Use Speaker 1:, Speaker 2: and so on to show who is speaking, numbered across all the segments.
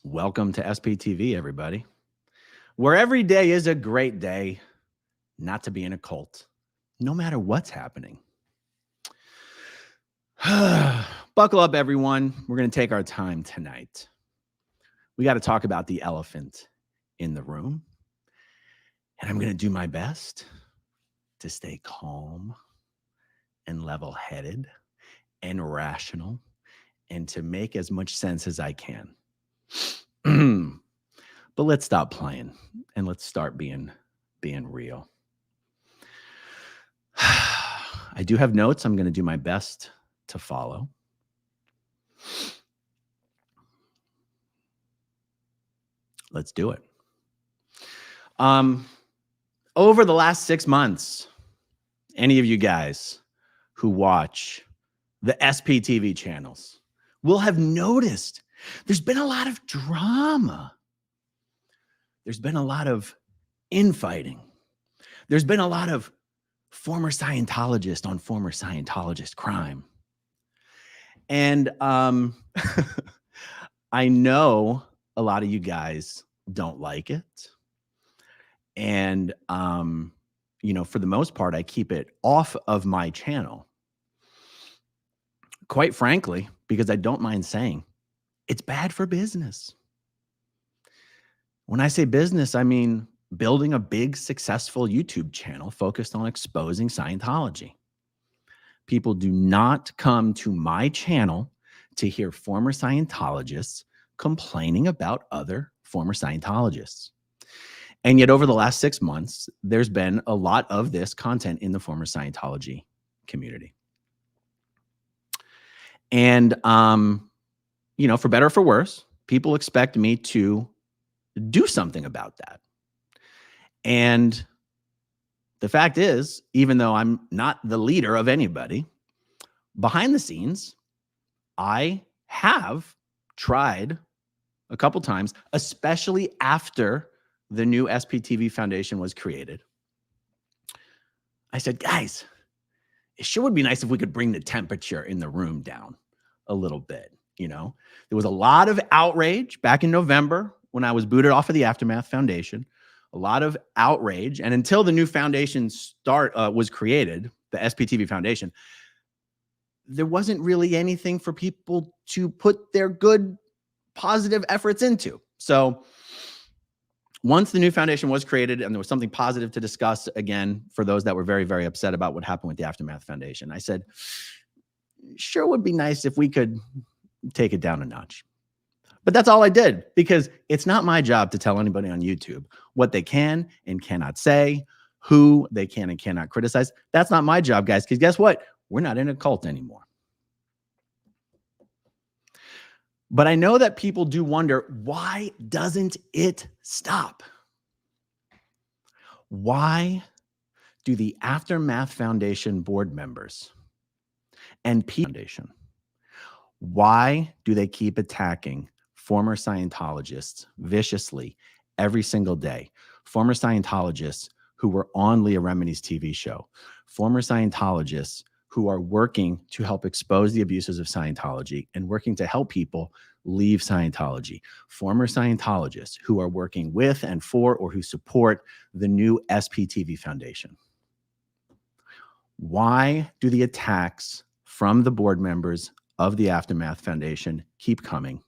Speaker 1: Welcome to SPTV, everybody, where every day is a great day not to be in a cult, no matter what's happening. Buckle up, everyone. We're going to take our time tonight. We got to talk about the elephant in the room, and I'm going to do my best to stay calm and level-headed and rational and to make as much sense as I can. But let's stop playing and let's start being real. I do have notes. I'm going to do my best to follow. Let's do it. Over the last 6 months, any of you guys who watch the SPTV channels will have noticed there's been a lot of drama. There's been a lot of infighting. There's been a lot of former Scientologist on former Scientologist crime. And I know a lot of you guys don't like it. And, for the most part, I keep it off of my channel. Quite frankly, because I don't mind saying it's bad for business. When I say business, I mean building a big, successful YouTube channel focused on exposing Scientology. People do not come to my channel to hear former Scientologists complaining about other former Scientologists. And yet over the last 6 months, there's been a lot of this content in the former Scientology community. And, for better or for worse, people expect me to do something about that. And the fact is, even though I'm not the leader of anybody, behind the scenes, I have tried a couple times, especially after the new SPTV Foundation was created. I said, guys, it sure would be nice if we could bring the temperature in the room down a little bit. There was a lot of outrage back in November when I was booted off of the Aftermath Foundation, a lot of outrage. And until the new foundation was created, the SPTV Foundation, there wasn't really anything for people to put their good, positive efforts into. So once the new foundation was created and there was something positive to discuss, again, for those that were very, very upset about what happened with the Aftermath Foundation, I said, sure would be nice if we could take it down a notch. But that's all I did, because it's not my job to tell anybody on YouTube what they can and cannot say, who they can and cannot criticize. That's not my job, guys, because guess what? We're not in a cult anymore. But I know that people do wonder, why doesn't it stop? Why do the Aftermath Foundation board members and Foundation, why do they keep attacking former Scientologists viciously every single day? Former Scientologists who were on Leah Remini's TV show, former Scientologists who are working to help expose the abuses of Scientology and working to help people leave Scientology, former Scientologists who are working with and for or who support the new SPTV Foundation. Why do the attacks from the board members of the Aftermath Foundation keep coming?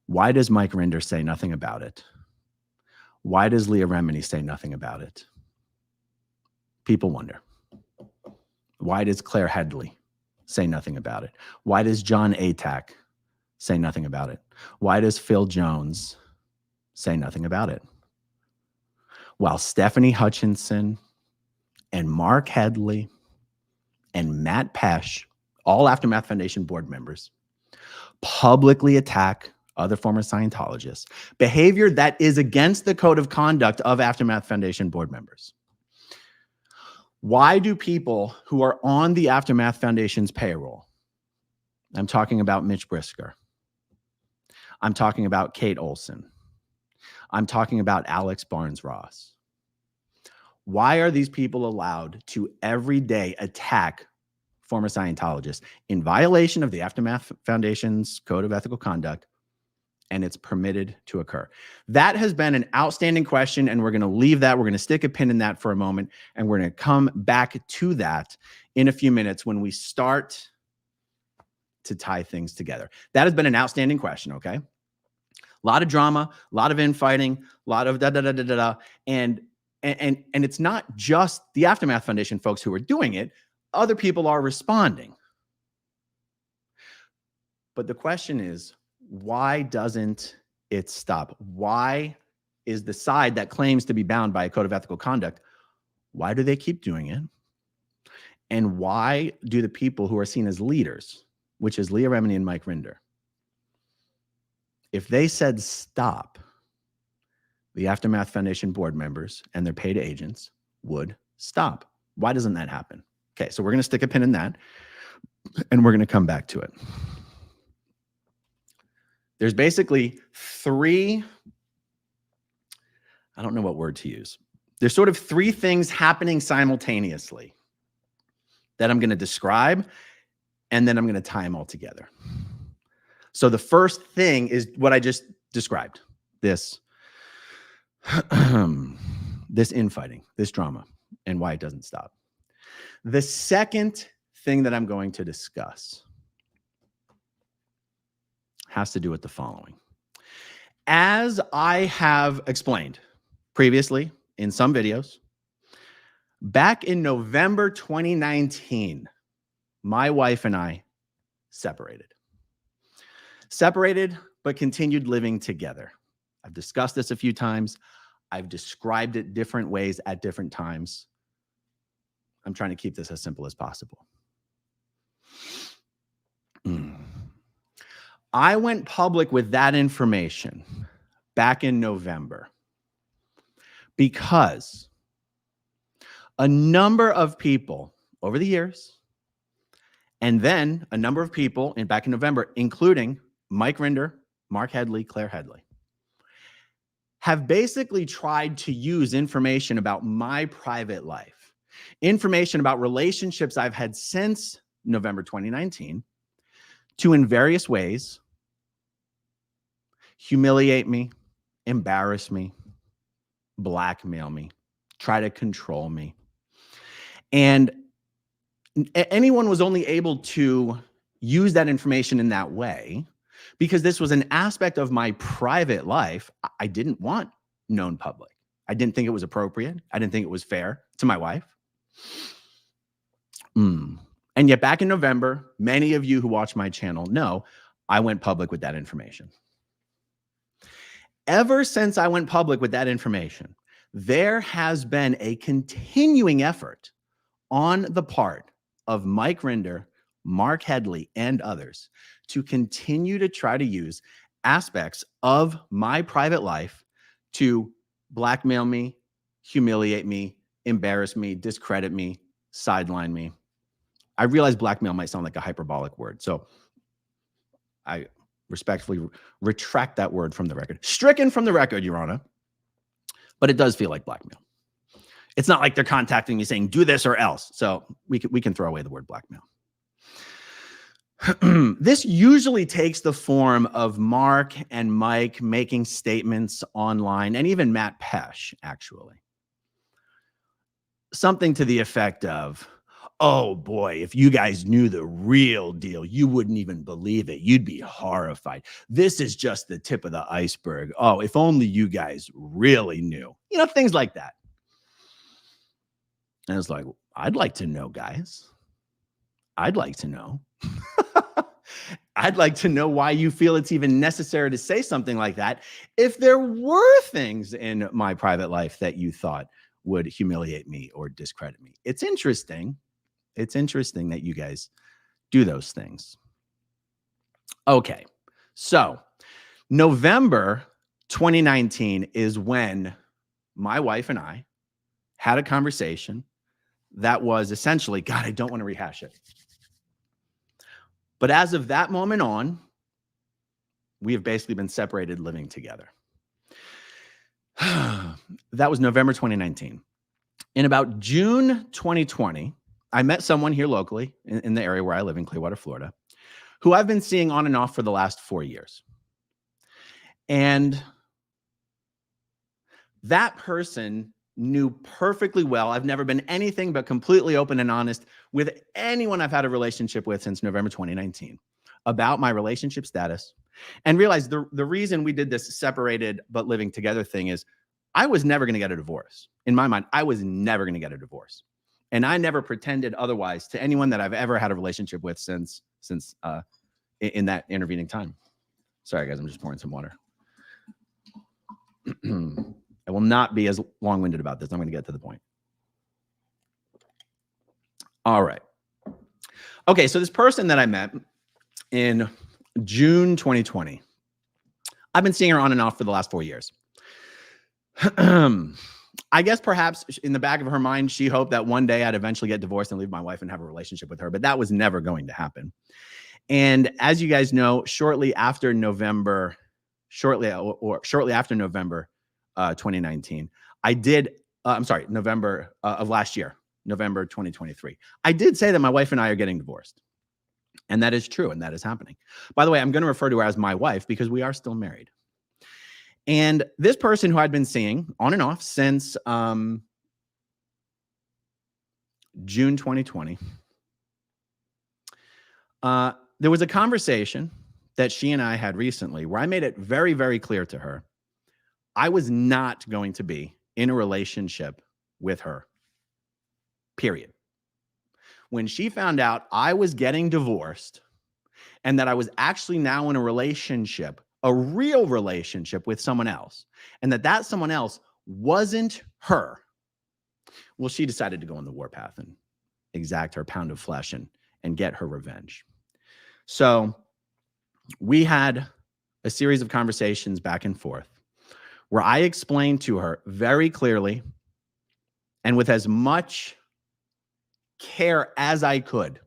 Speaker 1: Why does Mike Rinder say nothing about it? Why does Leah Remini say nothing about it? People wonder. Why does Claire Headley say nothing about it? Why does John Atack say nothing about it? Why does Phil Jones say nothing about it? While Stefani Hutchison and Mark Headley and Matt Pesch, all Aftermath Foundation board members, publicly attack other former Scientologists, behavior that is against the code of conduct of Aftermath Foundation board members. Why do people who are on the Aftermath Foundation's payroll, I'm talking about Mitch Brisker, I'm talking about Kate Olson, I'm talking about Alex Barnes-Ross, why are these people allowed to every day attack former Scientologists in violation of the Aftermath Foundation's Code of Ethical Conduct and it's permitted to occur? That has been an outstanding question, and we're going to leave that. We're going to stick a pin in that for a moment, and we're going to come back to that in a few minutes when we start to tie things together. That has been an outstanding question, okay? A lot of drama, a lot of infighting, a lot of da-da-da-da-da-da, and it's not just the Aftermath Foundation folks who are doing it. Other people are responding. But the question is, why doesn't it stop? Why is the side that claims to be bound by a code of ethical conduct, why do they keep doing it? And why do the people who are seen as leaders, which is Leah Remini and Mike Rinder, if they said stop, the Aftermath Foundation board members and their paid agents would stop? Why doesn't that happen? Okay, so we're going to stick a pin in that, and we're going to come back to it. There's basically three, I don't know what word to use. There's sort of three things happening simultaneously that I'm going to describe, and then I'm going to tie them all together. So the first thing is what I just described, this infighting, this drama, and why it doesn't stop. The second thing that I'm going to discuss has to do with the following. As I have explained previously in some videos, back in November 2019, my wife and I separated. Separated, but continued living together. I've discussed this a few times. I've described it different ways at different times. I'm trying to keep this as simple as possible. I went public with that information back in November because a number of people over the years, and then a number of people back in November, including Mike Rinder, Mark Headley, Claire Headley, have basically tried to use information about my private life, information about relationships I've had since November 2019, to in various ways humiliate me, embarrass me, blackmail me, try to control me. And anyone was only able to use that information in that way because this was an aspect of my private life I didn't want known public. I didn't think it was appropriate. I didn't think it was fair to my wife. And yet back in November, many of you who watch my channel know I went public with that information. Ever since I went public with that information, there has been a continuing effort on the part of Mike Rinder, Mark Headley, and others to continue to try to use aspects of my private life to blackmail me, humiliate me, embarrass me, discredit me, sideline me. I realize blackmail might sound like a hyperbolic word, so I respectfully retract that word from the record. Stricken from the record, Your Honor. But it does feel like blackmail. It's not like they're contacting me saying, do this or else. So we can throw away the word blackmail. This usually takes the form of Mark and Mike making statements online, and even Matt Pesch, actually. Something to the effect of, oh boy, if you guys knew the real deal, you wouldn't even believe it. You'd be horrified. This is just the tip of the iceberg. Oh, if only you guys really knew. You know, things like that. And it's like, I'd like to know, guys. I'd like to know. I'd like to know why you feel it's even necessary to say something like that if there were things in my private life that you thought would humiliate me or discredit me. It's interesting. It's interesting that you guys do those things. Okay, so November 2019 is when my wife and I had a conversation that was essentially, God, I don't want to rehash it. But as of that moment on, we have basically been separated living together. That was November 2019. In about June 2020, I met someone here locally in the area where I live in Clearwater, Florida, who I've been seeing on and off for the last 4 years. And that person knew perfectly well, I've never been anything but completely open and honest with anyone I've had a relationship with since November 2019 about my relationship status, and realized the reason we did this separated but living together thing is I was never going to get a divorce. In my mind, I was never going to get a divorce. And I never pretended otherwise to anyone that I've ever had a relationship with since in that intervening time. Sorry, guys, I'm just pouring some water. I will not be as long-winded about this. I'm going to get to the point. All right. Okay, so this person that I met in June 2020, I've been seeing her on and off for the last 4 years. I guess perhaps in the back of her mind, she hoped that one day I'd eventually get divorced and leave my wife and have a relationship with her, but that was never going to happen. And as you guys know, shortly after November 2019, November of last year, November 2023, I did say that my wife and I are getting divorced. And that is true, and that is happening. By the way, I'm going to refer to her as my wife because we are still married. And this person who I'd been seeing on and off since June 2020, there was a conversation that she and I had recently where I made it very, very clear to her I was not going to be in a relationship with her, period. When she found out I was getting divorced and that I was actually now in a relationship, a real relationship with someone else, and that someone else wasn't her, well, she decided to go on the warpath and exact her pound of flesh and get her revenge. So we had a series of conversations back and forth where I explained to her very clearly and with as much care as I could,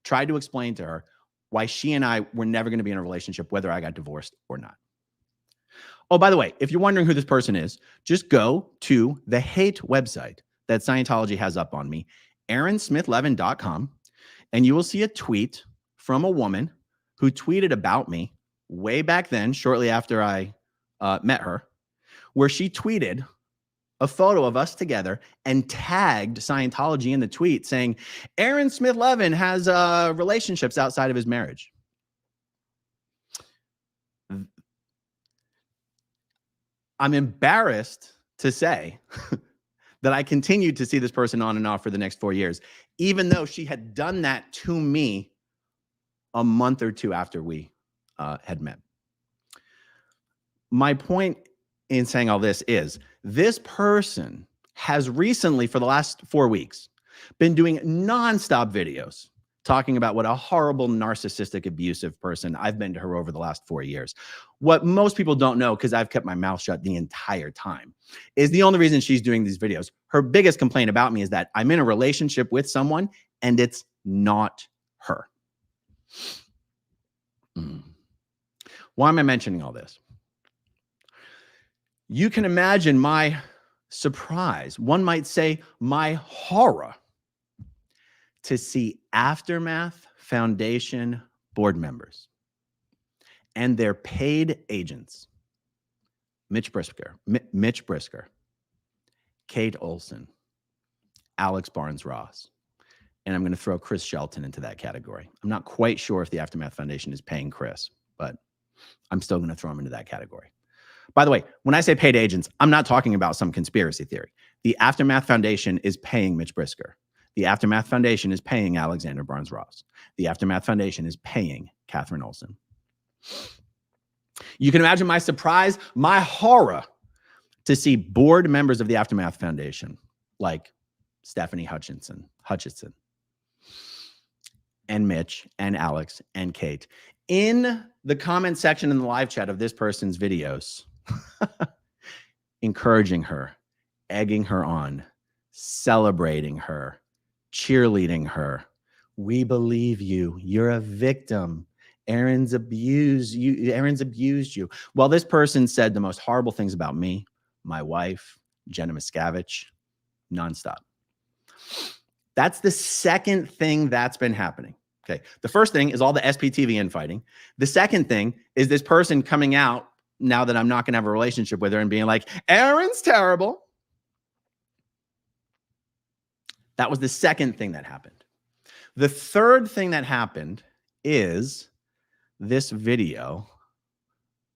Speaker 1: tried to explain to her why she and I were never going to be in a relationship, whether I got divorced or not. Oh, by the way, if you're wondering who this person is, just go to the hate website that Scientology has up on me, AaronsmithLevin.com, and you will see a tweet from a woman who tweeted about me way back then, shortly after I met her, where she tweeted a photo of us together and tagged Scientology in the tweet saying, Aaron Smith Levin has relationships outside of his marriage. I'm embarrassed to say that I continued to see this person on and off for the next 4 years, even though she had done that to me a month or two after we had met. My point in saying all this is this person has recently, for the last 4 weeks, been doing nonstop videos talking about what a horrible, narcissistic, abusive person I've been to her over the last 4 years. What most people don't know, because I've kept my mouth shut the entire time, is the only reason she's doing these videos. Her biggest complaint about me is that I'm in a relationship with someone and it's not her. Why am I mentioning all this? You can imagine my surprise, one might say my horror, to see Aftermath Foundation board members and their paid agents, Mitch Brisker, Kate Olson, Alex Barnes-Ross, and I'm going to throw Chris Shelton into that category. I'm not quite sure if the Aftermath Foundation is paying Chris, but I'm still going to throw him into that category. By the way, when I say paid agents, I'm not talking about some conspiracy theory. The Aftermath Foundation is paying Mitch Brisker. The Aftermath Foundation is paying Alexander Barnes-Ross. The Aftermath Foundation is paying Catherine Olson. You can imagine my surprise, my horror, to see board members of the Aftermath Foundation like Stefani Hutchison, and Mitch, and Alex, and Kate, in the comment section in the live chat of this person's videos, encouraging her, egging her on, celebrating her, cheerleading her. We believe you. You're a victim. Aaron's abused you. Well, this person said the most horrible things about me, my wife, Jenna Miscavige, nonstop. That's the second thing that's been happening. Okay. The first thing is all the SPTV infighting. The second thing is this person coming out now that I'm not going to have a relationship with her and being like, Aaron's terrible. That was the second thing that happened. The third thing that happened is this video.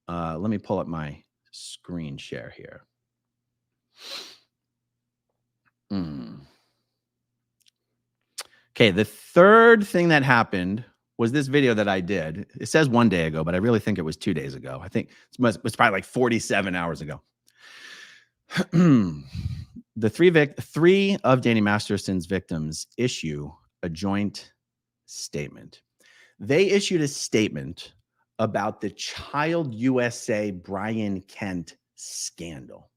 Speaker 1: Let me pull up my screen share here. Okay, the third thing that happened was this video that I did. It says 1 day ago, but I really think it was 2 days ago. I think it was probably like 47 hours ago. The three of Danny Masterson's victims issue a joint statement. They issued a statement about the Child USA Brian Kent scandal.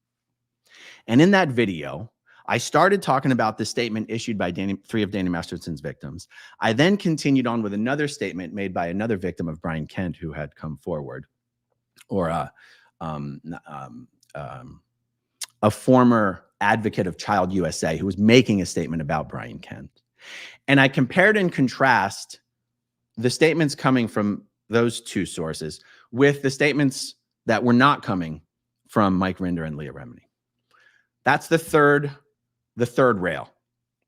Speaker 1: And in that video, I started talking about the statement issued by three of Danny Masterson's victims. I then continued on with another statement made by another victim of Brian Kent who had come forward, or a former advocate of Child USA who was making a statement about Brian Kent. And I compared and contrast the statements coming from those two sources with the statements that were not coming from Mike Rinder and Leah Remini. That's the third rail.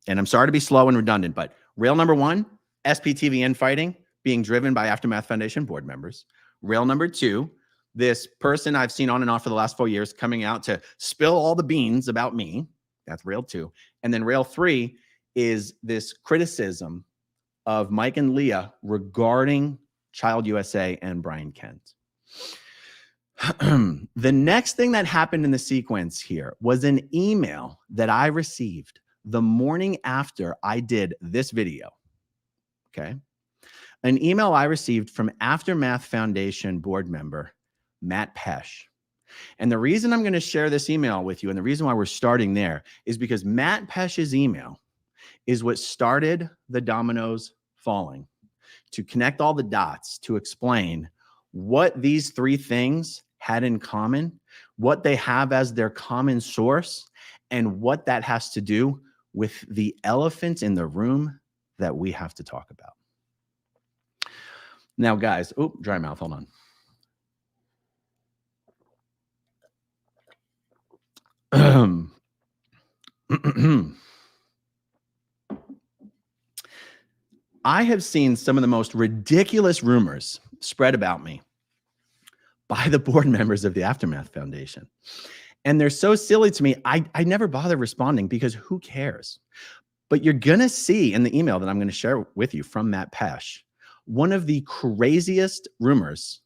Speaker 1: And I'm sorry to be slow and redundant, but rail number one, SPTV Infighting being driven by Aftermath Foundation board members. Rail number two, this person I've seen on and off for the last 4 years coming out to spill all the beans about me. That's rail two. And then rail three is this criticism of Mike and Leah regarding Child USA and Brian Kent. The next thing that happened in the sequence here was an email that I received the morning after I did this video. Okay. An email I received from Aftermath Foundation board member, Matt Pesch. And the reason I'm going to share this email with you and the reason why we're starting there is because Matt Pesch's email is what started the dominoes falling to connect all the dots to explain what these three things had in common, what they have as their common source, and what that has to do with the elephant in the room that we have to talk about. Now, guys, oh, dry mouth, hold on. I have seen some of the most ridiculous rumors spread about me by the board members of the Aftermath Foundation. And they're so silly to me, I never bother responding because who cares? But you're going to see in the email that I'm going to share with you from Matt Pesch, one of the craziest rumors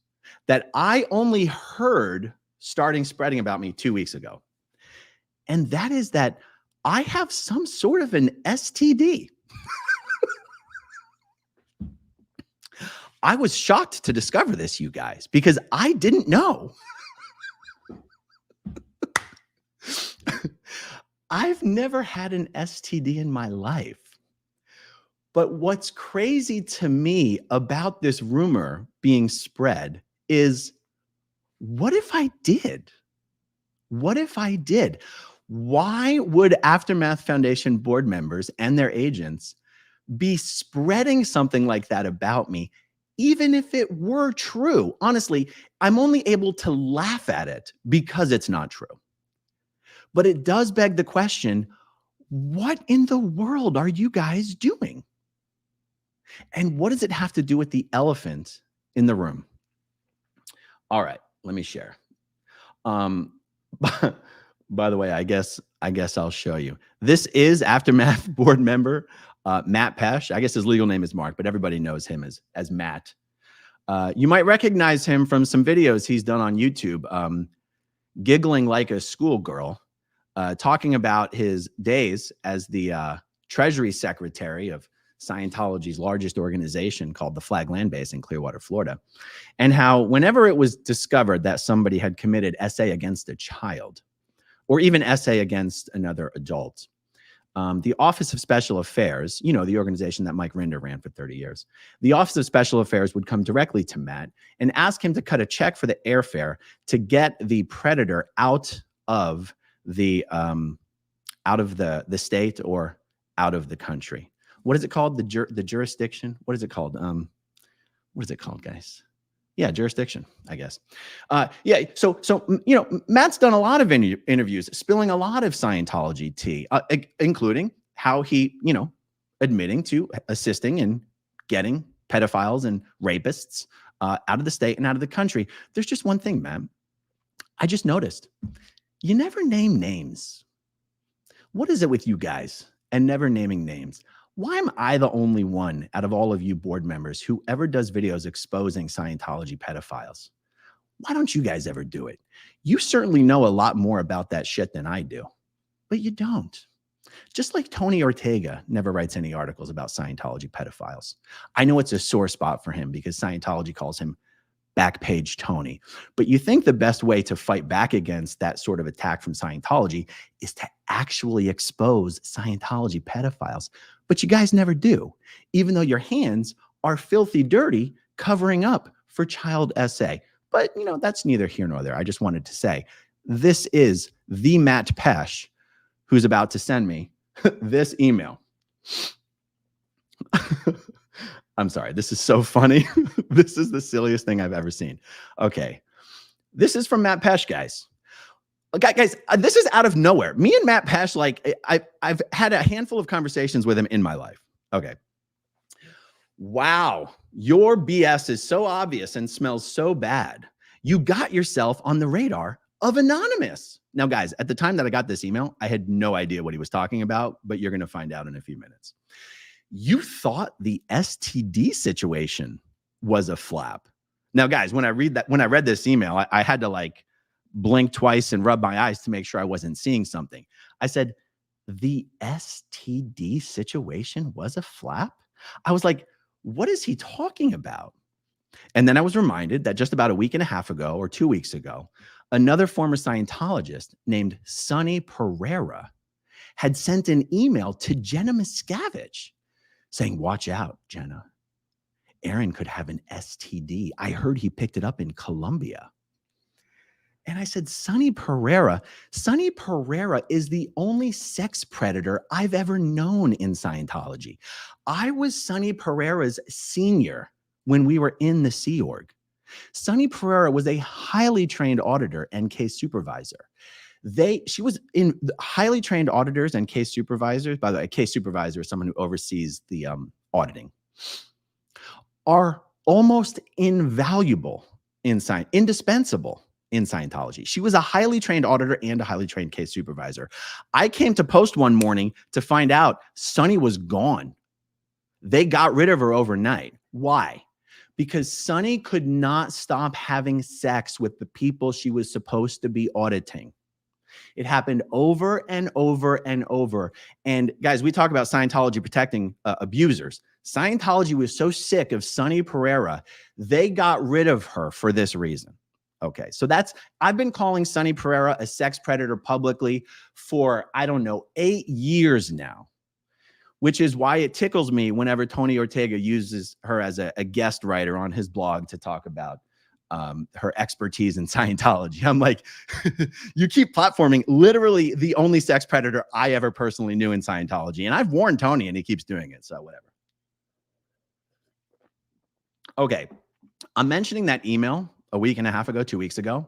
Speaker 1: that I only heard starting spreading about me 2 weeks ago. And that is that I have some sort of an STD. I was shocked to discover this, you guys, because I didn't know. I've never had an STD in my life. But what's crazy to me about this rumor being spread is, what if I did? What if I did? Why would Aftermath Foundation board members and their agents be spreading something like that about me, even if it were true? Honestly, I'm only able to laugh at it because it's not true. But it does beg the question, what in the world are you guys doing? And what does it have to do with the elephant in the room? All right, let me share. By the way, I guess I'll show you. This is Aftermath board member Matt Pesch. I guess his legal name is Mark, but everybody knows him as Matt. You might recognize him from some videos he's done on YouTube, giggling like a schoolgirl, talking about his days as the Treasury Secretary of Scientology's largest organization called the Flag Land Base in Clearwater, Florida, and how whenever it was discovered that somebody had committed SA against a child, or even SA against another adult, the Office of Special Affairs, you know, the organization that Mike Rinder ran for 30 years, the Office of Special Affairs would come directly to Matt and ask him to cut a check for the airfare to get the predator out of the state or out of the country. What is it called? The jurisdiction? What is it called? What is it called, guys? Yeah, jurisdiction, I guess. Yeah, so Matt's done a lot of interviews, spilling a lot of Scientology tea, including how he, admitting to assisting in getting pedophiles and rapists out of the state and out of the country. There's just one thing, man. I just noticed you never name names. What is it with you guys and never naming names? Why am I the only one out of all of you board members who ever does videos exposing Scientology pedophiles? Why don't you guys ever do it? You certainly know a lot more about that shit than I do, but you don't. Just like Tony Ortega never writes any articles about Scientology pedophiles. I know it's a sore spot for him because Scientology calls him Backpage Tony. But you think the best way to fight back against that sort of attack from Scientology is to actually expose Scientology pedophiles. But you guys never do, even though your hands are filthy dirty covering up for child SA. But, that's neither here nor there. I just wanted to say, this is the Matt Pesch who's about to send me this email. I'm sorry. This is so funny. This is the silliest thing I've ever seen. Okay. This is from Matt Pesch, guys. Guys, this is out of nowhere. Me and Matt Pesch, I've had a handful of conversations with him in my life. Okay. Wow. Your BS is so obvious and smells so bad. You got yourself on the radar of Anonymous. Now, guys, at the time that I got this email, I had no idea what he was talking about, but you're going to find out in a few minutes. You thought the STD situation was a flap. Now, guys, when I read this email, I had to blink twice and rub my eyes to make sure I wasn't seeing something. I said, the STD situation was a flap? I was like, what is he talking about? And then I was reminded that just about a week and a half ago or 2 weeks ago, another former Scientologist named Sonny Pereira had sent an email to Jenna Miscavige saying, watch out, Jenna. Aaron could have an STD. I heard he picked it up in Colombia. And I said, Sonny Pereira is the only sex predator I've ever known in Scientology. I was Sonny Pereira's senior when we were in the Sea Org. Sonny Pereira was a highly trained auditor and case supervisor. She was in highly trained auditors and case supervisors. By the way, a case supervisor is someone who oversees the auditing. Are almost invaluable indispensable in Scientology. She was a highly trained auditor and a highly trained case supervisor. I came to post one morning to find out Sonny was gone. They got rid of her overnight. Why? Because Sonny could not stop having sex with the people she was supposed to be auditing. It happened over and over and over. And guys, we talk about Scientology protecting abusers. Scientology was so sick of Sonny Pereira, they got rid of her for this reason. Okay, so I've been calling Sonny Pereira a sex predator publicly for, 8 years now, which is why it tickles me whenever Tony Ortega uses her as a guest writer on his blog to talk about her expertise in Scientology. I'm like, you keep platforming literally the only sex predator I ever personally knew in Scientology. And I've warned Tony and he keeps doing it. So whatever. Okay. I'm mentioning that email a week and a half ago, 2 weeks ago,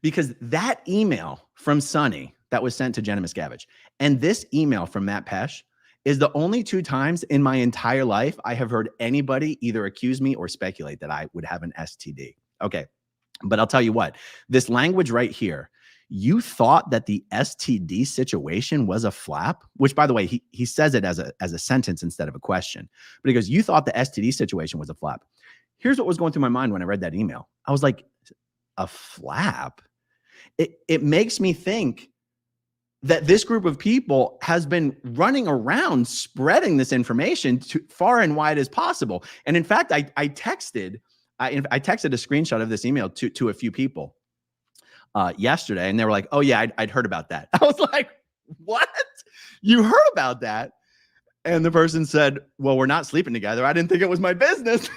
Speaker 1: because that email from Sonny that was sent to Jenna Miscavige and this email from Matt Pesch is the only 2 times in my entire life I have heard anybody either accuse me or speculate that I would have an STD. Okay, but I'll tell you what, this language right here, you thought that the STD situation was a flap, which by the way, he says it as a sentence instead of a question, but he goes, you thought the STD situation was a flap. Here's what was going through my mind when I read that email. I was like, a flap? It makes me think that this group of people has been running around spreading this information to far and wide as possible. And in fact, I texted a screenshot of this email to a few people yesterday, and they were like, oh yeah, I'd heard about that. I was like, what? You heard about that? And the person said, well, we're not sleeping together. I didn't think it was my business.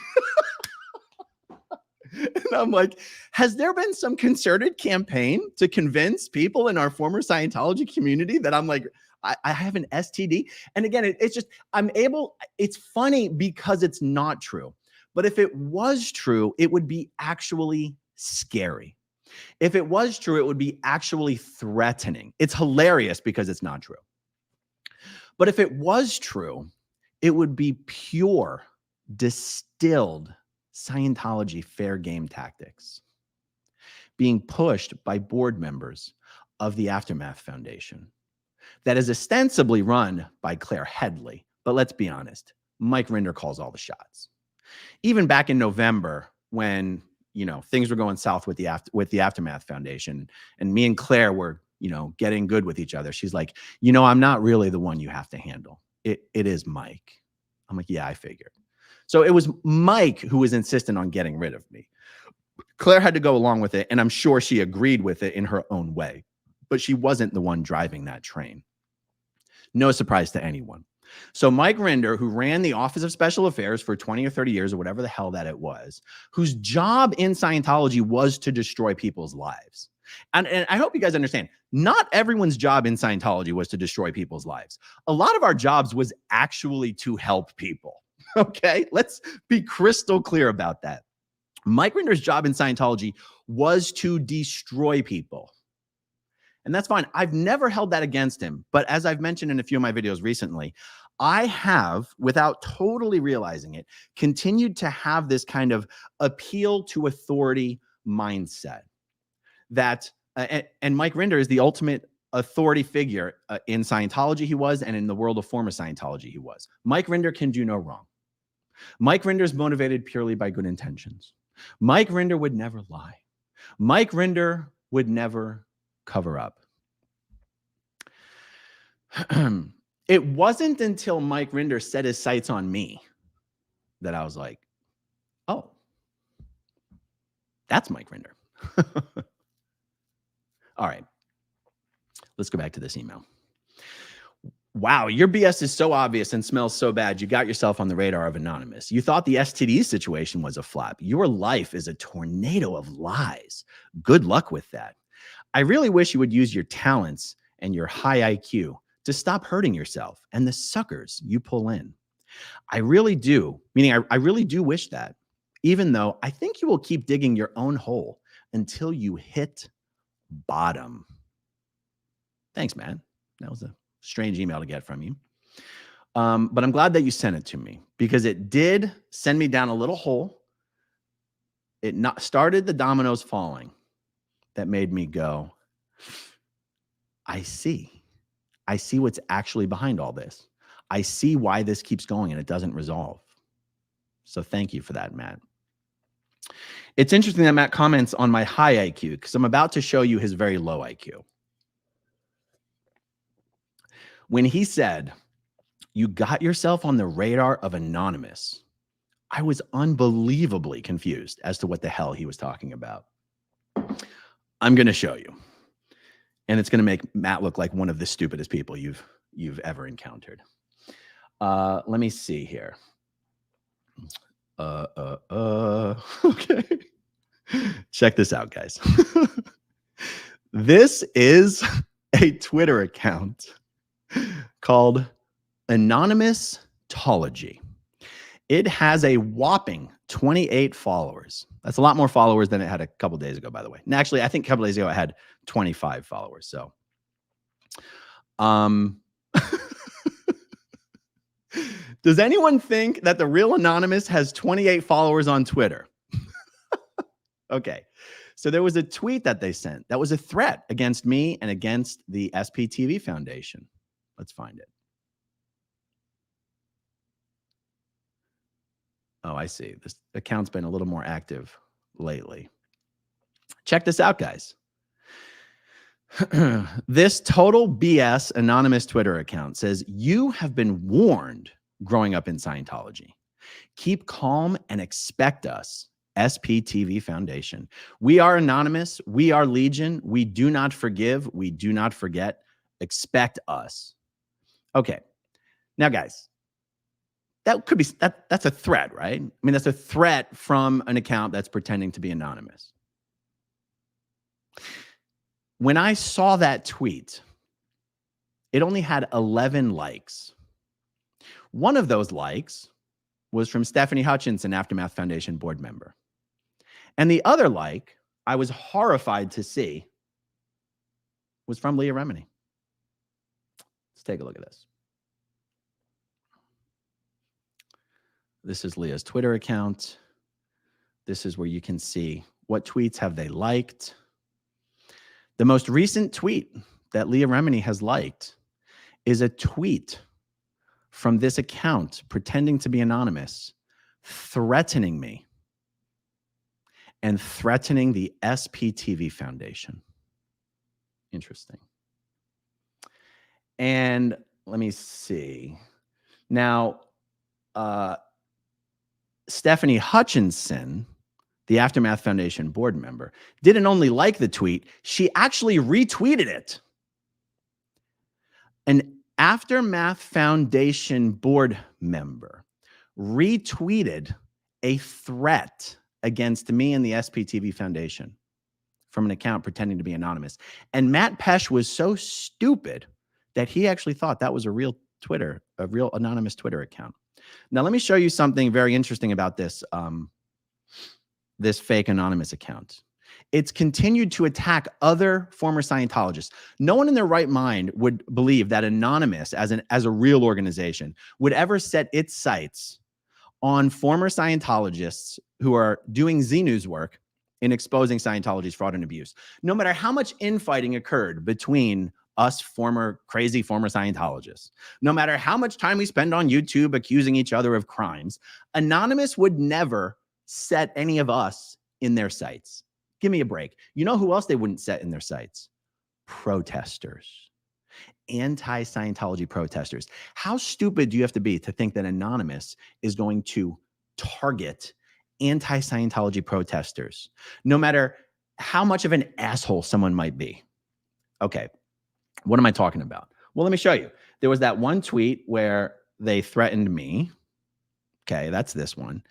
Speaker 1: And I'm like, has there been some concerted campaign to convince people in our former Scientology community that I'm like, I have an STD? And again, it's just, it's funny because it's not true. But if it was true, it would be actually scary. If it was true, it would be actually threatening. It's hilarious because it's not true. But if it was true, it would be pure, distilled Scientology fair game tactics being pushed by board members of the Aftermath Foundation that is ostensibly run by Claire Headley. But let's be honest, Mike Rinder calls all the shots. Even back in November when, things were going south with the Aftermath Foundation and me and Claire were, getting good with each other. She's like, I'm not really the one you have to handle. It is Mike. I'm like, yeah, I figured. So it was Mike who was insistent on getting rid of me. Claire had to go along with it, and I'm sure she agreed with it in her own way, but she wasn't the one driving that train. No surprise to anyone. So Mike Rinder, who ran the Office of Special Affairs for 20 or 30 years or whatever the hell that it was, whose job in Scientology was to destroy people's lives. And I hope you guys understand, not everyone's job in Scientology was to destroy people's lives. A lot of our jobs was actually to help people. Okay, let's be crystal clear about that. Mike Rinder's job in Scientology was to destroy people. And that's fine. I've never held that against him. But as I've mentioned in a few of my videos recently, I have, without totally realizing it, continued to have this kind of appeal to authority mindset. That, and Mike Rinder is the ultimate authority figure in Scientology he was, and in the world of former Scientology he was. Mike Rinder can do no wrong. Mike Rinder is motivated purely by good intentions. Mike Rinder would never lie. Mike Rinder would never cover up. It wasn't until Mike Rinder set his sights on me that I was like, oh, that's Mike Rinder. All right, let's go back to this email. Wow, your BS is so obvious and smells so bad. You got yourself on the radar of Anonymous. You thought the STD situation was a flop. Your life is a tornado of lies. Good luck with that. I really wish you would use your talents and your high IQ to stop hurting yourself and the suckers you pull in. I really do, meaning I really do wish that, even though I think you will keep digging your own hole until you hit bottom. Thanks, man. That was a strange email to get from you. But I'm glad that you sent it to me because it did send me down a little hole. It started the dominoes falling that made me go, I see. I see what's actually behind all this. I see why this keeps going and it doesn't resolve. So thank you for that, Matt. It's interesting that Matt comments on my high IQ because I'm about to show you his very low IQ. When he said, you got yourself on the radar of Anonymous, I was unbelievably confused as to what the hell he was talking about. I'm going to show you. And it's going to make Matt look like one of the stupidest people you've ever encountered. Let me see here. Okay. Check this out, guys. This is a Twitter account called Anonymous-tology. It has a whopping 28 followers. That's a lot more followers than it had a couple days ago, by the way. And actually, I think a couple days ago, it had 25 followers. So, does anyone think that the real Anonymous has 28 followers on Twitter? Okay. So there was a tweet that they sent that was a threat against me and against the SPTV Foundation. Let's find it. Oh, I see. This account's been a little more active lately. Check this out, guys. This total BS anonymous Twitter account says, you have been warned growing up in Scientology. Keep calm and expect us, SPTV Foundation. We are anonymous. We are legion. We do not forgive. We do not forget. Expect us. Okay. Now, guys, that could be, that's a threat, right? I mean, that's a threat from an account that's pretending to be anonymous. When I saw that tweet, it only had 11 likes. One of those likes was from Stefani Hutchison, Aftermath Foundation board member. And the other like I was horrified to see was from Leah Remini. Let's take a look at this. This is Leah's Twitter account. This is where you can see what tweets have they liked. The most recent tweet that Leah Remini has liked is a tweet from this account pretending to be anonymous, threatening me and threatening the SPTV Foundation. Interesting. And let me see. Now, Stefani Hutchison, the Aftermath Foundation board member, didn't only like the tweet, she actually retweeted it. An Aftermath Foundation board member retweeted a threat against me and the SPTV Foundation from an account pretending to be anonymous. And Matt Pesch was so stupid that he actually thought that was a real anonymous Twitter account. Now, let me show you something very interesting about this, this fake anonymous account. It's continued to attack other former Scientologists. No one in their right mind would believe that Anonymous, as a real organization, would ever set its sights on former Scientologists who are doing Z-News work in exposing Scientology's fraud and abuse. No matter how much infighting occurred between us crazy former Scientologists, no matter how much time we spend on YouTube accusing each other of crimes, Anonymous would never set any of us in their sights. Give me a break. You know who else they wouldn't set in their sights? Protesters. Anti-Scientology protesters. How stupid do you have to be to think that Anonymous is going to target anti-Scientology protesters, no matter how much of an asshole someone might be? Okay, what am I talking about? Well, let me show you. There was that one tweet where they threatened me. Okay, that's this one.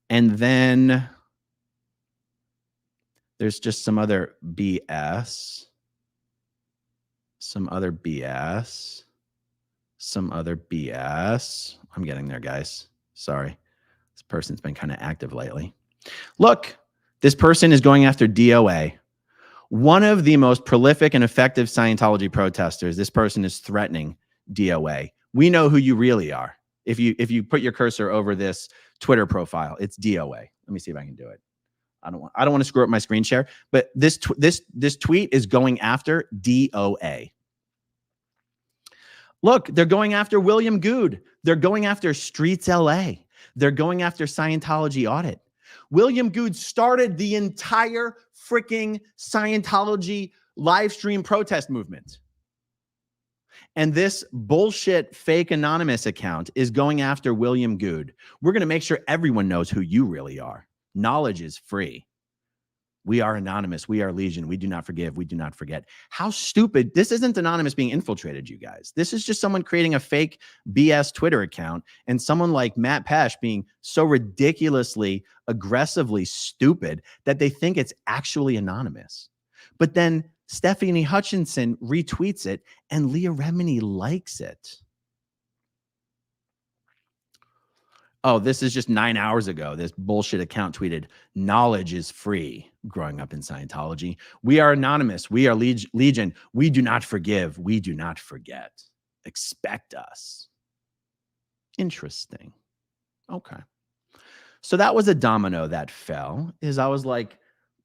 Speaker 1: And then there's just some other BS. Some other BS. I'm getting there, guys. Sorry. This person's been kind of active lately. Look, this person is going after DOA. One of the most prolific and effective Scientology protesters. This person is threatening DOA. We know who you really are. If you put your cursor over this Twitter profile, it's DOA. Let me see if I can do it. I don't want to screw up my screen share, but this tweet is going after DOA. Look, they're going after William Good. They're going after Streets LA. They're going after Scientology Audit. William Good started the entire freaking Scientology live stream protest movement. And this bullshit fake anonymous account is going after William Good. We're going to make sure everyone knows who you really are. Knowledge is free. We are anonymous. We are legion. We do not forgive. We do not forget. How stupid. This isn't Anonymous being infiltrated, you guys. This is just someone creating a fake BS Twitter account and someone like Matt Pesch being so ridiculously, aggressively stupid that they think it's actually anonymous. But then Stefani Hutchison retweets it and Leah Remini likes it. Oh, this is just 9 hours ago. This bullshit account tweeted, knowledge is free growing up in Scientology. We are anonymous. We are legion. We do not forgive. We do not forget. Expect us. Interesting. Okay. So that was a domino that fell. I was like,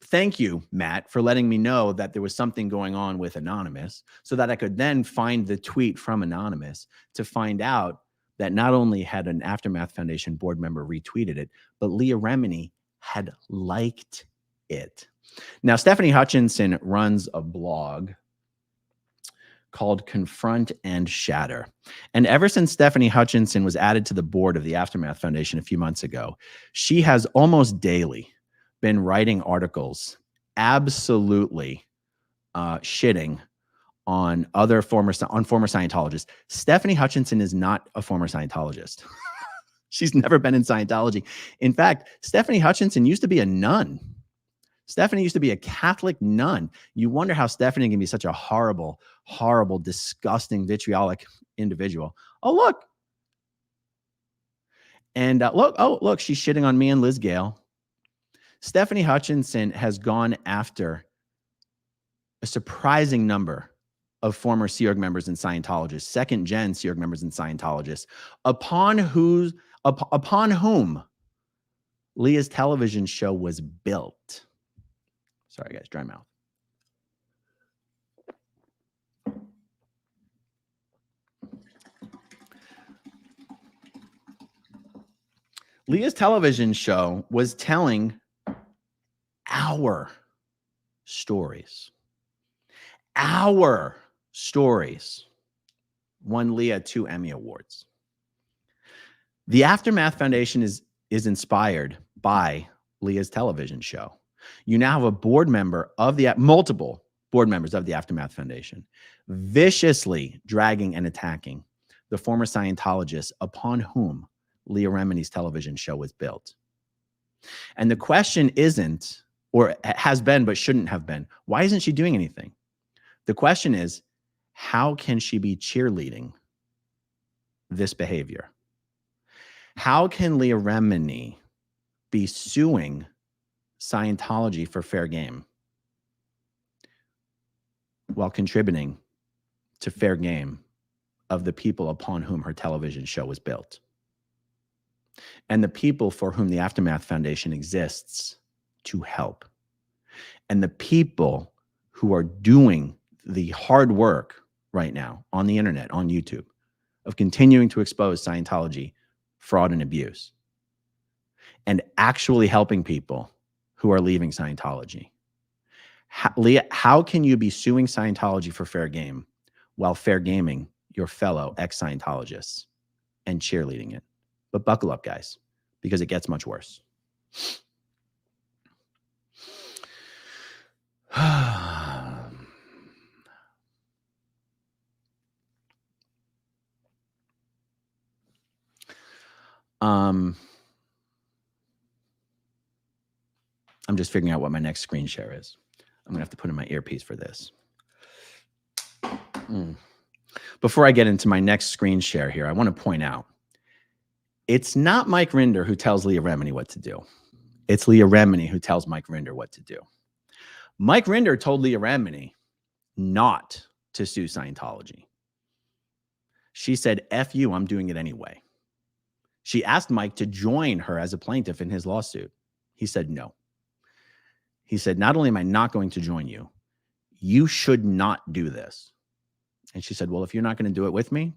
Speaker 1: thank you, Matt, for letting me know that there was something going on with Anonymous so that I could then find the tweet from Anonymous to find out that not only had an Aftermath Foundation board member retweeted it, but Leah Remini had liked it. Now, Stefani Hutchison runs a blog called Confront and Shatter. And ever since Stefani Hutchison was added to the board of the Aftermath Foundation a few months ago, she has almost daily been writing articles absolutely shitting on former Scientologists. Stefani Hutchison is not a former Scientologist. She's never been in Scientology. In fact, Stefani Hutchison used to be a nun. Stefani used to be a Catholic nun. You wonder how Stefani can be such a horrible, horrible, disgusting, vitriolic individual. Oh, look. And look, she's shitting on me and Liz Gale. Stefani Hutchison has gone after a surprising number of former Sea Org members and Scientologists, second-gen Sea Org members and Scientologists, upon whom Leah's television show was built. Sorry, guys, dry mouth. Leah's television show was telling our stories. Our stories. Won Leah 2 Emmy Awards. The Aftermath Foundation is inspired by Leah's television show. You now have a board member of multiple board members of the Aftermath Foundation viciously dragging and attacking the former Scientologists upon whom Leah Remini's television show was built. And the question isn't, or has been, but shouldn't have been, why isn't she doing anything? The question is, how can she be cheerleading this behavior? How can Leah Remini be suing Scientology for fair game while contributing to fair game of the people upon whom her television show was built? And the people for whom the Aftermath Foundation exists to help. And the people who are doing the hard work right now on the internet, on YouTube, of continuing to expose Scientology fraud and abuse, and actually helping people who are leaving Scientology. Leah, how can you be suing Scientology for fair game while fair gaming your fellow ex-Scientologists and cheerleading it? But buckle up, guys, because it gets much worse. I'm just figuring out what my next screen share is. I'm gonna have to put in my earpiece for this. Before I get into my next screen share here, I want to point out, it's not Mike Rinder who tells Leah Remini what to do. It's Leah Remini who tells Mike Rinder what to do. Mike Rinder told Leah Remini not to sue Scientology. She said, F you, I'm doing it anyway. She asked Mike to join her as a plaintiff in his lawsuit. He said no. He said, not only am I not going to join you, you should not do this. And she said, well, if you're not going to do it with me,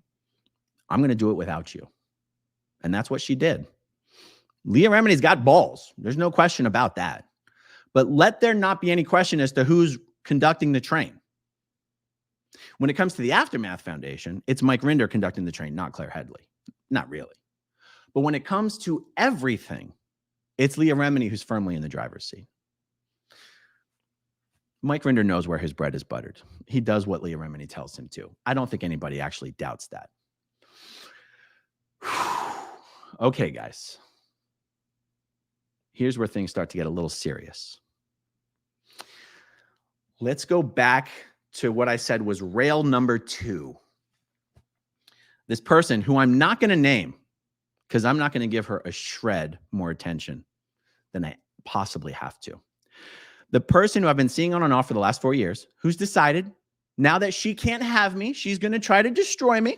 Speaker 1: I'm going to do it without you. And that's what she did. Leah Remini's got balls. There's no question about that. But let there not be any question as to who's conducting the train. When it comes to the Aftermath Foundation, it's Mike Rinder conducting the train, not Claire Headley. Not really. But when it comes to everything, it's Leah Remini who's firmly in the driver's seat. Mike Rinder knows where his bread is buttered. He does what Leah Remini tells him to. I don't think anybody actually doubts that. Okay, guys. Here's where things start to get a little serious. Let's go back to what I said was rail number 2. This person who I'm not going to name, because I'm not going to give her a shred more attention than I possibly have to. The person who I've been seeing on and off for the last 4 years, who's decided now that she can't have me, she's going to try to destroy me.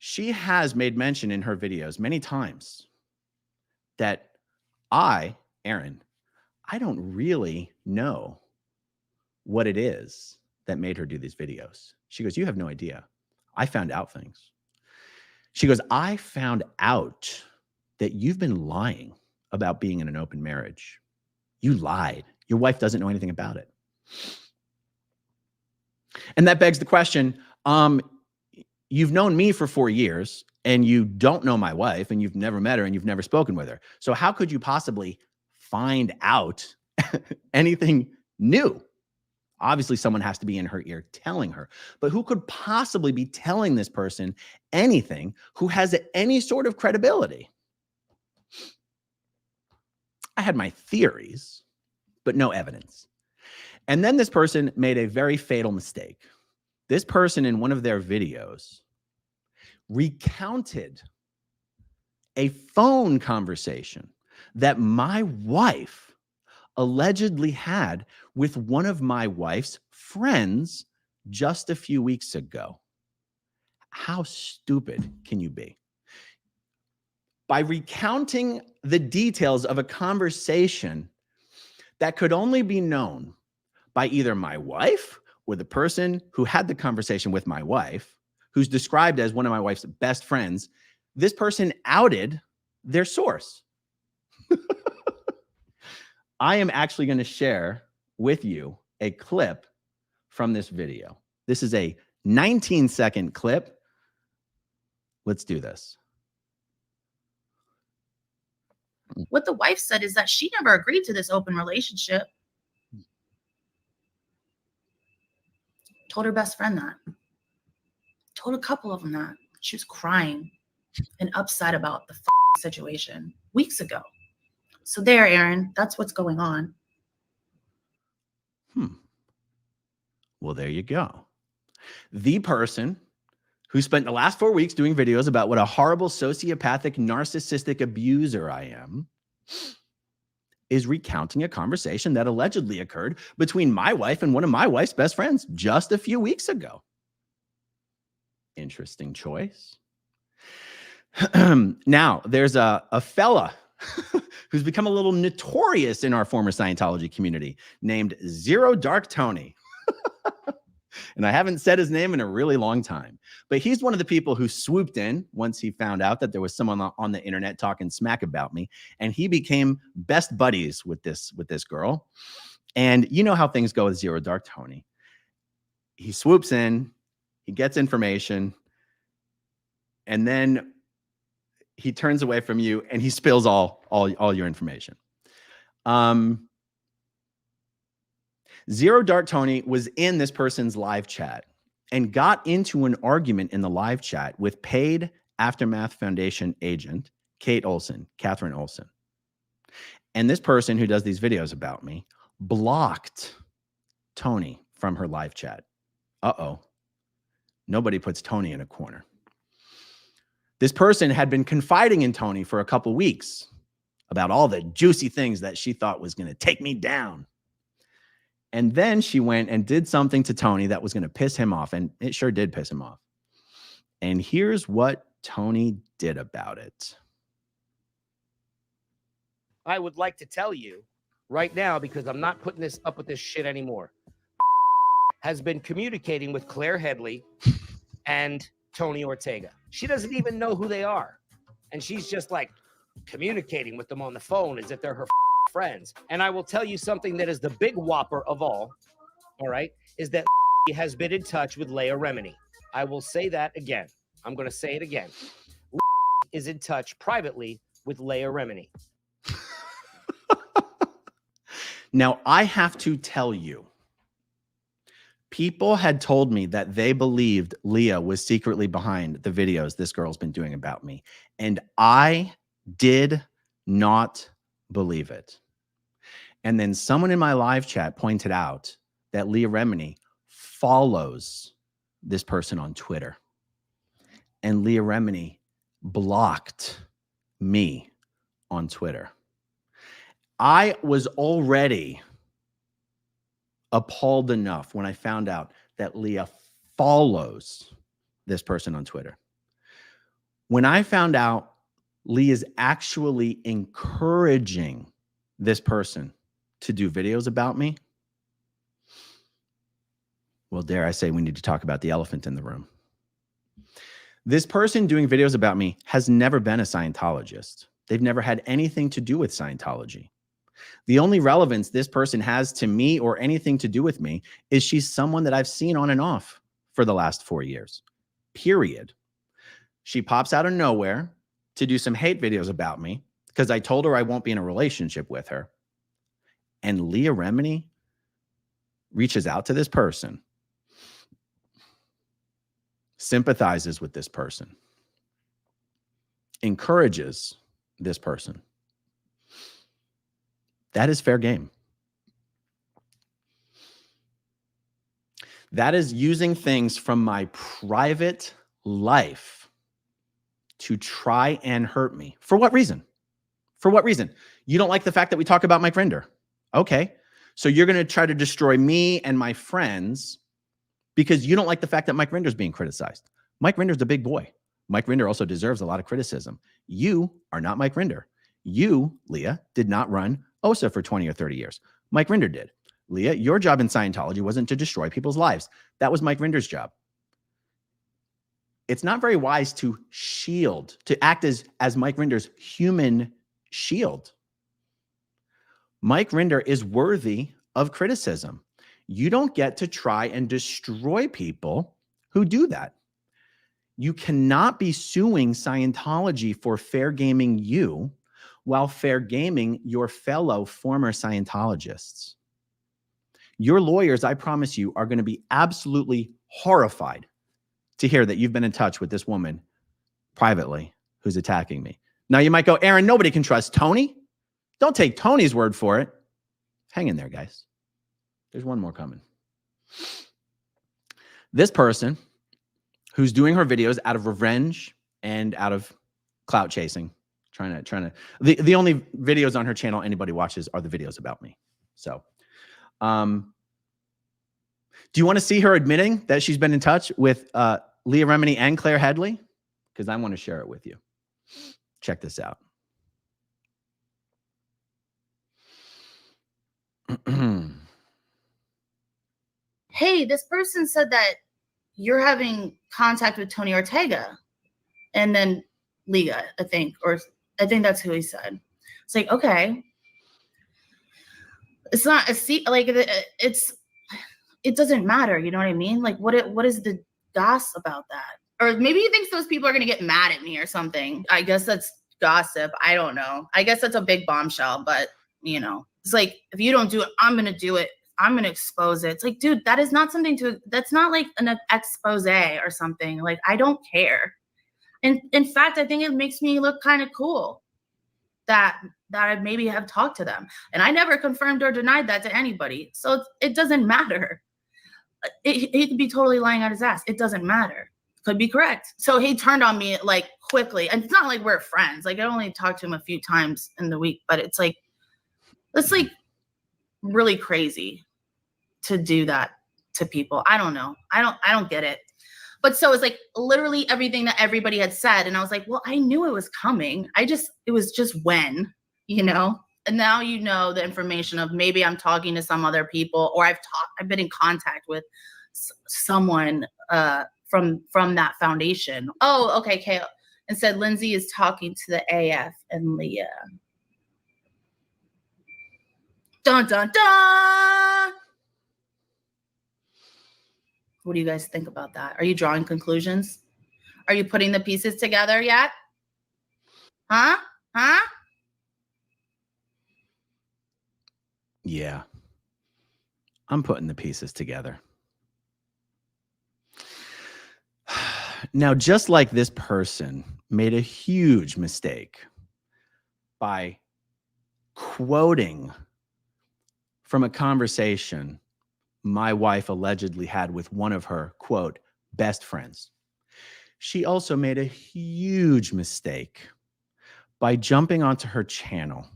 Speaker 1: She has made mention in her videos many times that Aaron, I don't really know what it is that made her do these videos. She goes, you have no idea. I found out things. She goes, I found out that you've been lying about being in an open marriage. You lied. Your wife doesn't know anything about it. And that begs the question, you've known me for 4 years and you don't know my wife and you've never met her and you've never spoken with her. So how could you possibly find out anything new? Obviously, someone has to be in her ear telling her. But who could possibly be telling this person anything who has any sort of credibility? I had my theories, but no evidence. And then this person made a very fatal mistake. This person in one of their videos recounted a phone conversation that my wife allegedly had with one of my wife's friends just a few weeks ago. How stupid can you be? By recounting the details of a conversation that could only be known by either my wife or the person who had the conversation with my wife, who's described as one of my wife's best friends, this person outed their source. I am actually going to share with you a clip from this video. This is a 19-second clip. Let's do this.
Speaker 2: What the wife said is that she never agreed to this open relationship. Told her best friend that. Told a couple of them that. She was crying and upset about the situation weeks ago. So there, Aaron, that's what's going on.
Speaker 1: Well, there you go. The person who spent the last 4 weeks doing videos about what a horrible sociopathic, narcissistic abuser I am is recounting a conversation that allegedly occurred between my wife and one of my wife's best friends just a few weeks ago. Interesting choice. Now, there's a fella who's become a little notorious in our former Scientology community named Zero Dark Tony. And I haven't said his name in a really long time, but he's one of the people who swooped in once he found out that there was someone on the internet talking smack about me, and he became best buddies with this girl. And you know how things go with Zero Dark Tony. He swoops in, he gets information, and then he turns away from you and he spills all your information. Zero Dark Tony was in this person's live chat and got into an argument in the live chat with paid Aftermath Foundation agent Catherine Olson. And this person who does these videos about me blocked Tony from her live chat. Uh-oh. Nobody puts Tony in a corner. This person had been confiding in Tony for a couple weeks about all the juicy things that she thought was going to take me down. And then she went and did something to Tony that was going to piss him off, and it sure did piss him off. And here's what Tony did about it.
Speaker 3: I would like to tell you right now, because I'm not putting this up with this shit anymore, has been communicating with Claire Headley and Tony Ortega. She doesn't even know who they are. And she's just like communicating with them on the phone as if they're her friends. And I will tell you something that is the big whopper of all right, is that has been in touch with Leah Remini. I will say that again. I'm going to say it again. Is in touch privately with Leah Remini.
Speaker 1: Now, I have to tell you, people had told me that they believed Leah was secretly behind the videos this girl's been doing about me. And I did not believe it. And then someone in my live chat pointed out that Leah Remini follows this person on Twitter. And Leah Remini blocked me on Twitter. I was already appalled enough when I found out that Leah follows this person on Twitter. When I found out Leah's actually encouraging this person to do videos about me, well, dare I say we need to talk about the elephant in the room. This person doing videos about me has never been a Scientologist. They've never had anything to do with Scientology. The only relevance this person has to me or anything to do with me is she's someone that I've seen on and off for the last 4 years, period. She pops out of nowhere to do some hate videos about me because I told her I won't be in a relationship with her. And Leah Remini reaches out to this person, sympathizes with this person, encourages this person. That is fair game. That is using things from my private life to try and hurt me. For what reason? For what reason? You don't like the fact that we talk about Mike Rinder. Okay. So you're going to try to destroy me and my friends because you don't like the fact that Mike Rinder's being criticized. Mike Rinder's a big boy. Mike Rinder also deserves a lot of criticism. You are not Mike Rinder. You, Leah, did not run OSA for 20 or 30 years. Mike Rinder did. Leah, your job in Scientology wasn't to destroy people's lives. That was Mike Rinder's job. It's not very wise to shield, to act as Mike Rinder's human shield. Mike Rinder is worthy of criticism. You don't get to try and destroy people who do that. You cannot be suing Scientology for fair gaming you while fair gaming your fellow former Scientologists. Your lawyers, I promise you, are going to be absolutely horrified to hear that you've been in touch with this woman privately who's attacking me. Now you might go, Aaron, nobody can trust Tony. Don't take Tony's word for it. Hang in there, guys. There's one more coming. This person who's doing her videos out of revenge and out of clout chasing, trying to, the only videos on her channel anybody watches are the videos about me. So, do you want to see her admitting that she's been in touch with Leah Remini and Claire Headley? Because I want to share it with you. Check this out.
Speaker 2: Hey, this person said that you're having contact with Tony Ortega and then Leah, I think that's who he said. It's like, okay. It's not it doesn't matter. You know what I mean? Like what is the goss about that? Or maybe he thinks those people are going to get mad at me or something. I guess that's gossip. I don't know. I guess that's a big bombshell, but you know, it's like, if you don't do it, I'm going to do it. I'm going to expose it. It's like, dude, that is not something that's not like an expose or something. Like, I don't care. And in fact, I think it makes me look kind of cool that I maybe have talked to them. And I never confirmed or denied that to anybody. So it doesn't matter. He could be totally lying on his ass. It doesn't matter. Could be correct. So he turned on me like quickly. And it's not like we're friends. Like I only talked to him a few times in the week, but it's like really crazy to do that to people. I don't know. I don't get it. But so it's like literally everything that everybody had said. And I was like, well, I knew it was coming. It was just when, you know, and now you know the information of maybe I'm talking to some other people or I've been in contact with someone from that foundation. Oh, okay. Kale. And said Lindsay is talking to the AF and Leah. Dun, dun, dun. What do you guys think about that? Are you drawing conclusions? Are you putting the pieces together yet? Huh?
Speaker 1: Yeah. I'm putting the pieces together. Now, just like this person made a huge mistake by quoting from a conversation my wife allegedly had with one of her, quote, best friends. She also made a huge mistake by jumping onto her channel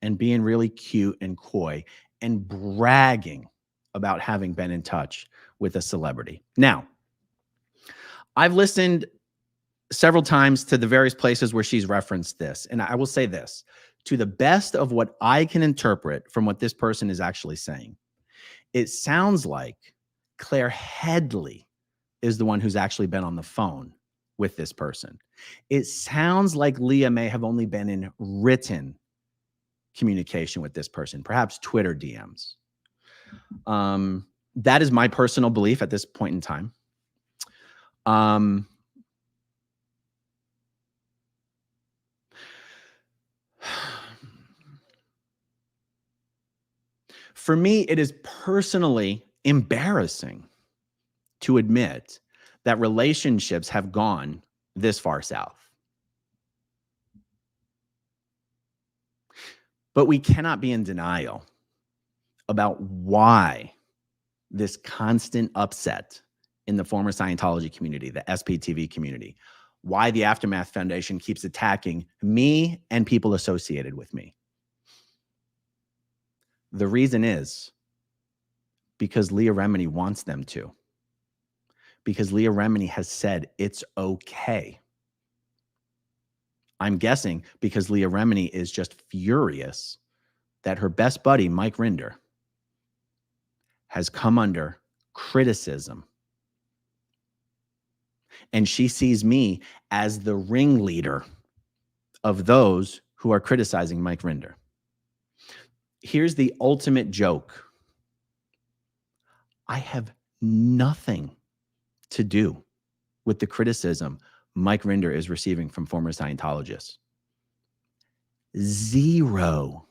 Speaker 1: and being really cute and coy and bragging about having been in touch with a celebrity. Now, I've listened several times to the various places where she's referenced this, and I will say this, to the best of what I can interpret from what this person is actually saying, it sounds like Claire Headley is the one who's actually been on the phone with this person. It sounds like Leah may have only been in written communication with this person, perhaps Twitter DMs. That is my personal belief at this point in time. For me, it is personally embarrassing to admit that relationships have gone this far south. But we cannot be in denial about why this constant upset in the former Scientology community, the SPTV community, why the Aftermath Foundation keeps attacking me and people associated with me. The reason is because Leah Remini wants them to. Because Leah Remini has said it's okay. I'm guessing because Leah Remini is just furious that her best buddy, Mike Rinder, has come under criticism. And she sees me as the ringleader of those who are criticizing Mike Rinder. Here's the ultimate joke. I have nothing to do with the criticism Mike Rinder is receiving from former Scientologists. Zero.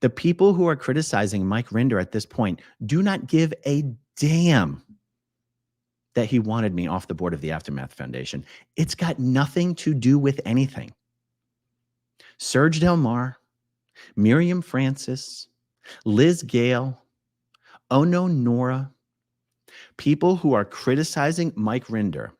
Speaker 1: The people who are criticizing Mike Rinder at this point do not give a damn that he wanted me off the board of the Aftermath Foundation. It's got nothing to do with anything. Serge Del Mar, Miriam Francis, Liz Gale, Ono Nora, people who are criticizing Mike Rinder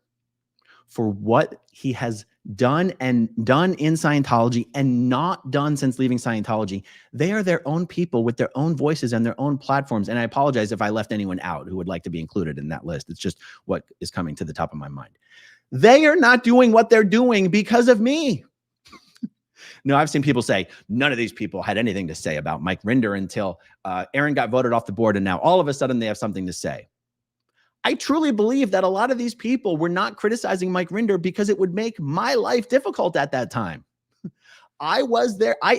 Speaker 1: for what he has done in Scientology and not done since leaving Scientology. They are their own people with their own voices and their own platforms. And I apologize if I left anyone out who would like to be included in that list. It's just what is coming to the top of my mind. They are not doing what they're doing because of me. No, I've seen people say none of these people had anything to say about Mike Rinder until Aaron got voted off the board, and now all of a sudden they have something to say. I truly believe that a lot of these people were not criticizing Mike Rinder because it would make my life difficult at that time. I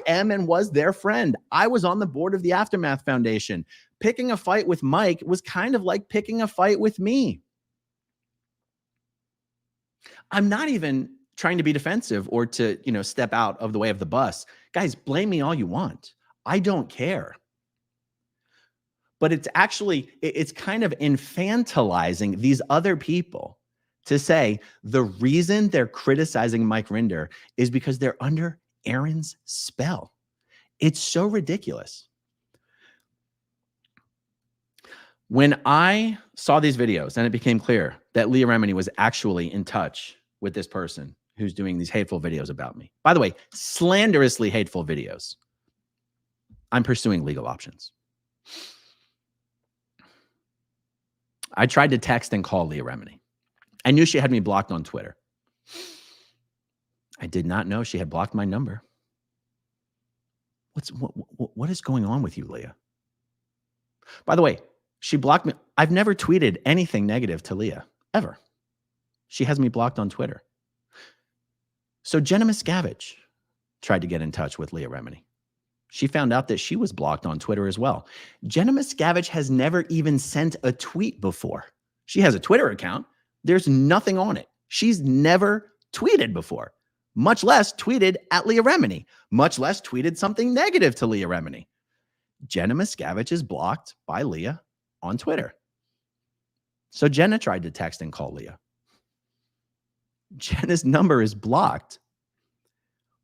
Speaker 1: am and was their friend. I was on the board of the Aftermath Foundation. Picking a fight with Mike was kind of like picking a fight with me. I'm not even trying to be defensive or to, step out of the way of the bus. Guys, blame me all you want. I don't care. But it's kind of infantilizing these other people to say the reason they're criticizing Mike Rinder is because they're under Aaron's spell. It's so ridiculous. When I saw these videos and it became clear that Leah Remini was actually in touch with this person who's doing these hateful videos about me, by the way, slanderously hateful videos, I'm pursuing legal options. I tried to text and call Leah Remini. I knew she had me blocked on Twitter. I did not know she had blocked my number. What is going on with you, Leah? By the way, she blocked me. I've never tweeted anything negative to Leah, ever. She has me blocked on Twitter. So Jenna Miscavige tried to get in touch with Leah Remini. She found out that she was blocked on Twitter as well. Jenna Miscavige has never even sent a tweet before. She has a Twitter account. There's nothing on it. She's never tweeted before, much less tweeted at Leah Remini, much less tweeted something negative to Leah Remini. Jenna Miscavige is blocked by Leah on Twitter. So Jenna tried to text and call Leah. Jenna's number is blocked.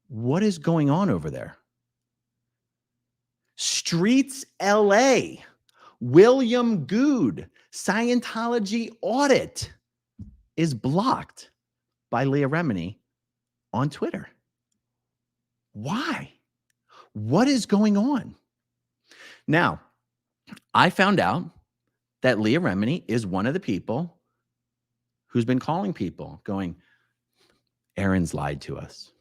Speaker 1: What is going on over there? Streets LA, William Good, Scientology audit is blocked by Leah Remini on Twitter. Why? What is going on? Now, I found out that Leah Remini is one of the people who's been calling people going, Aaron's lied to us.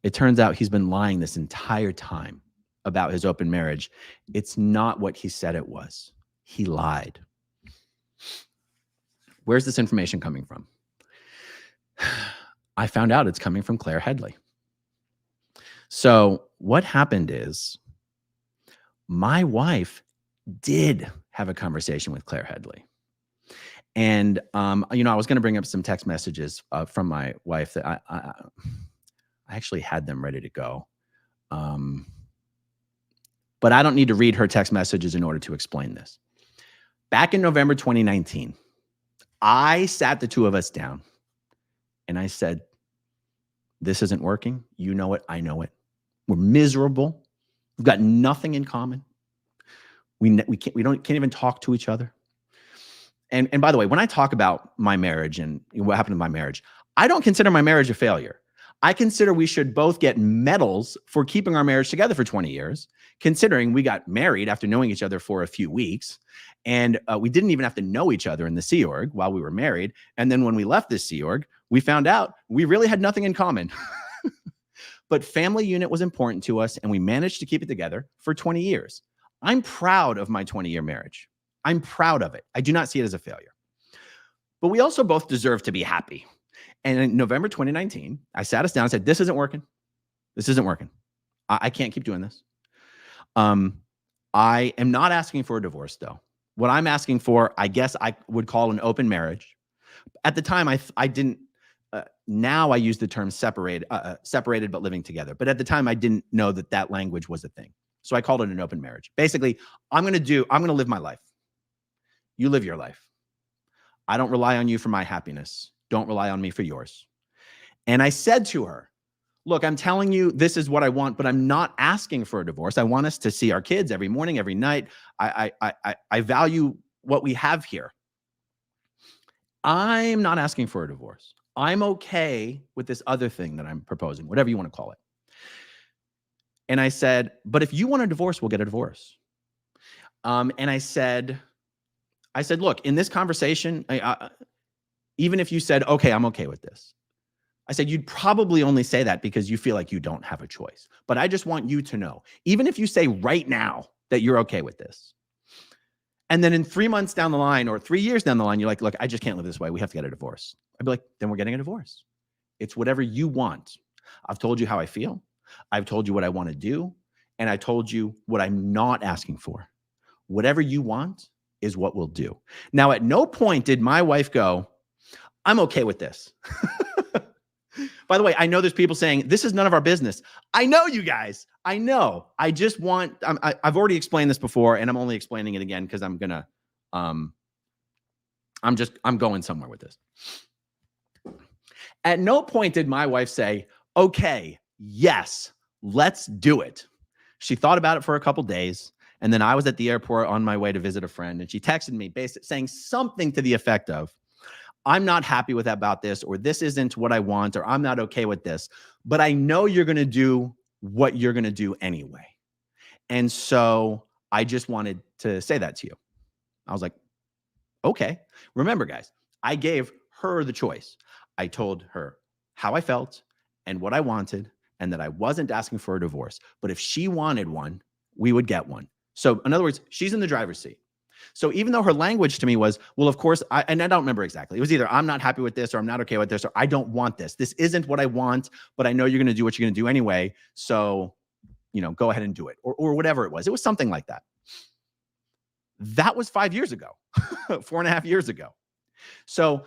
Speaker 1: It turns out he's been lying this entire time about his open marriage. It's not what he said it was. He lied. Where's this information coming from? I found out it's coming from Claire Headley. So what happened is my wife did have a conversation with Claire Headley. And, I was going to bring up some text messages from my wife that I actually had them ready to go. But I don't need to read her text messages in order to explain this. Back in November 2019, I sat the two of us down and I said, this isn't working. You know it. I know it. We're miserable. We've got nothing in common. We can't even talk to each other. And by the way, when I talk about my marriage and what happened in my marriage, I don't consider my marriage a failure. I consider we should both get medals for keeping our marriage together for 20 years, considering we got married after knowing each other for a few weeks. And we didn't even have to know each other in the Sea Org while we were married. And then when we left the Sea Org, we found out we really had nothing in common. But family unit was important to us, and we managed to keep it together for 20 years. I'm proud of my 20-year marriage. I'm proud of it. I do not see it as a failure. But we also both deserve to be happy. And in November 2019, I sat us down and said, this isn't working. This isn't working. I can't keep doing this. I am not asking for a divorce, though. What I'm asking for, I guess I would call an open marriage. At the time, I didn't. Now I use the term separated but living together. But at the time, I didn't know that that language was a thing. So I called it an open marriage. Basically, I'm going to live my life. You live your life. I don't rely on you for my happiness. Don't rely on me for yours. And I said to her, look, I'm telling you, this is what I want, but I'm not asking for a divorce. I want us to see our kids every morning, every night. I value what we have here. I'm not asking for a divorce. I'm okay with this other thing that I'm proposing, whatever you want to call it. And I said, but if you want a divorce, we'll get a divorce. And I said, look, in this conversation, even if you said, okay, I'm okay with this. I said, you'd probably only say that because you feel like you don't have a choice. But I just want you to know, even if you say right now that you're okay with this, and then in 3 months down the line or 3 years down the line, you're like, look, I just can't live this way. We have to get a divorce. I'd be like, then we're getting a divorce. It's whatever you want. I've told you how I feel. I've told you what I want to do. And I told you what I'm not asking for. Whatever you want is what we'll do. Now, at no point did my wife go, I'm okay with this. By the way, I know there's people saying, this is none of our business. I know, you guys. I know. I just want, I've already explained this before, and I'm only explaining it again because I'm going somewhere with this. At no point did my wife say, okay, yes, let's do it. She thought about it for a couple days, and then I was at the airport on my way to visit a friend, and she texted me basically saying something to the effect of, I'm not happy with about this, or this isn't what I want, or I'm not okay with this, but I know you're going to do what you're going to do anyway. And so I just wanted to say that to you. I was like, okay. Remember, guys, I gave her the choice. I told her how I felt and what I wanted, and that I wasn't asking for a divorce. But if she wanted one, we would get one. So in other words, she's in the driver's seat. So even though her language to me was, well, of course, and I don't remember exactly. It was either I'm not happy with this, or I'm not okay with this, or I don't want this. This isn't what I want, but I know you're going to do what you're going to do anyway. So, go ahead and do it, or whatever it was. It was something like that. That was 5 years ago, 4.5 years ago. So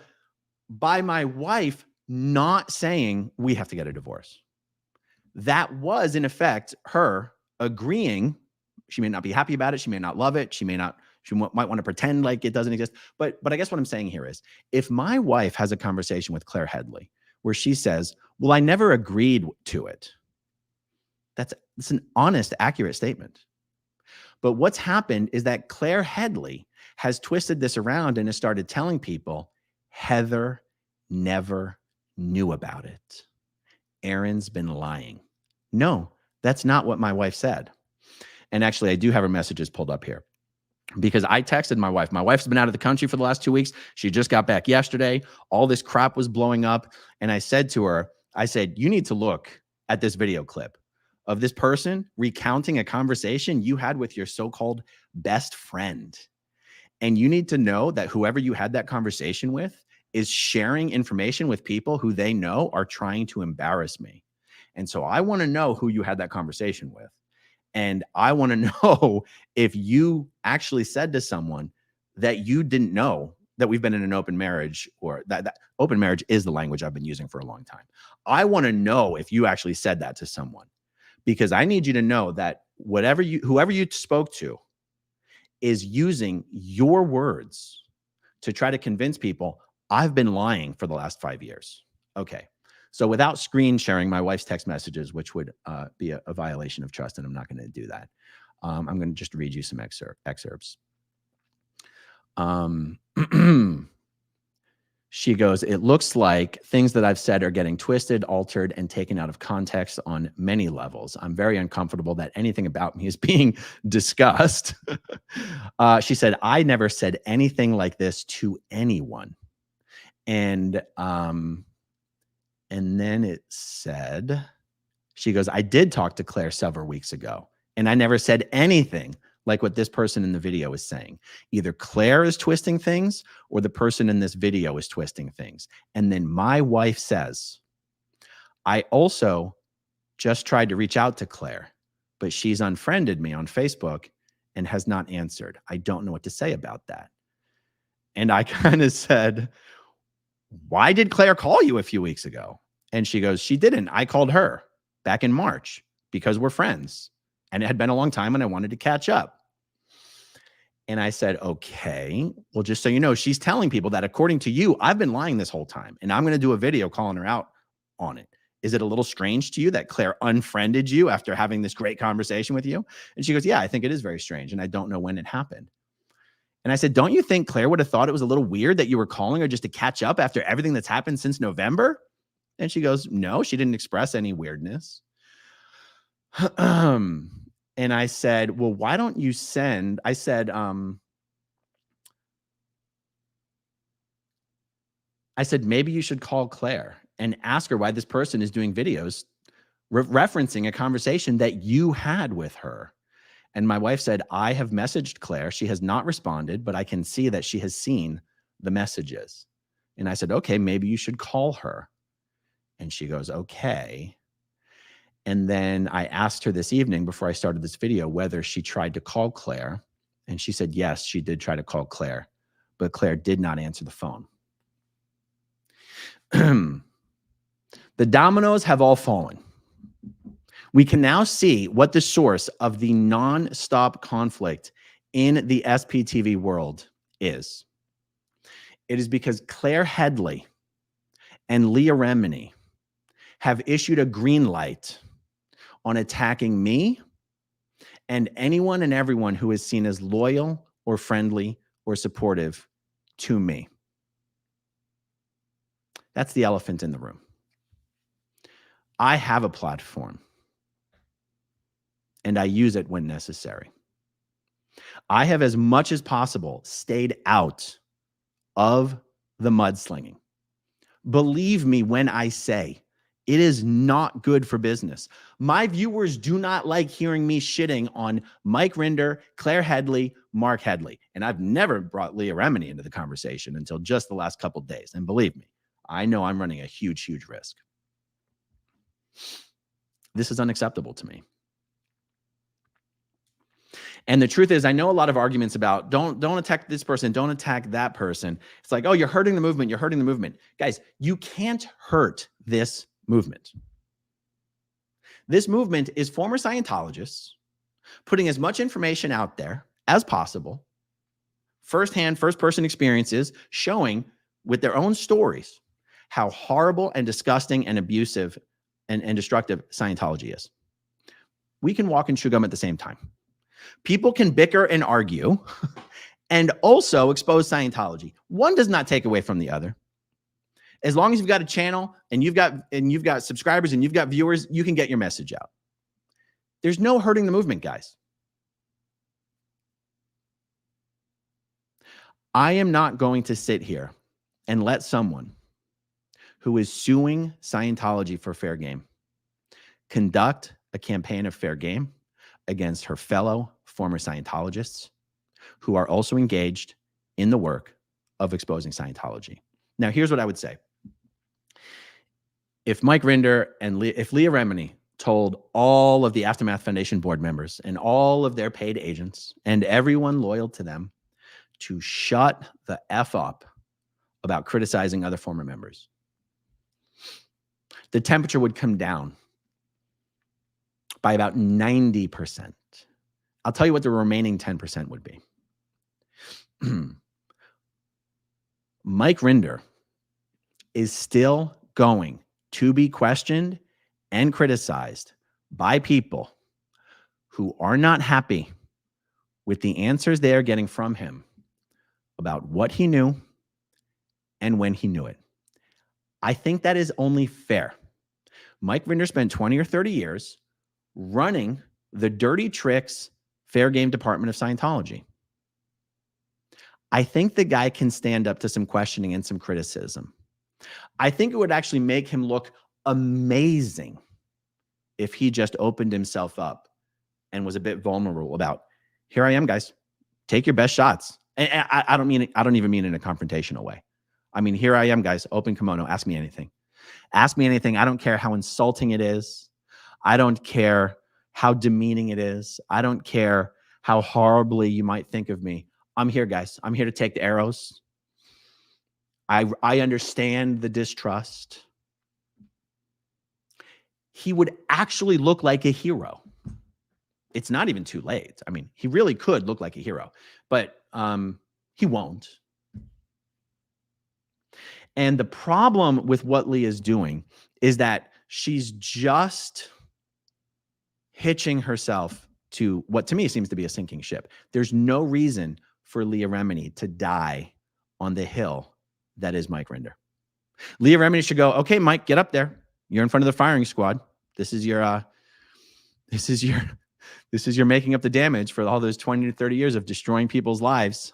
Speaker 1: by my wife not saying we have to get a divorce, that was in effect her agreeing. She may not be happy about it. She may not love it. She might want to pretend like it doesn't exist. But I guess what I'm saying here is, if my wife has a conversation with Claire Headley where she says, well, I never agreed to it, that's an honest, accurate statement. But what's happened is that Claire Headley has twisted this around and has started telling people, Heather never knew about it. Aaron's been lying. No, that's not what my wife said. And actually, I do have her messages pulled up here, because I texted my wife. My wife's been out of the country for the last 2 weeks. She just got back yesterday. All this crap was blowing up. And I said to her, you need to look at this video clip of this person recounting a conversation you had with your so-called best friend. And you need to know that whoever you had that conversation with is sharing information with people who they know are trying to embarrass me. And so I want to know who you had that conversation with. And I want to know if you actually said to someone that you didn't know that we've been in an open marriage, or that open marriage is the language I've been using for a long time. I want to know if you actually said that to someone, because I need you to know that whoever you spoke to is using your words to try to convince people I've been lying for the last 5 years. Okay. So without screen sharing my wife's text messages, which would be a violation of trust, and I'm not going to do that. I'm going to just read you some excerpts. She goes, it looks like things that I've said are getting twisted, altered, and taken out of context on many levels. I'm very uncomfortable that anything about me is being discussed. She said, I never said anything like this to anyone. And then it said, she goes, I did talk to Claire several weeks ago, and I never said anything like what this person in the video is saying. Either Claire is twisting things or the person in this video is twisting things. And then my wife says, I also just tried to reach out to Claire, but she's unfriended me on Facebook and has not answered. I don't know what to say about that. And I kind of said, why did Claire call you a few weeks ago? And she goes, she didn't. I called her back in March because we're friends. And it had been a long time and I wanted to catch up. And I said, okay, well, just so you know, she's telling people that according to you, I've been lying this whole time. And I'm going to do a video calling her out on it. Is it a little strange to you that Claire unfriended you after having this great conversation with you? And she goes, yeah, I think it is very strange. And I don't know when it happened. And I said, don't you think Claire would have thought it was a little weird that you were calling her just to catch up after everything that's happened since November? And she goes, no, she didn't express any weirdness. And I said, well, why don't you send, I said, maybe you should call Claire and ask her why this person is doing videos referencing a conversation that you had with her. And my wife said, I have messaged Claire. She has not responded, but I can see that she has seen the messages. And I said, okay, maybe you should call her. And she goes, okay. And then I asked her this evening before I started this video whether she tried to call Claire. And she said, yes, she did try to call Claire, but Claire did not answer the phone. The dominoes have all fallen. We can now see what the source of the non-stop conflict in the SPTV world is. It is because Claire Headley and Leah Remini have issued a green light on attacking me and anyone and everyone who is seen as loyal or friendly or supportive to me. That's the elephant in the room. I have a platform, and I use it when necessary. I have, as much as possible, stayed out of the mudslinging. Believe me when I say it is not good for business. My viewers do not like hearing me shitting on Mike Rinder, Claire Headley, Mark Headley. And I've never brought Leah Remini into the conversation until just the last couple of days. And believe me, I know I'm running a huge, huge risk. This is unacceptable to me. And the truth is, I know a lot of arguments about don't attack this person, don't attack that person. It's like, oh, you're hurting the movement, you're hurting the movement. Guys, you can't hurt this movement. This movement is former Scientologists putting as much information out there as possible, firsthand, first-person experiences, showing with their own stories how horrible and disgusting and abusive and destructive Scientology is. We can walk and chew gum at the same time. People can bicker and argue and also expose Scientology. One does not take away from the other. As long as you've got a channel and you've got subscribers and you've got viewers, you can get your message out. There's no hurting the movement, guys. I am not going to sit here and let someone who is suing Scientology for fair game conduct a campaign of fair game against her fellow former Scientologists who are also engaged in the work of exposing Scientology. Now, here's what I would say. If Mike Rinder and if Leah Remini told all of the Aftermath Foundation board members and all of their paid agents and everyone loyal to them to shut the F up about criticizing other former members, the temperature would come down by about 90%. I'll tell you what the remaining 10% would be. Mike Rinder is still going to be questioned and criticized by people who are not happy with the answers they are getting from him about what he knew and when he knew it. I think that is only fair. Mike Rinder spent 20 or 30 years running the dirty tricks fair game department of Scientology. I think the guy can stand up to some questioning and some criticism. I think it would actually make him look amazing if he just opened himself up and was a bit vulnerable about, here I am, guys, take your best shots. And I don't even mean in a confrontational way. I mean, here I am, guys, open kimono, ask me anything. Ask me anything. I don't care how insulting it is. I don't care how demeaning it is. I don't care how horribly you might think of me. I'm here, guys. I'm here to take the arrows. I understand the distrust. He would actually look like a hero. It's not even too late. I mean, he really could look like a hero, but he won't. And the problem with what Leah's doing is that she's just hitching herself to what to me seems to be a sinking ship. There's no reason for Leah Remini to die on the hill that is Mike Rinder. Leah Remini should go, okay, Mike, get up there. You're in front of the firing squad. This is your making up the damage for all those 20 to 30 years of destroying people's lives.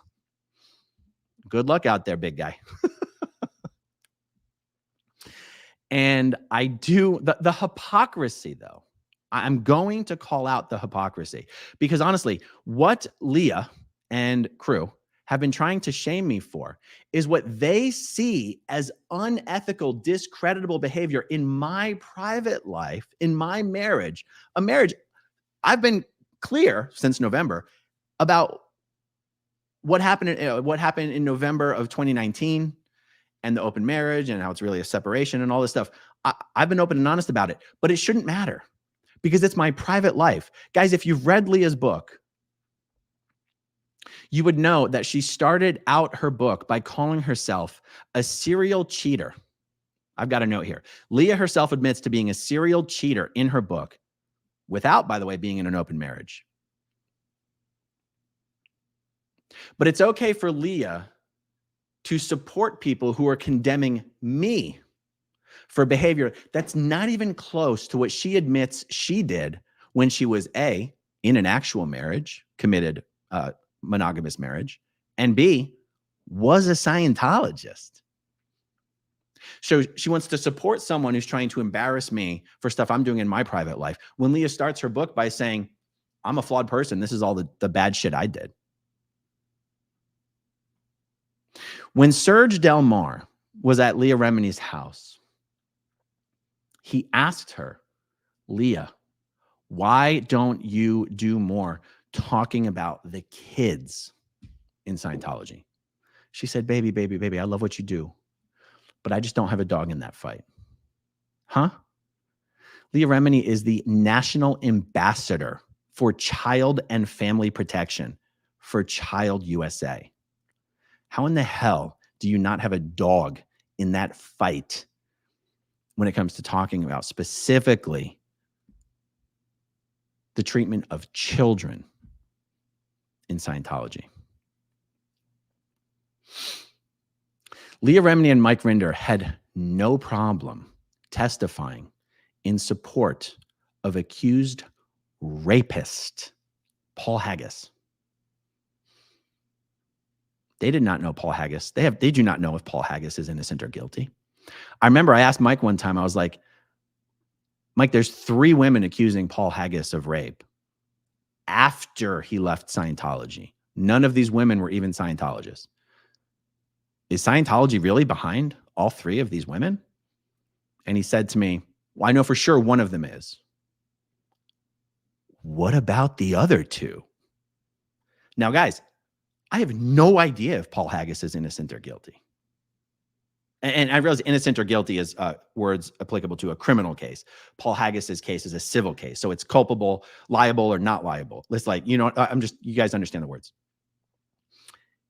Speaker 1: Good luck out there, big guy. And I do the hypocrisy, though. I'm going to call out the hypocrisy because honestly, what Leah and crew have been trying to shame me for is what they see as unethical, discreditable behavior in my private life, in my marriage, a marriage. I've been clear since November about what happened in November of 2019 and the open marriage and how it's really a separation and all this stuff. I've been open and honest about it, but it shouldn't matter because it's my private life. Guys, if you've read Leah's book, you would know that she started out her book by calling herself a serial cheater. I've got a note here. Leah herself admits to being a serial cheater in her book without, by the way, being in an open marriage. But it's okay for Leah to support people who are condemning me for behavior that's not even close to what she admits she did when she was A, in an actual marriage, committed monogamous marriage, and B, was a Scientologist. So she wants to support someone who's trying to embarrass me for stuff I'm doing in my private life. When Leah starts her book by saying, I'm a flawed person, this is all the bad shit I did. When Serge Del Mar was at Leah Remini's house, he asked her, Leah, why don't you do more talking about the kids in Scientology? She said, baby, I love what you do, but I just don't have a dog in that fight. Huh? Leah Remini is the national ambassador for child and family protection for Child USA. How in the hell do you not have a dog in that fight when it comes to talking about specifically the treatment of children in Scientology? Leah Remini and Mike Rinder had no problem testifying in support of accused rapist Paul Haggis. They did not know Paul Haggis. They do not know if Paul Haggis is innocent or guilty. I remember I asked Mike one time, I was like, Mike, there's 3 women accusing Paul Haggis of rape after he left Scientology. None of these women were even Scientologists. Is Scientology really behind all 3 of these women? And he said to me, well, I know for sure one of them is. What about the other 2? Now, guys, I have no idea if Paul Haggis is innocent or guilty. And I realize innocent or guilty is words applicable to a criminal case. Paul Haggis's case is a civil case. So it's culpable, liable, or not liable. It's like, you know, you guys understand the words.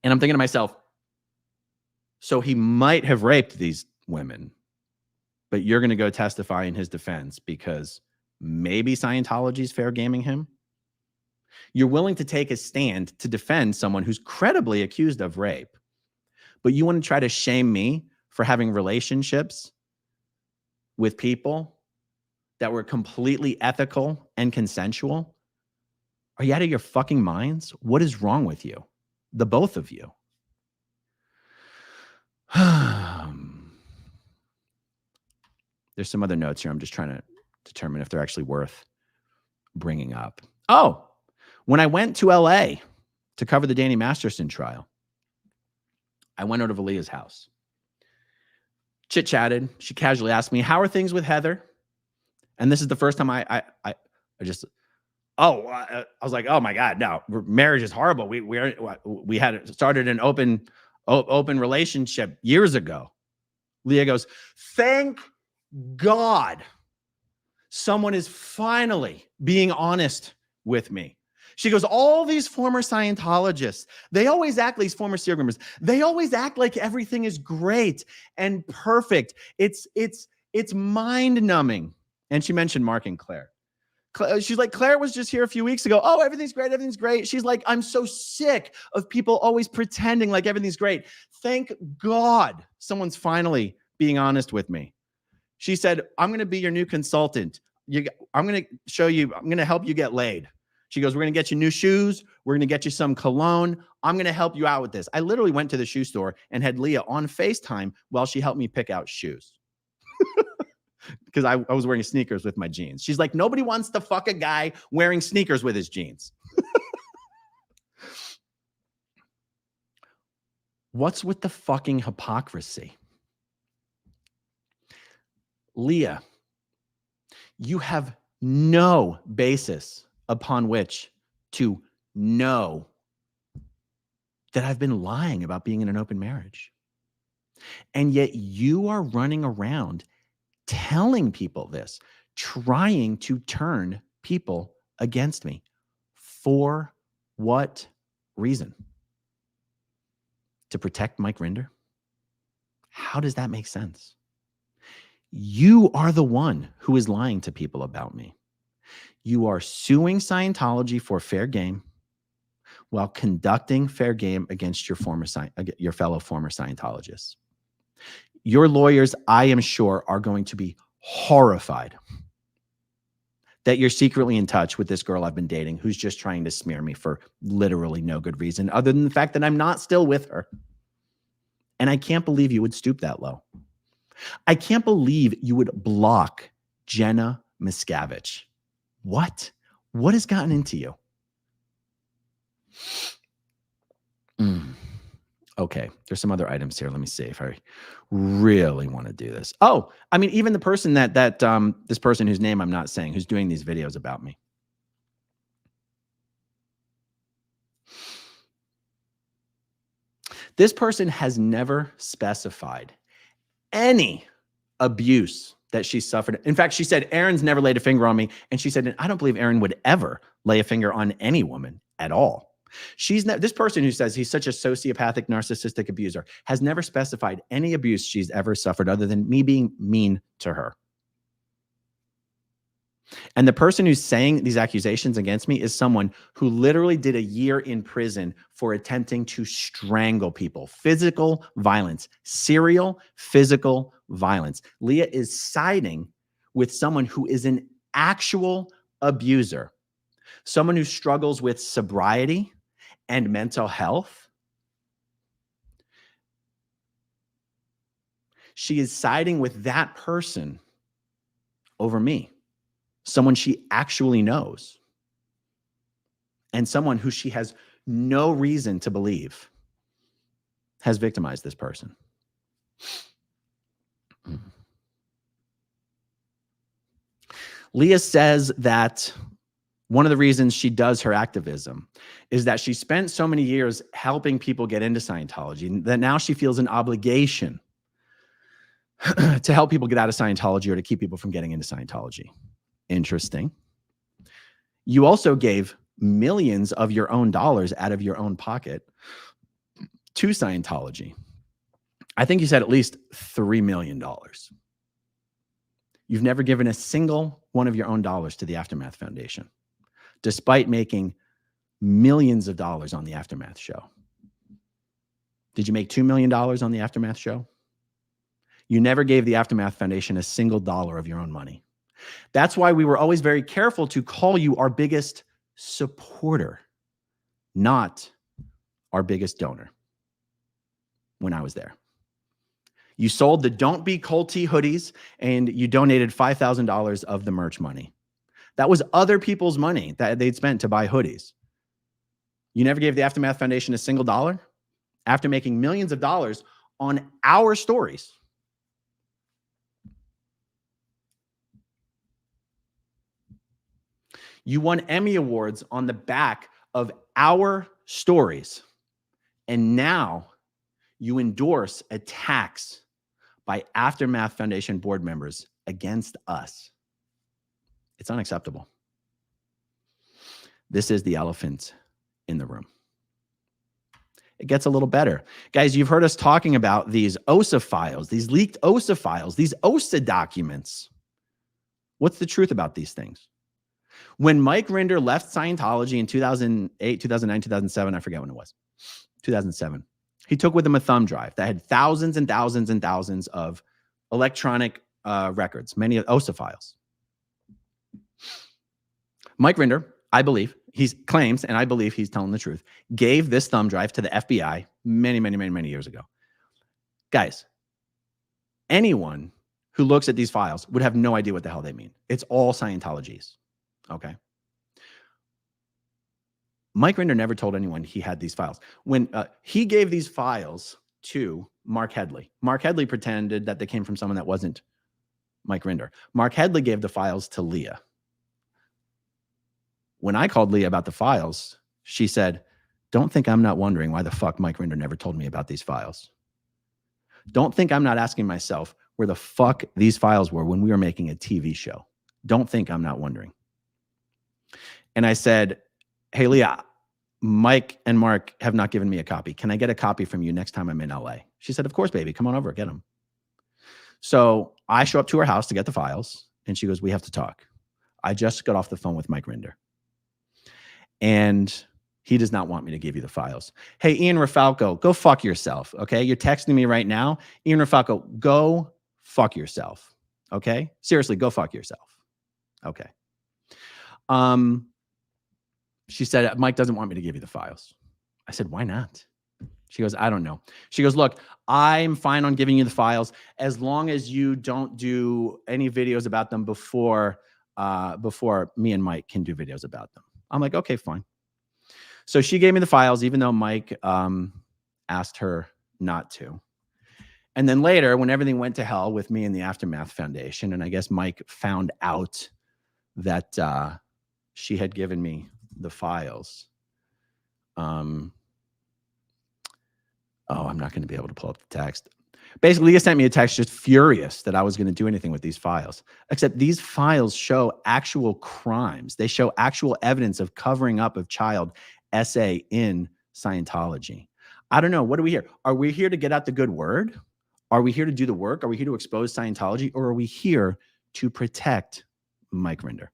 Speaker 1: And I'm thinking to myself, so he might have raped these women, but you're going to go testify in his defense because maybe Scientology's fair gaming him? You're willing to take a stand to defend someone who's credibly accused of rape, but you want to try to shame me for having relationships with people that were completely ethical and consensual? Are you out of your fucking minds? What is wrong with you? The both of you. There's some other notes here. I'm just trying to determine if they're actually worth bringing up. Oh, when I went to LA to cover the Danny Masterson trial, I went over to Leah's house. Chit-chatted. She casually asked me, how are things with Heather? And this is the first time I was like, oh my God, no, marriage is horrible. We had started an open relationship years ago. Leah goes, thank God someone is finally being honest with me. She goes, all these former Scientologists, they always act like these former serial killers. They always act like everything is great and perfect. It's mind numbing. And she mentioned Mark and Claire. She's like, Claire was just here a few weeks ago. Oh, everything's great. Everything's great. She's like, I'm so sick of people always pretending like everything's great. Thank God someone's finally being honest with me. She said, I'm going to be your new consultant. I'm going to show you, I'm going to help you get laid. She goes, we're going to get you new shoes. We're going to get you some cologne. I'm going to help you out with this. I literally went to the shoe store and had Leah on FaceTime while she helped me pick out shoes. Because I was wearing sneakers with my jeans. She's like, nobody wants to fuck a guy wearing sneakers with his jeans. What's with the fucking hypocrisy? Leah, you have no basis upon which to know that I've been lying about being in an open marriage. And yet you are running around telling people this, trying to turn people against me. For what reason? To protect Mike Rinder? How does that make sense? You are the one who is lying to people about me. You are suing Scientology for fair game while conducting fair game against your fellow former Scientologists. Your lawyers, I am sure, are going to be horrified that you're secretly in touch with this girl I've been dating who's just trying to smear me for literally no good reason other than the fact that I'm not still with her. And I can't believe you would stoop that low. I can't believe you would block Jenna Miscavige. What? What has gotten into you? Okay, there's some other items here. Let me see if I really want to do this. Oh, I mean, even the person this person whose name I'm not saying, who's doing these videos about me. This person has never specified any abuse that she suffered. In fact, she said, Aaron's never laid a finger on me. And she said, I don't believe Aaron would ever lay a finger on any woman at all. This person who says he's such a sociopathic, narcissistic abuser has never specified any abuse she's ever suffered other than me being mean to her. And the person who's saying these accusations against me is someone who literally did a year in prison for attempting to strangle people. Physical violence, serial physical violence. Leah is siding with someone who is an actual abuser, someone who struggles with sobriety and mental health. She is siding with that person over me. Someone she actually knows, and someone who she has no reason to believe has victimized this person. Leah says that one of the reasons she does her activism is that she spent so many years helping people get into Scientology that now she feels an obligation to help people get out of Scientology or to keep people from getting into Scientology. Interesting. You also gave millions of your own dollars out of your own pocket to Scientology. I think you said at least $3 million. You've never given a single one of your own dollars to the Aftermath Foundation, despite making millions of dollars on the Aftermath show. Did you make $2 million on the Aftermath show? You never gave the Aftermath Foundation a single dollar of your own money. That's why we were always very careful to call you our biggest supporter, not our biggest donor when I was there. You sold the Don't Be Culty hoodies and you donated $5,000 of the merch money. That was other people's money that they'd spent to buy hoodies. You never gave the Aftermath Foundation a single dollar after making millions of dollars on our stories. You won Emmy Awards on the back of our stories. And now you endorse attacks by Aftermath Foundation board members against us. It's unacceptable. This is the elephant in the room. It gets a little better. Guys, you've heard us talking about these OSA files, these leaked OSA files, these OSA documents. What's the truth about these things? When Mike Rinder left Scientology in 2008, 2009, 2007, I forget when it was, 2007, he took with him a thumb drive that had thousands and thousands and thousands of electronic records, many OSA files. Mike Rinder, I believe, he claims, and I believe he's telling the truth, gave this thumb drive to the FBI many years ago. Guys, anyone who looks at these files would have no idea what the hell they mean. It's all Scientologies. Okay. Mike Rinder never told anyone he had these files. When he gave these files to Mark Headley, Mark Headley pretended that they came from someone that wasn't Mike Rinder. Mark Headley gave the files to Leah. When I called Leah about the files, she said, don't think I'm not wondering why the fuck Mike Rinder never told me about these files. Don't think I'm not asking myself where the fuck these files were when we were making a TV show. Don't think I'm not wondering. And I said, hey, Leah, Mike and Mark have not given me a copy. Can I get a copy from you next time I'm in LA? She said, of course, baby. Come on over, get them. So I show up to her house to get the files. And she goes, we have to talk. I just got off the phone with Mike Rinder. And he does not want me to give you the files. Hey, Ian Rafalco, go fuck yourself. Okay. You're texting me right now. Ian Rafalco, go fuck yourself. Okay. Seriously, go fuck yourself. Okay. She said, Mike doesn't want me to give you the files. I said, why not? She goes, I don't know. She goes, look, I'm fine on giving you the files as long as you don't do any videos about them before me and Mike can do videos about them. I'm like, okay, fine. So she gave me the files, even though Mike asked her not to. And then later, when everything went to hell with me and the Aftermath Foundation, and I guess Mike found out that she had given me the files. Oh, I'm not going to be able to pull up the text. Basically, Leah sent me a text just furious that I was going to do anything with these files. Except these files show actual crimes. They show actual evidence of covering up of child SA in Scientology. I don't know. What are we here? Are we here to get out the good word? Are we here to do the work? Are we here to expose Scientology? Or are we here to protect Mike Rinder?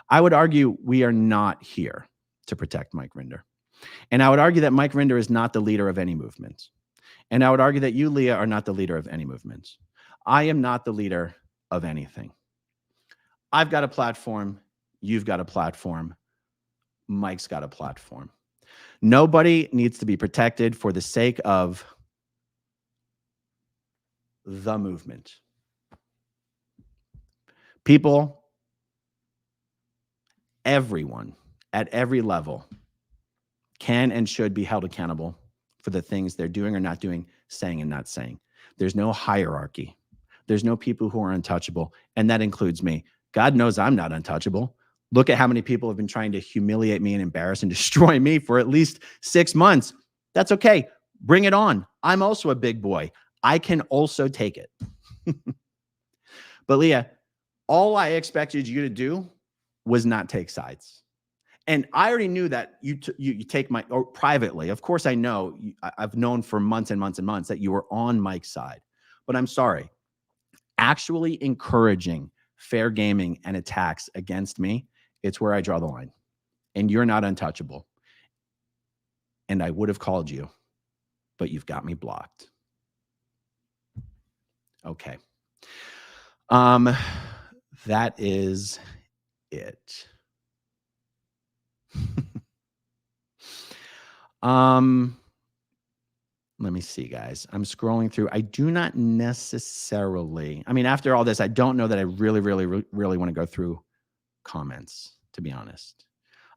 Speaker 1: I would argue we are not here to protect Mike Rinder. And I would argue that Mike Rinder is not the leader of any movement. And I would argue that you, Leah, are not the leader of any movement. I am not the leader of anything. I've got a platform. You've got a platform. Mike's got a platform. Nobody needs to be protected for the sake of the movement. People, everyone at every level can and should be held accountable for the things they're doing or not doing, saying and not saying. There's no hierarchy. There's no people who are untouchable. And that includes me. God knows I'm not untouchable. Look at how many people have been trying to humiliate me and embarrass and destroy me for at least 6 months. That's okay. Bring it on. I'm also a big boy. I can also take it. But Leah, all I expected you to do was not take sides. And I already knew that you take my, or privately, of course I know, I've known for months and months and months that you were on Mike's side. But I'm sorry, actually encouraging fair gaming and attacks against me, it's where I draw the line. And you're not untouchable. And I would have called you but you've got me blocked. Okay. That is it. Let me see, guys. I'm scrolling through. I do not necessarily, I mean, after all this, I don't know that I really want to go through comments, to be honest.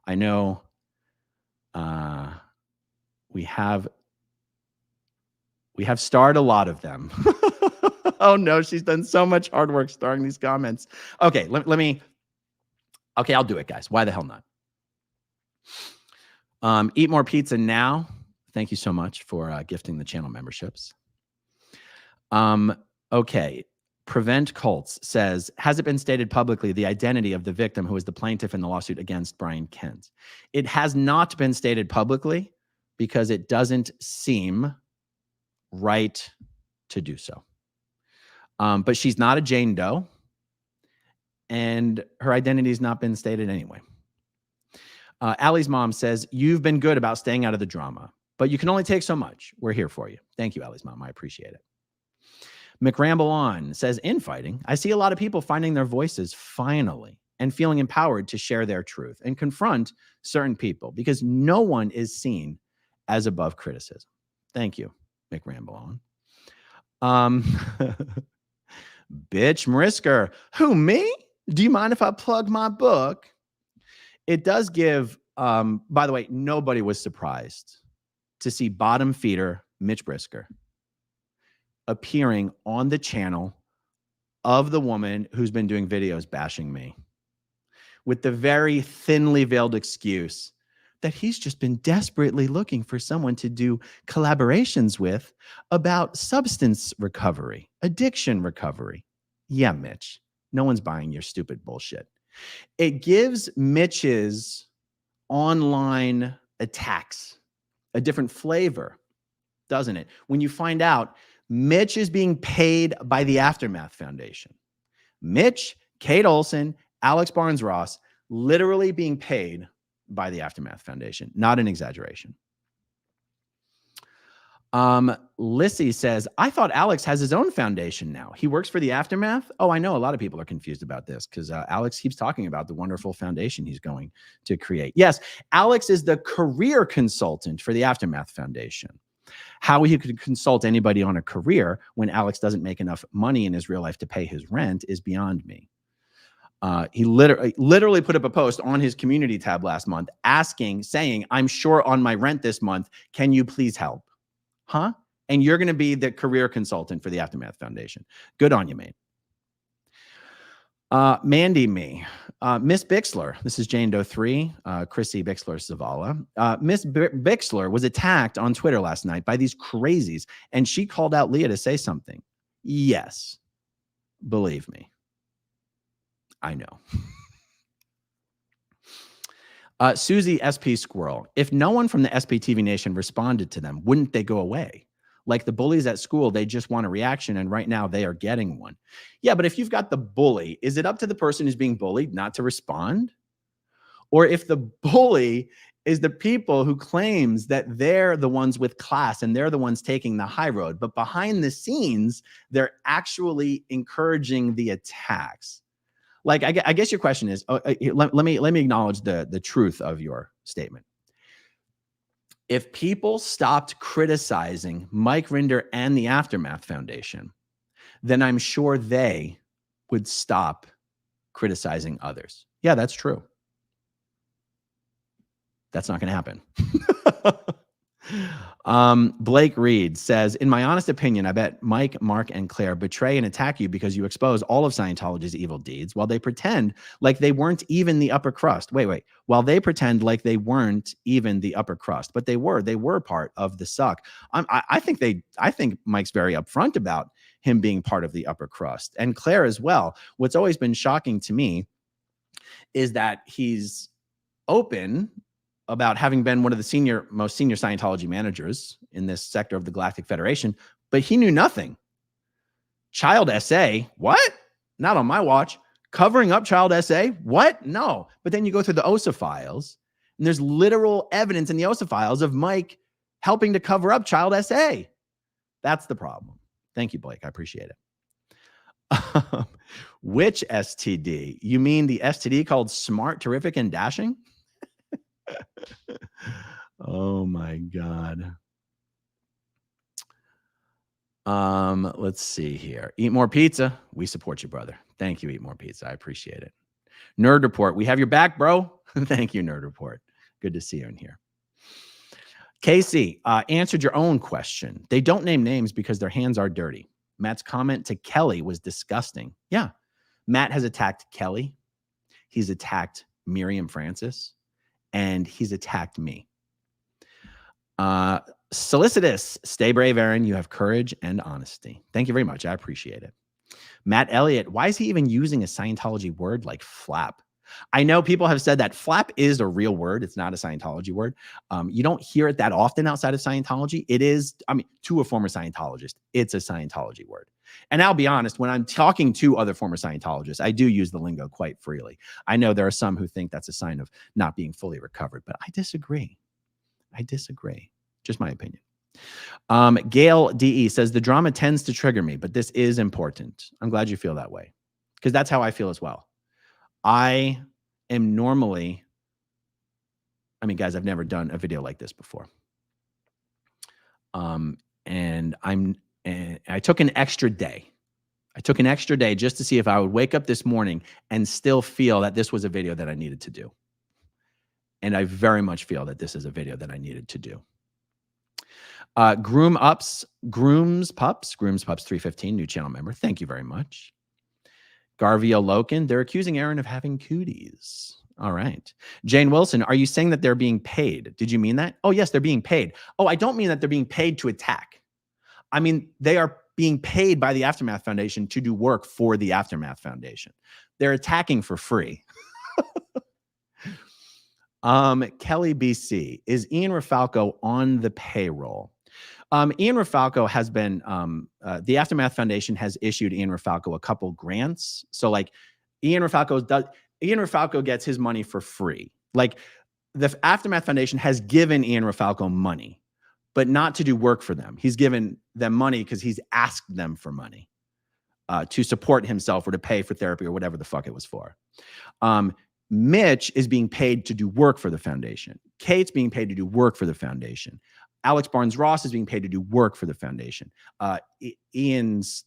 Speaker 1: I know we have starred a lot of them. Oh no, she's done so much hard work starring these comments. Okay, let me, okay, I'll do it, guys. Why the hell not? Eat More Pizza Now. Thank you so much for gifting the channel memberships. Okay. Prevent Cults says, has it been stated publicly the identity of the victim who is the plaintiff in the lawsuit against Brian Kent? It has not been stated publicly because it doesn't seem right to do so. But she's not a Jane Doe, and her identity has not been stated anyway. Allie's mom says, you've been good about staying out of the drama, but you can only take so much. We're here for you. Thank you, Allie's mom. I appreciate it. McRamble On says, Infighting, I see a lot of people finding their voices finally and feeling empowered to share their truth and confront certain people because no one is seen as above criticism. Thank you, McRamble On. Bitch Marisker, who, me? Do you mind if I plug my book? It does give, by the way, nobody was surprised to see bottom feeder Mitch Brisker appearing on the channel of the woman who's been doing videos bashing me with the very thinly veiled excuse that he's just been desperately looking for someone to do collaborations with about substance recovery, addiction recovery. Yeah, Mitch, no one's buying your stupid bullshit. It gives Mitch's online attacks a different flavor, doesn't it? When you find out Mitch is being paid by the Aftermath Foundation. Mitch, Kate Olson, Alex Barnes-Ross, literally being paid by the Aftermath Foundation. Not an exaggeration. Lissy says, I thought Alex has his own foundation now. He works for the Aftermath. Oh, I know a lot of people are confused about this because Alex keeps talking about the wonderful foundation he's going to create. Yes, Alex is the career consultant for the Aftermath Foundation. How he could consult anybody on a career when Alex doesn't make enough money in his real life to pay his rent is beyond me. He literally put up a post on his community tab last month saying, I'm short on my rent this month. Can you please help? Huh? And you're going to be the career consultant for the Aftermath Foundation. Good on you, mate. Mandy me. Miss Bixler. This is Jane Doe 3, Chrissie Bixler Zavala. Miss Bixler was attacked on Twitter last night by these crazies, and she called out Leah to say something. Yes. Believe me. I know. Susie SP Squirrel. If no one from the SPTV Nation responded to them, wouldn't they go away? Like the bullies at school, they just want a reaction, and right now they are getting one. Yeah, but if you've got the bully, is it up to the person who's being bullied not to respond? Or if the bully is the people who claims that they're the ones with class and they're the ones taking the high road, but behind the scenes, they're actually encouraging the attacks. Like, I guess your question is, let me acknowledge the truth of your statement. If people stopped criticizing Mike Rinder and the Aftermath Foundation, then I'm sure they would stop criticizing others. Yeah, that's true. That's not going to happen. Blake Reed says, in my honest opinion, I bet Mike, Mark, and Claire betray and attack you because you expose all of Scientology's evil deeds while they pretend like they weren't even the upper crust. Wait. While they pretend like they weren't even the upper crust, but they were part of the suck. I think Mike's very upfront about him being part of the upper crust, and Claire as well. What's always been shocking to me is that he's open about having been one of the most senior Scientology managers in this sector of the Galactic Federation, but he knew nothing. Child SA, what? Not on my watch. Covering up child SA, what? No. But then you go through the OSA files, and there's literal evidence in the OSA files of Mike helping to cover up child SA. That's the problem. Thank you, Blake. I appreciate it. Which STD? You mean the STD called smart, terrific, and dashing? Oh my God. Let's see here. Eat More Pizza. We support you, brother. Thank you, Eat More Pizza. I appreciate it. Nerd Report. We have your back, bro. Thank you, Nerd Report. Good to see you in here. Casey answered your own question. They don't name names because their hands are dirty. Matt's comment to Kelly was disgusting. Yeah. Matt has attacked Kelly. He's attacked Miriam Francis. And he's attacked me. Solicitous. Stay brave, Aaron. You have courage and honesty. Thank you very much. I appreciate it. Matt Elliott. Why is he even using a Scientology word like flap? I know people have said that flap is a real word. It's not a Scientology word. You don't hear it that often outside of Scientology. It is, I mean, to a former Scientologist, it's a Scientology word. And I'll be honest, when I'm talking to other former Scientologists, I do use the lingo quite freely. I know there are some who think that's a sign of not being fully recovered, but I disagree. I disagree. Just my opinion. Gail DE says, the drama tends to trigger me, but this is important. I'm glad you feel that way because that's how I feel as well. I am normally, I mean, guys, I've never done a video like this before. And I took an extra day. I took an extra day just to see if I would wake up this morning and still feel that this was a video that I needed to do. And I very much feel that this is a video that I needed to do. Grooms Pups 315, new channel member. Thank you very much. Garvio Loken, they're accusing Aaron of having cooties. All right. Jane Wilson, are you saying that they're being paid? Did you mean that? Oh, yes, they're being paid. Oh, I don't mean that they're being paid to attack. I mean, they are being paid by the Aftermath Foundation to do work for the Aftermath Foundation. They're attacking for free. Kelly BC, is Ian Rafalco on the payroll? Ian Rafalco has been, the Aftermath Foundation has issued Ian Rafalco a couple grants. So like Ian Rafalco gets his money for free. Like the Aftermath Foundation has given Ian Rafalco money, but not to do work for them. He's given them money because he's asked them for money to support himself or to pay for therapy or whatever the fuck it was for. Mitch is being paid to do work for the foundation. Kate's being paid to do work for the foundation. Alex Barnes-Ross is being paid to do work for the foundation. Ian's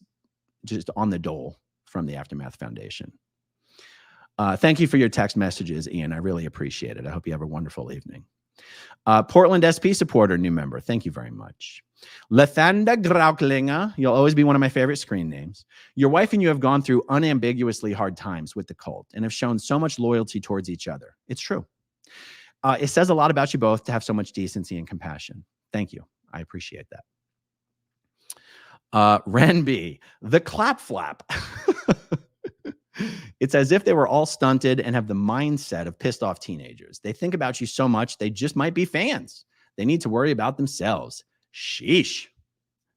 Speaker 1: just on the dole from the Aftermath Foundation. Thank you for your text messages, Ian. I really appreciate it. I hope you have a wonderful evening. Portland SP supporter, new member. Thank you very much. Lethanda Grauklinger, you'll always be one of my favorite screen names. Your wife and you have gone through unambiguously hard times with the cult and have shown so much loyalty towards each other. It's true. It says a lot about you both to have so much decency and compassion. Thank you. I appreciate that. Ren B, the clap flap. It's as if they were all stunted and have the mindset of pissed off teenagers. They think about you so much, they just might be fans. They need to worry about themselves. Sheesh.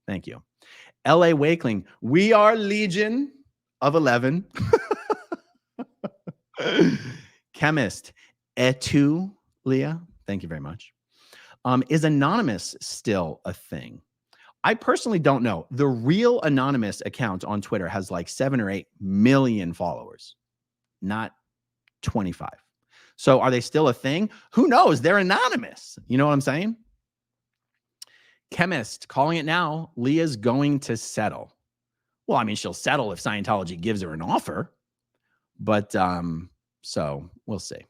Speaker 1: Thank you. LA Wakeling, we are Legion of 11. Chemist, Etu, Leah. Thank you very much. Is anonymous still a thing? I personally don't know. The real anonymous account on Twitter has like 7 or 8 million followers, not 25. So are they still a thing? Who knows? They're anonymous. You know what I'm saying? Chemist, calling it now. Leah's going to settle. Well, I mean, she'll settle if Scientology gives her an offer. But so we'll see.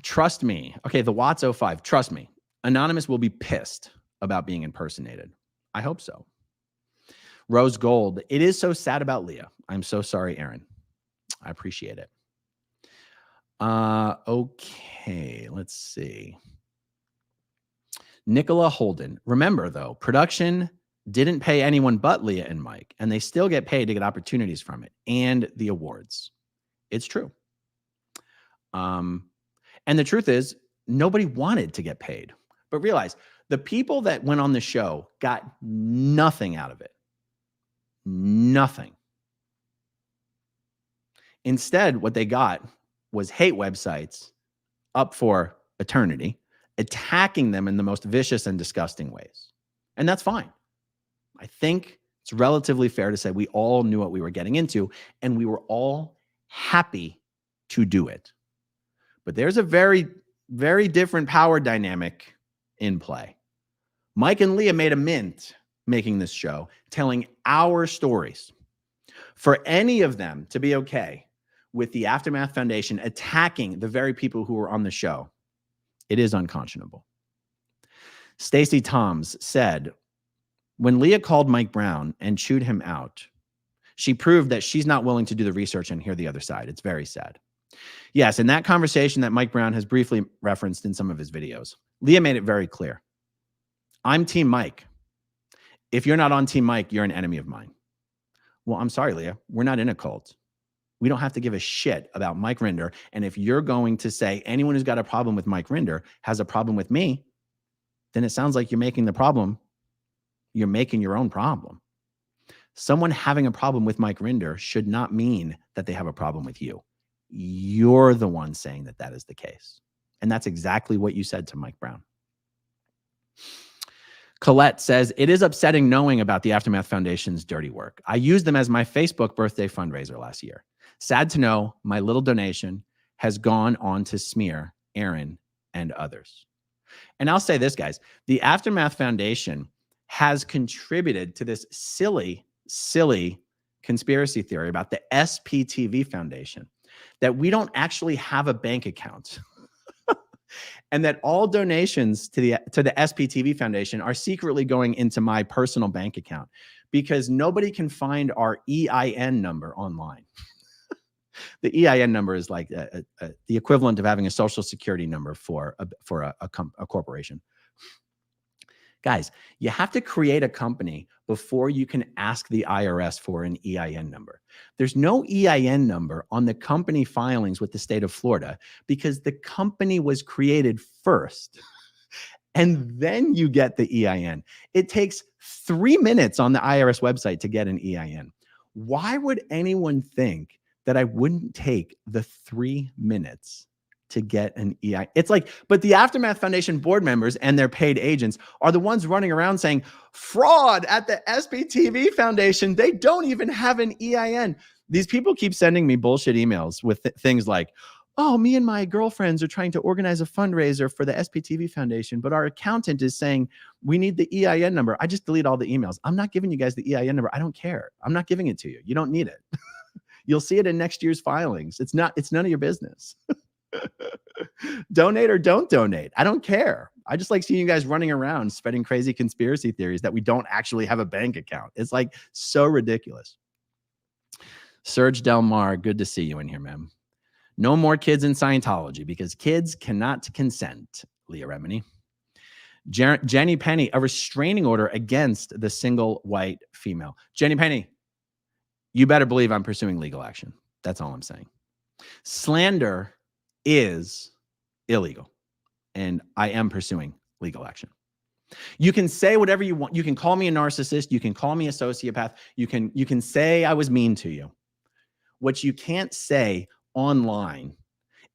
Speaker 1: Trust me. Okay, the Watts 05. Trust me. Anonymous will be pissed about being impersonated. I hope so. Rose Gold. It is so sad about Leah. I'm so sorry, Aaron. I appreciate it. Okay, let's see. Nicola Holden. Remember, though, production didn't pay anyone but Leah and Mike, and they still get paid to get opportunities from it and the awards. It's true. And the truth is, nobody wanted to get paid. But realize, the people that went on the show got nothing out of it. Nothing. Instead, what they got was hate websites up for eternity attacking them in the most vicious and disgusting ways. And that's fine. I think it's relatively fair to say we all knew what we were getting into, and we were all happy to do it. But there's a very, very different power dynamic in play. Mike and Leah made a mint making this show, telling our stories. For any of them to be okay with the Aftermath Foundation attacking the very people who were on the show, it is unconscionable. Stacey Toms said, when Leah called Mike Brown and chewed him out, she proved that she's not willing to do the research and hear the other side. It's very sad. Yes, in that conversation that Mike Brown has briefly referenced in some of his videos, Leah made it very clear. I'm Team Mike. If you're not on Team Mike, you're an enemy of mine. Well, I'm sorry, Leah. We're not in a cult. We don't have to give a shit about Mike Rinder. And if you're going to say anyone who's got a problem with Mike Rinder has a problem with me, then it sounds like you're making the problem. You're making your own problem. Someone having a problem with Mike Rinder should not mean that they have a problem with you. You're the one saying that that is the case. And that's exactly what you said to Mike Brown. Colette says, it is upsetting knowing about the Aftermath Foundation's dirty work. I used them as my Facebook birthday fundraiser last year. Sad to know my little donation has gone on to smear Aaron and others. And I'll say this, guys, the Aftermath Foundation has contributed to this silly, silly conspiracy theory about the SPTV Foundation, that we don't actually have a bank account. And that all donations to the SPTV Foundation are secretly going into my personal bank account because nobody can find our EIN number online. The EIN number is like the equivalent of having a social security number for a corporation. Guys, you have to create a company before you can ask the IRS for an EIN number. There's no EIN number on the company filings with the state of Florida because the company was created first. And then you get the EIN. It takes 3 minutes on the IRS website to get an EIN. Why would anyone think that I wouldn't take the 3 minutes to get an EIN? It's like, but the Aftermath Foundation board members and their paid agents are the ones running around saying, fraud at the SPTV Foundation. They don't even have an EIN. These people keep sending me bullshit emails with things like, oh, me and my girlfriends are trying to organize a fundraiser for the SPTV Foundation, but our accountant is saying we need the EIN number. I just delete all the emails. I'm not giving you guys the EIN number. I don't care. I'm not giving it to you. You don't need it. You'll see it in next year's filings. It's none of your business. Donate or don't donate. I don't care. I just like seeing you guys running around spreading crazy conspiracy theories that we don't actually have a bank account. It's like so ridiculous. Serge Delmar, good to see you in here, ma'am. No more kids in Scientology because kids cannot consent, Leah Remini. Jenny Penny, a restraining order against the single white female. Jenny Penny, you better believe I'm pursuing legal action. That's all I'm saying. Slander is illegal, and I am pursuing legal action. You can say whatever you want. You can call me a narcissist. You can call me a sociopath. You can say I was mean to you. What you can't say online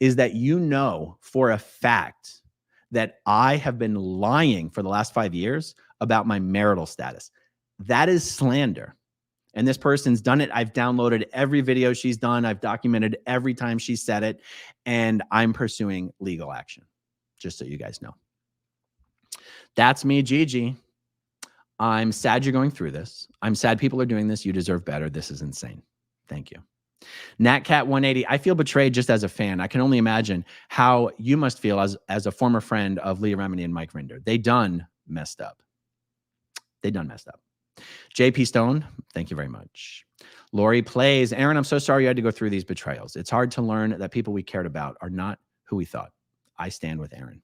Speaker 1: is that you know for a fact that I have been lying for the last 5 years about my marital status. That is slander. And this person's done it. I've downloaded every video she's done. I've documented every time she said it. And I'm pursuing legal action, just so you guys know. That's me, Gigi. I'm sad you're going through this. I'm sad people are doing this. You deserve better. This is insane. Thank you. NatCat180, I feel betrayed just as a fan. I can only imagine how you must feel as a former friend of Leah Remini and Mike Rinder. They done messed up. They done messed up. JP Stone, thank you very much. Lori Plays, Aaron, I'm so sorry you had to go through these betrayals. It's hard to learn that people we cared about are not who we thought. I stand with Aaron.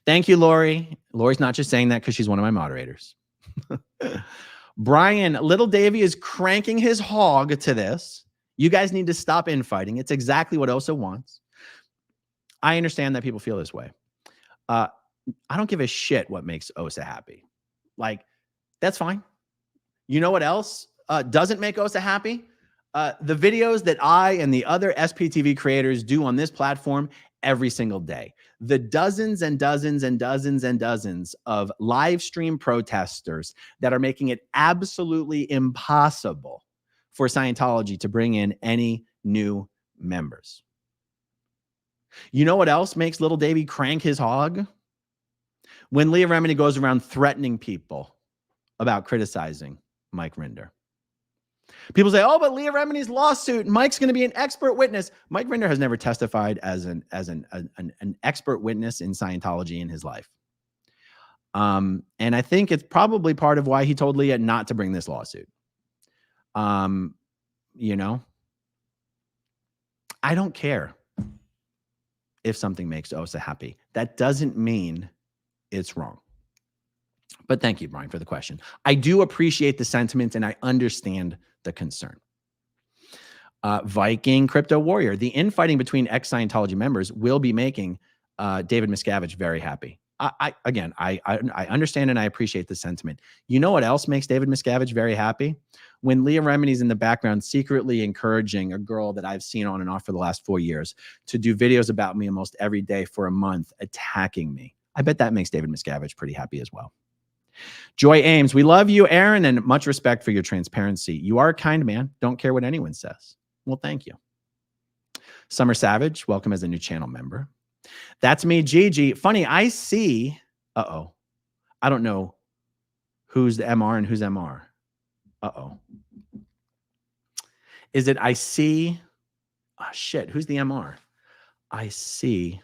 Speaker 1: Thank you, Lori. Lori's not just saying that because she's one of my moderators. Brian, Little Davy is cranking his hog to this. You guys need to stop infighting. It's exactly what Osa wants. I understand that people feel this way. I don't give a shit what makes Osa happy. Like, that's fine. You know what else doesn't make Osa happy? The videos that I and the other SPTV creators do on this platform every single day. The dozens and dozens and dozens and dozens of live stream protesters that are making it absolutely impossible for Scientology to bring in any new members. You know what else makes little Davey crank his hog? When Leah Remini goes around threatening people about criticizing Mike Rinder. People say, oh, but Leah Remini's lawsuit, Mike's going to be an expert witness. Mike Rinder has never testified as an expert witness in Scientology in his life. And I think it's probably part of why he told Leah not to bring this lawsuit. You know, I don't care if something makes Osa happy. That doesn't mean it's wrong. But thank you, Brian, for the question. I do appreciate the sentiment and I understand the concern. Viking Crypto Warrior, the infighting between ex-Scientology members will be making David Miscavige very happy. I understand and I appreciate the sentiment. You know what else makes David Miscavige very happy? When Leah Remini's in the background secretly encouraging a girl that I've seen on and off for the last 4 years to do videos about me almost every day for a month, attacking me. I bet that makes David Miscavige pretty happy as well. Joy Ames, we love you, Aaron, and much respect for your transparency. You are a kind man. Don't care what anyone says. Well, thank you. Summer Savage, welcome as a new channel member. That's me, Gigi. Funny, I see. Uh-oh. I don't know who's the MR and who's MR. Uh-oh. Is it I see? Oh, shit. Who's the MR? I see.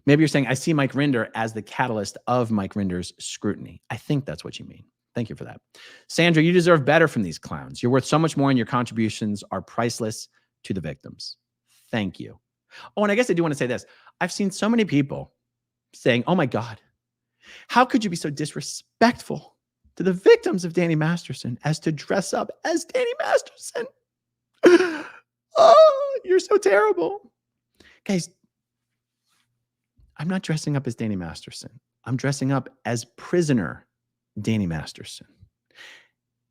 Speaker 1: Maybe you're saying I see Mike Rinder as the catalyst of Mike Rinder's scrutiny. I think that's what you mean. Thank you for that. Sandra, you deserve better from these clowns. You're worth so much more and your contributions are priceless to the victims. Thank you. Oh, and I guess I do want to say this. I've seen so many people saying, oh my God, how could you be so disrespectful to the victims of Danny Masterson as to dress up as Danny Masterson? Oh, you're so terrible. Guys, I'm not dressing up as Danny Masterson. I'm dressing up as prisoner Danny Masterson.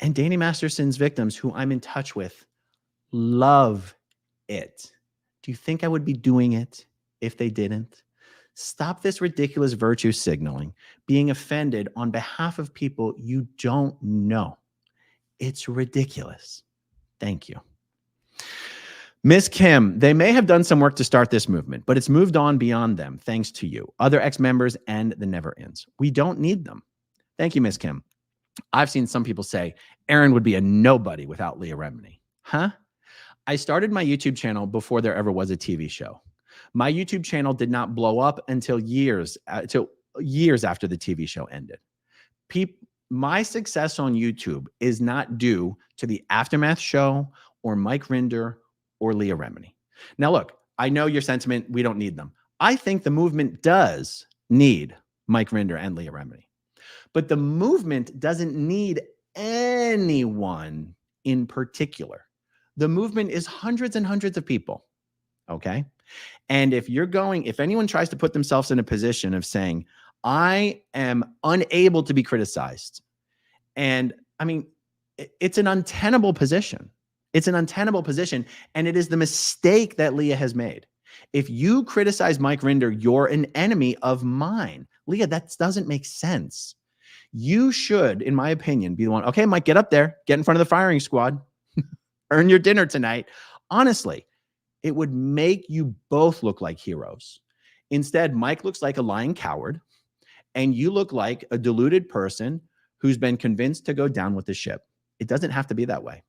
Speaker 1: And Danny Masterson's victims, who I'm in touch with, love it. Do you think I would be doing it if they didn't? Stop this ridiculous virtue signaling, being offended on behalf of people you don't know. It's ridiculous. Thank you. Miss Kim, they may have done some work to start this movement, but it's moved on beyond them, thanks to you, other ex-members, and the never-ends. We don't need them. Thank you, Miss Kim. I've seen some people say, Aaron would be a nobody without Leah Remini. Huh? I started my YouTube channel before there ever was a TV show. My YouTube channel did not blow up until years after the TV show ended. My success on YouTube is not due to the Aftermath show or Mike Rinder or Leah Remini. Now, look, I know your sentiment. We don't need them. I think the movement does need Mike Rinder and Leah Remini. But the movement doesn't need anyone in particular. The movement is hundreds and hundreds of people. Okay. And if anyone tries to put themselves in a position of saying, I am unable to be criticized. And I mean, it's an untenable position. It's an untenable position. And it is the mistake that Leah has made. If you criticize Mike Rinder, you're an enemy of mine. Leah, that doesn't make sense. You should, in my opinion, be the one, okay, Mike, get up there, get in front of the firing squad, earn your dinner tonight. Honestly, it would make you both look like heroes. Instead, Mike looks like a lying coward, and you look like a deluded person who's been convinced to go down with the ship. It doesn't have to be that way.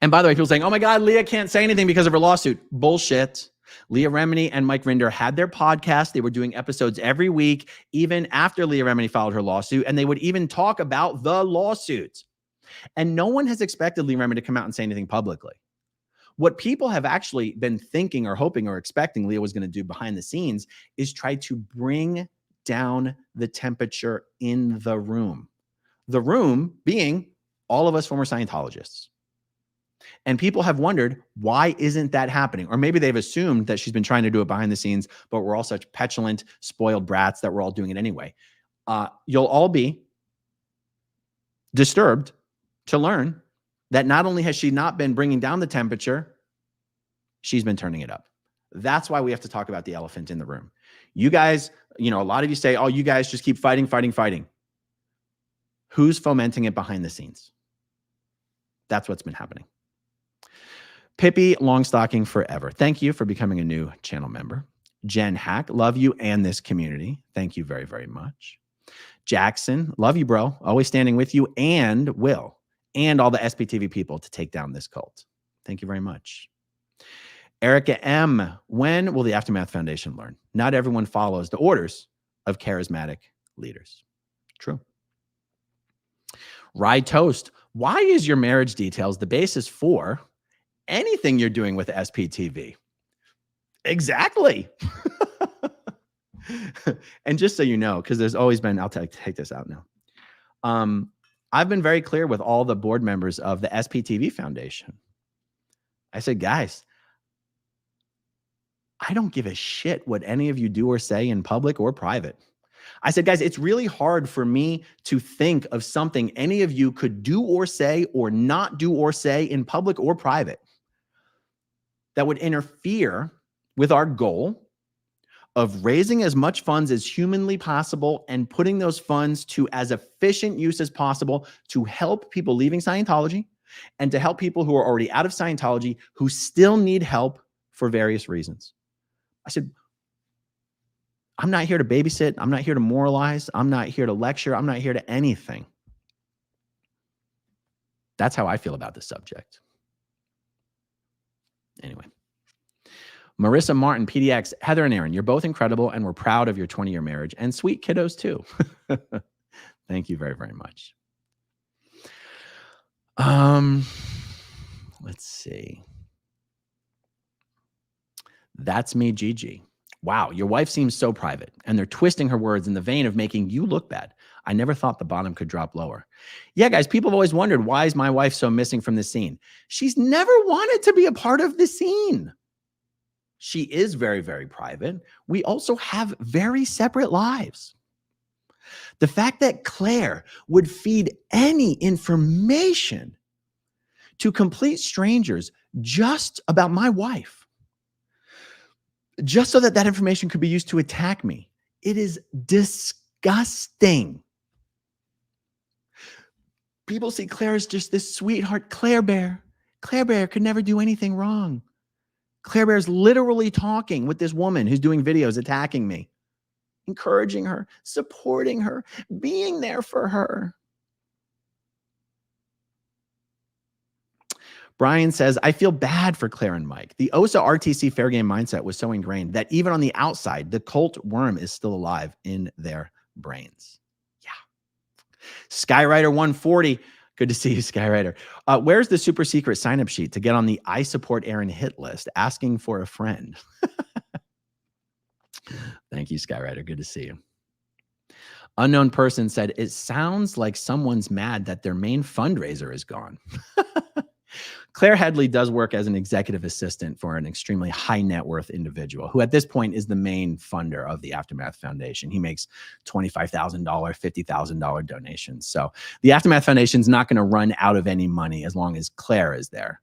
Speaker 1: And by the way, people saying, oh my God, Leah can't say anything because of her lawsuit. Bullshit. Leah Remini and Mike Rinder had their podcast. They were doing episodes every week, even after Leah Remini filed her lawsuit, and they would even talk about the lawsuit. And no one has expected Leah Remini to come out and say anything publicly. What people have actually been thinking or hoping or expecting Leah was going to do behind the scenes is try to bring down the temperature in the room. The room being all of us former Scientologists. And people have wondered, why isn't that happening? Or maybe they've assumed that she's been trying to do it behind the scenes, but we're all such petulant, spoiled brats that we're all doing it anyway. You'll all be disturbed to learn that not only has she not been bringing down the temperature, she's been turning it up. That's why we have to talk about the elephant in the room. You guys, a lot of you say, oh, you guys just keep fighting, fighting, fighting. Who's fomenting it behind the scenes? That's what's been happening. Pippi Longstocking forever. Thank you for becoming a new channel member. Jen Hack, love you and this community. Thank you very, very much. Jackson, love you, bro. Always standing with you and Will and all the SPTV people to take down this cult. Thank you very much. Erica M, when will the Aftermath Foundation learn? Not everyone follows the orders of charismatic leaders. True. Rye Toast, why is your marriage details the basis for anything you're doing with SPTV? Exactly. And just so you know, because there's always been, I'll take this out now. I've been very clear with all the board members of the SPTV Foundation. I said, guys, I don't give a shit what any of you do or say in public or private. I said, guys, it's really hard for me to think of something any of you could do or say or not do or say in public or private that would interfere with our goal of raising as much funds as humanly possible and putting those funds to as efficient use as possible to help people leaving Scientology and to help people who are already out of Scientology who still need help for various reasons. I said, I'm not here to babysit. I'm not here to moralize. I'm not here to lecture. I'm not here to anything. That's how I feel about this subject. Anyway. Marissa Martin, PDX, Heather and Aaron, you're both incredible and we're proud of your 20-year marriage and sweet kiddos too. Thank you very, very much. Let's see. That's me, Gigi. Wow, your wife seems so private and they're twisting her words in the vein of making you look bad. I never thought the bottom could drop lower. Yeah, guys, people have always wondered, why is my wife so missing from the scene? She's never wanted to be a part of the scene. She is very, very private. We also have very separate lives. The fact that Claire would feed any information to complete strangers just about my wife, just so that that information could be used to attack me, it is disgusting. People see Claire as just this sweetheart Claire Bear. Claire Bear could never do anything wrong. Claire Bear's literally talking with this woman who's doing videos attacking me, encouraging her, supporting her, being there for her. Brian says, I feel bad for Claire and Mike. The OSA RTC fair game mindset was so ingrained that even on the outside, the cult worm is still alive in their brains. Yeah. Skyrider 140. Good to see you, Skyrider. Where's the super secret sign-up sheet to get on the I support Aaron hit list? Asking for a friend. Thank you, Skyrider. Good to see you. Unknown person said, it sounds like someone's mad that their main fundraiser is gone. Claire Headley does work as an executive assistant for an extremely high net worth individual who at this point is the main funder of the Aftermath Foundation. He makes $25,000, $50,000 donations. So the Aftermath Foundation is not going to run out of any money as long as Claire is there.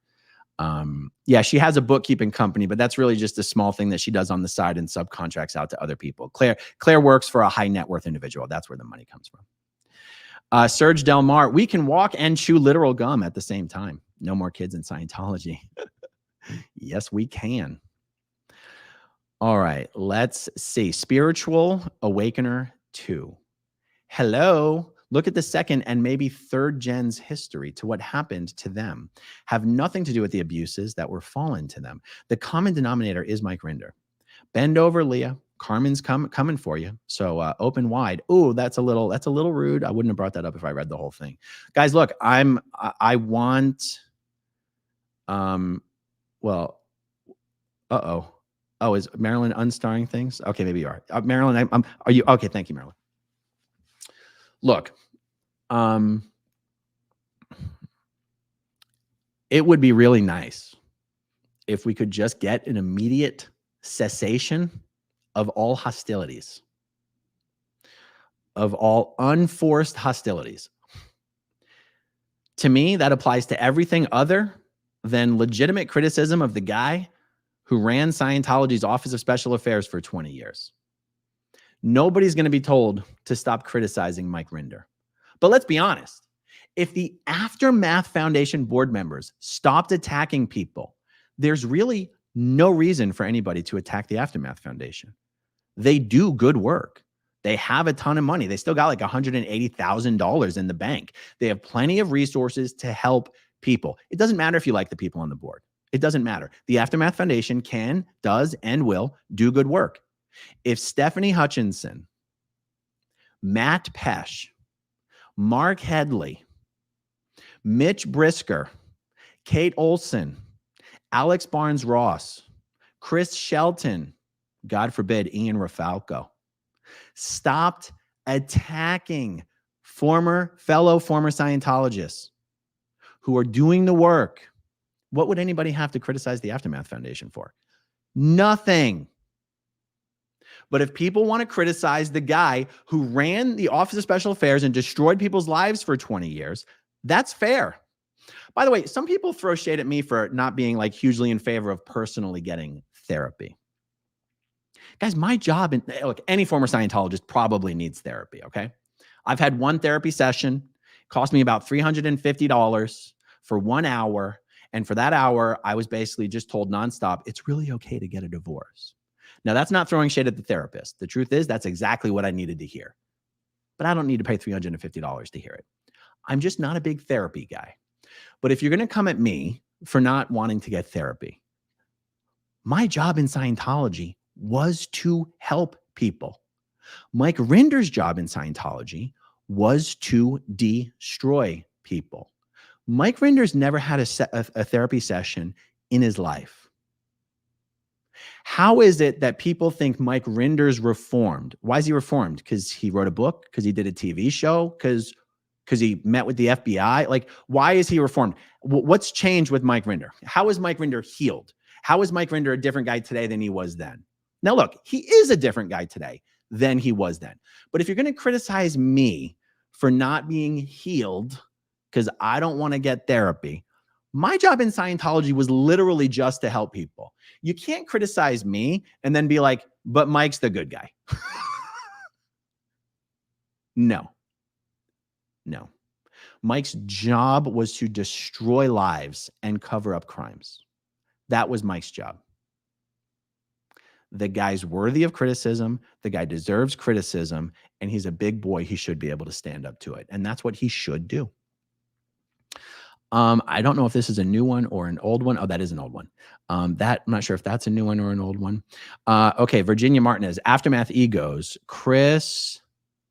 Speaker 1: Yeah, she has a bookkeeping company, but that's really just a small thing that she does on the side and subcontracts out to other people. Claire works for a high net worth individual. That's where the money comes from. Serge Del Mar, we can walk and chew literal gum at the same time. No more kids in Scientology. Yes, we can. All right, let's see. Spiritual Awakener 2. Hello. Look at the second and maybe third gen's history to what happened to them. Have nothing to do with the abuses that were fallen to them. The common denominator is Mike Rinder. Bend over, Leah. Carmen's coming for you. So open wide. Oh, that's a little rude. I wouldn't have brought that up if I read the whole thing. Guys, look, I want well, oh, is Marilyn unstarring things? Okay, maybe you are. Marilyn, are you okay? Thank you, Marilyn. Look, it would be really nice if we could just get an immediate cessation of all hostilities, of all unforced hostilities. To me, that applies to everything other than legitimate criticism of the guy who ran Scientology's Office of Special Affairs for 20 years. Nobody's going to be told to stop criticizing Mike Rinder. But let's be honest. If the Aftermath Foundation board members stopped attacking people, there's really no reason for anybody to attack the Aftermath Foundation. They do good work. They have a ton of money. They still got like $180,000 in the bank. They have plenty of resources to help people. It doesn't matter if you like the people on the board. It doesn't matter. The Aftermath Foundation can, does, and will do good work. If Stefani Hutchison, Matt Pesch, Mark Headley, Mitch Brisker, Kate Olson, Alex Barnes-Ross, Chris Shelton, God forbid, Ian Rafalco, stopped attacking fellow former Scientologists who are doing the work, what would anybody have to criticize the Aftermath Foundation for? Nothing. But if people want to criticize the guy who ran the Office of Special Affairs and destroyed people's lives for 20 years, that's fair. By the way, some people throw shade at me for not being like hugely in favor of personally getting therapy. Guys, my job, look, any former Scientologist probably needs therapy, okay? I've had one therapy session, cost me about $350 for 1 hour. And for that hour, I was basically just told nonstop, it's really okay to get a divorce. Now, that's not throwing shade at the therapist. The truth is, that's exactly what I needed to hear. But I don't need to pay $350 to hear it. I'm just not a big therapy guy. But if you're going to come at me for not wanting to get therapy, my job in Scientology was to help people. Mike Rinder's job in Scientology was to destroy people. Mike Rinder's never had a therapy session in his life. How is it that people think Mike Rinder's reformed? Why is he reformed? Because he wrote a book? Because he did a TV show? Because he met with the FBI? Like, why is he reformed? What's changed with Mike Rinder? How is Mike Rinder healed? How is Mike Rinder a different guy today than he was then? Now, look, he is a different guy today than he was then. But if you're going to criticize me for not being healed because I don't want to get therapy, my job in Scientology was literally just to help people. You can't criticize me and then be like, but Mike's the good guy. No. Mike's job was to destroy lives and cover up crimes. That was Mike's job. The guy's worthy of criticism. The guy deserves criticism, and he's a big boy. He should be able to stand up to it, and that's what he should do. I don't know if this is a new one or an old one. Oh, that is an old one. I'm not sure if that's a new one or an old one. Okay, Virginia Martinez, Aftermath Egos, Chris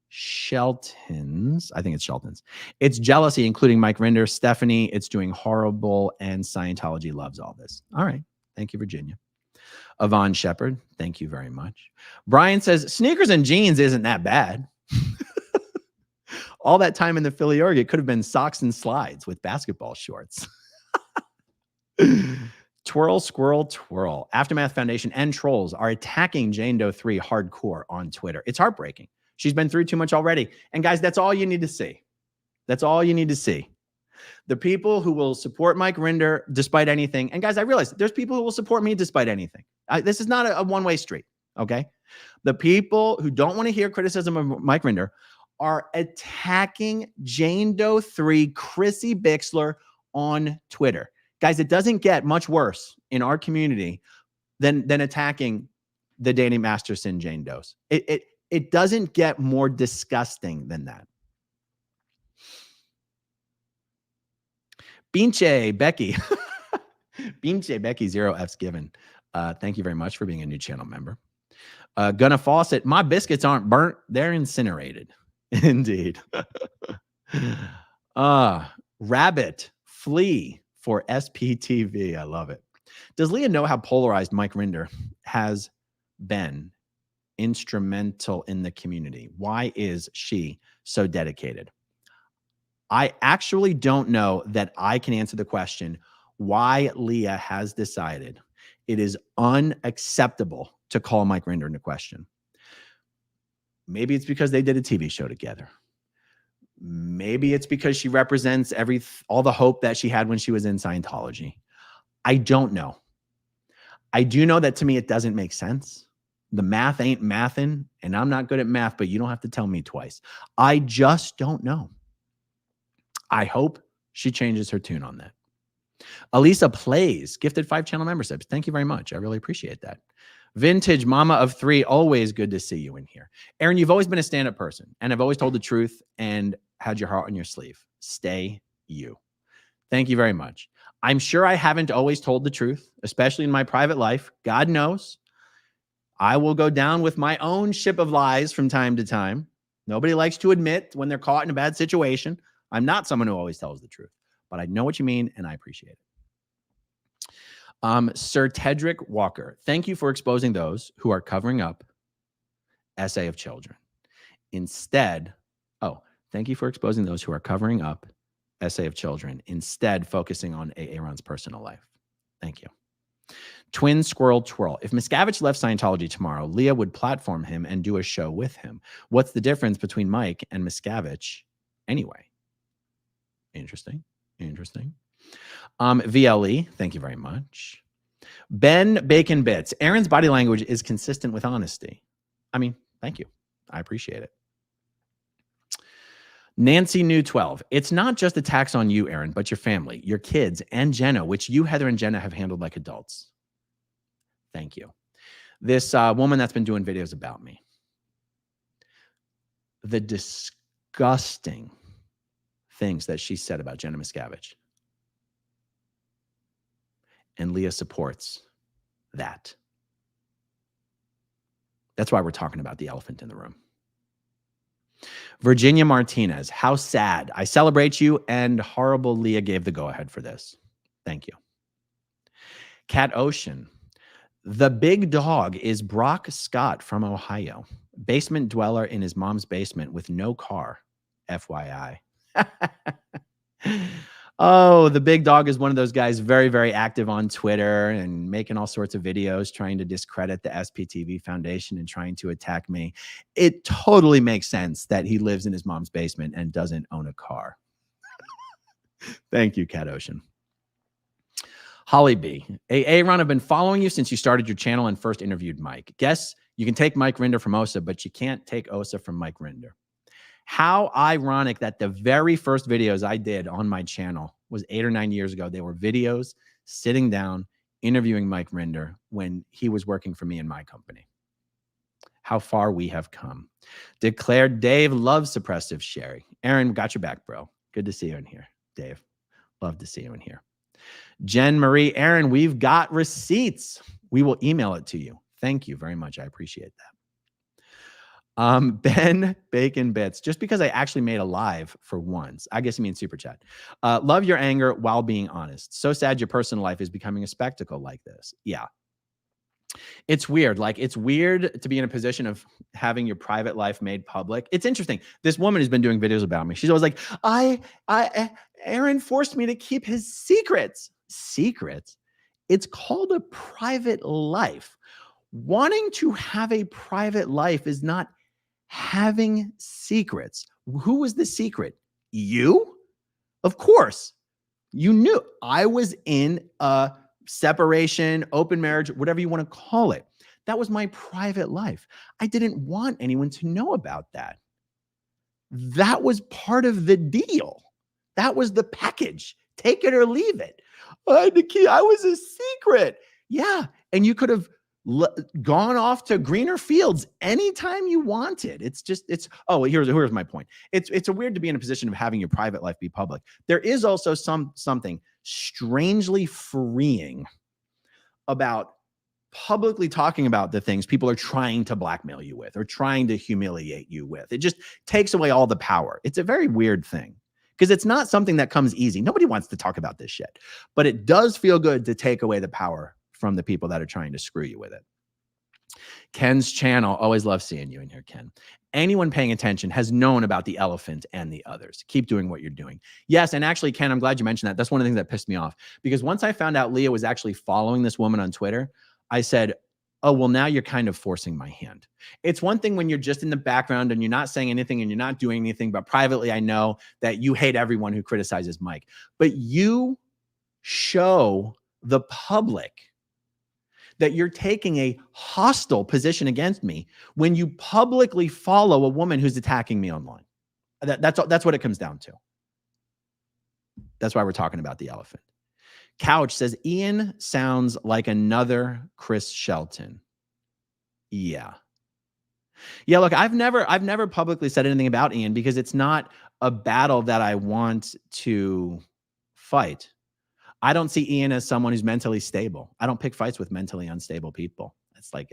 Speaker 1: Shelton's, I think it's Shelton's. It's jealousy, including Mike Rinder, Stefani, it's doing horrible, and Scientology loves all this. All right, thank you, Virginia. Yvonne Shepard, thank you very much. Brian says, sneakers and jeans isn't that bad. All that time in the Philly org, it could have been socks and slides with basketball shorts. Twirl, squirrel, twirl. Aftermath Foundation and trolls are attacking Jane Doe 3 hardcore on Twitter. It's heartbreaking. She's been through too much already. And guys, that's all you need to see. That's all you need to see. The people who will support Mike Rinder despite anything. And guys, I realize there's people who will support me despite anything. This is not a one-way street, okay? The people who don't want to hear criticism of Mike Rinder are attacking Jane Doe 3 Chrissie Bixler on Twitter. Guys, it doesn't get much worse in our community than attacking the Danny Masterson Jane Does. It doesn't get more disgusting than that. Binche Becky. Binche Becky, 0 F's given. Thank you very much for being a new channel member. Gunna Fawcett, my biscuits aren't burnt, they're incinerated. Indeed. Rabbit, flee for SPTV. I love it. Does Leah know how polarized Mike Rinder has been instrumental in the community? Why is she so dedicated? I actually don't know that I can answer the question why Leah has decided it is unacceptable to call Mike Rinder into question. Maybe it's because they did a TV show together. Maybe it's because she represents all the hope that she had when she was in Scientology. I don't know. I do know that to me, it doesn't make sense. The math ain't mathin', and I'm not good at math, but you don't have to tell me twice. I just don't know. I hope she changes her tune on that. Elisa Plays, gifted 5 channel memberships. Thank you very much. I really appreciate that. Vintage Mama of 3, always good to see you in here. Aaron, you've always been a stand-up person, and have always told the truth and had your heart on your sleeve. Stay you. Thank you very much. I'm sure I haven't always told the truth, especially in my private life. God knows. I will go down with my own ship of lies from time to time. Nobody likes to admit when they're caught in a bad situation. I'm not someone who always tells the truth, but I know what you mean, and I appreciate it. Sir Tedrick Walker, thank you for exposing those who are covering up essay of children. Instead, thank you for exposing those who are covering up essay of children, instead focusing on Aaron's personal life. Thank you. Twin Squirrel Twirl. If Miscavige left Scientology tomorrow, Leah would platform him and do a show with him. What's the difference between Mike and Miscavige anyway? Interesting. Interesting. VLE, thank you very much. Ben Bacon Bits. Aaron's body language is consistent with honesty. I mean, thank you. I appreciate it. Nancy New 12. It's not just attacks on you, Aaron, but your family, your kids, and Jenna, which you, Heather, and Jenna have handled like adults. Thank you. This woman that's been doing videos about me. The disgusting things that she said about Jenna Miscavige. And Leah supports that. That's why we're talking about the elephant in the room. Virginia Martinez, how sad. I celebrate you, and horrible Leah gave the go-ahead for this. Thank you. Cat Ocean. The big dog is Brock Scott from Ohio. Basement dweller in his mom's basement with no car. FYI. Oh, the big dog is one of those guys very, very active on Twitter and making all sorts of videos trying to discredit the SPTV Foundation and trying to attack me. It totally makes sense that he lives in his mom's basement and doesn't own a car. Thank you, Cat Ocean. Holly B. Aaron, I've been following you since you started your channel and first interviewed Mike. Guess you can take Mike Rinder from Osa, but you can't take Osa from Mike Rinder. How ironic that the very first videos I did on my channel was 8 or 9 years ago. They were videos sitting down, interviewing Mike Rinder when he was working for me in my company. How far we have come. Declared Dave loves suppressive Sherry. Aaron, got your back, bro. Good to see you in here. Dave, love to see you in here. Jen Marie, Aaron, we've got receipts. We will email it to you. Thank you very much. I appreciate that. Ben Bacon Bits, just because I actually made a live for once. I guess you mean super chat. Love your anger while being honest. So sad your personal life is becoming a spectacle like this. Yeah. It's weird. Like, it's weird to be in a position of having your private life made public. It's interesting. This woman who's been doing videos about me, she's always like, Aaron forced me to keep his secrets. Secrets? It's called a private life. Wanting to have a private life is not having secrets. Who was the secret? You? Of course. You knew. I was in a separation, open marriage, whatever you want to call it. That was my private life. I didn't want anyone to know about that. That was part of the deal. That was the package. Take it or leave it. I was a secret. Yeah. And you could have gone off to greener fields anytime you wanted. Here's my point. It's weird to be in a position of having your private life be public. There is also something strangely freeing about publicly talking about the things people are trying to blackmail you with or trying to humiliate you with. It just takes away all the power. It's a very weird thing because it's not something that comes easy. Nobody wants to talk about this shit, but it does feel good to take away the power from the people that are trying to screw you with it. Ken's channel, always love seeing you in here, Ken. Anyone paying attention has known about the elephant and the others. Keep doing what you're doing. Yes, and actually, Ken, I'm glad you mentioned that. That's one of the things that pissed me off because once I found out Leah was actually following this woman on Twitter, I said, oh, well, now you're kind of forcing my hand. It's one thing when you're just in the background and you're not saying anything and you're not doing anything, but privately, I know that you hate everyone who criticizes Mike, but you show the public that you're taking a hostile position against me when you publicly follow a woman who's attacking me online. That's what it comes down to. That's why we're talking about the elephant. Couch says, Ian sounds like another Chris Shelton. Yeah. Yeah, look, I've never publicly said anything about Ian because it's not a battle that I want to fight. I don't see Ian as someone who's mentally stable. I don't pick fights with mentally unstable people. It's like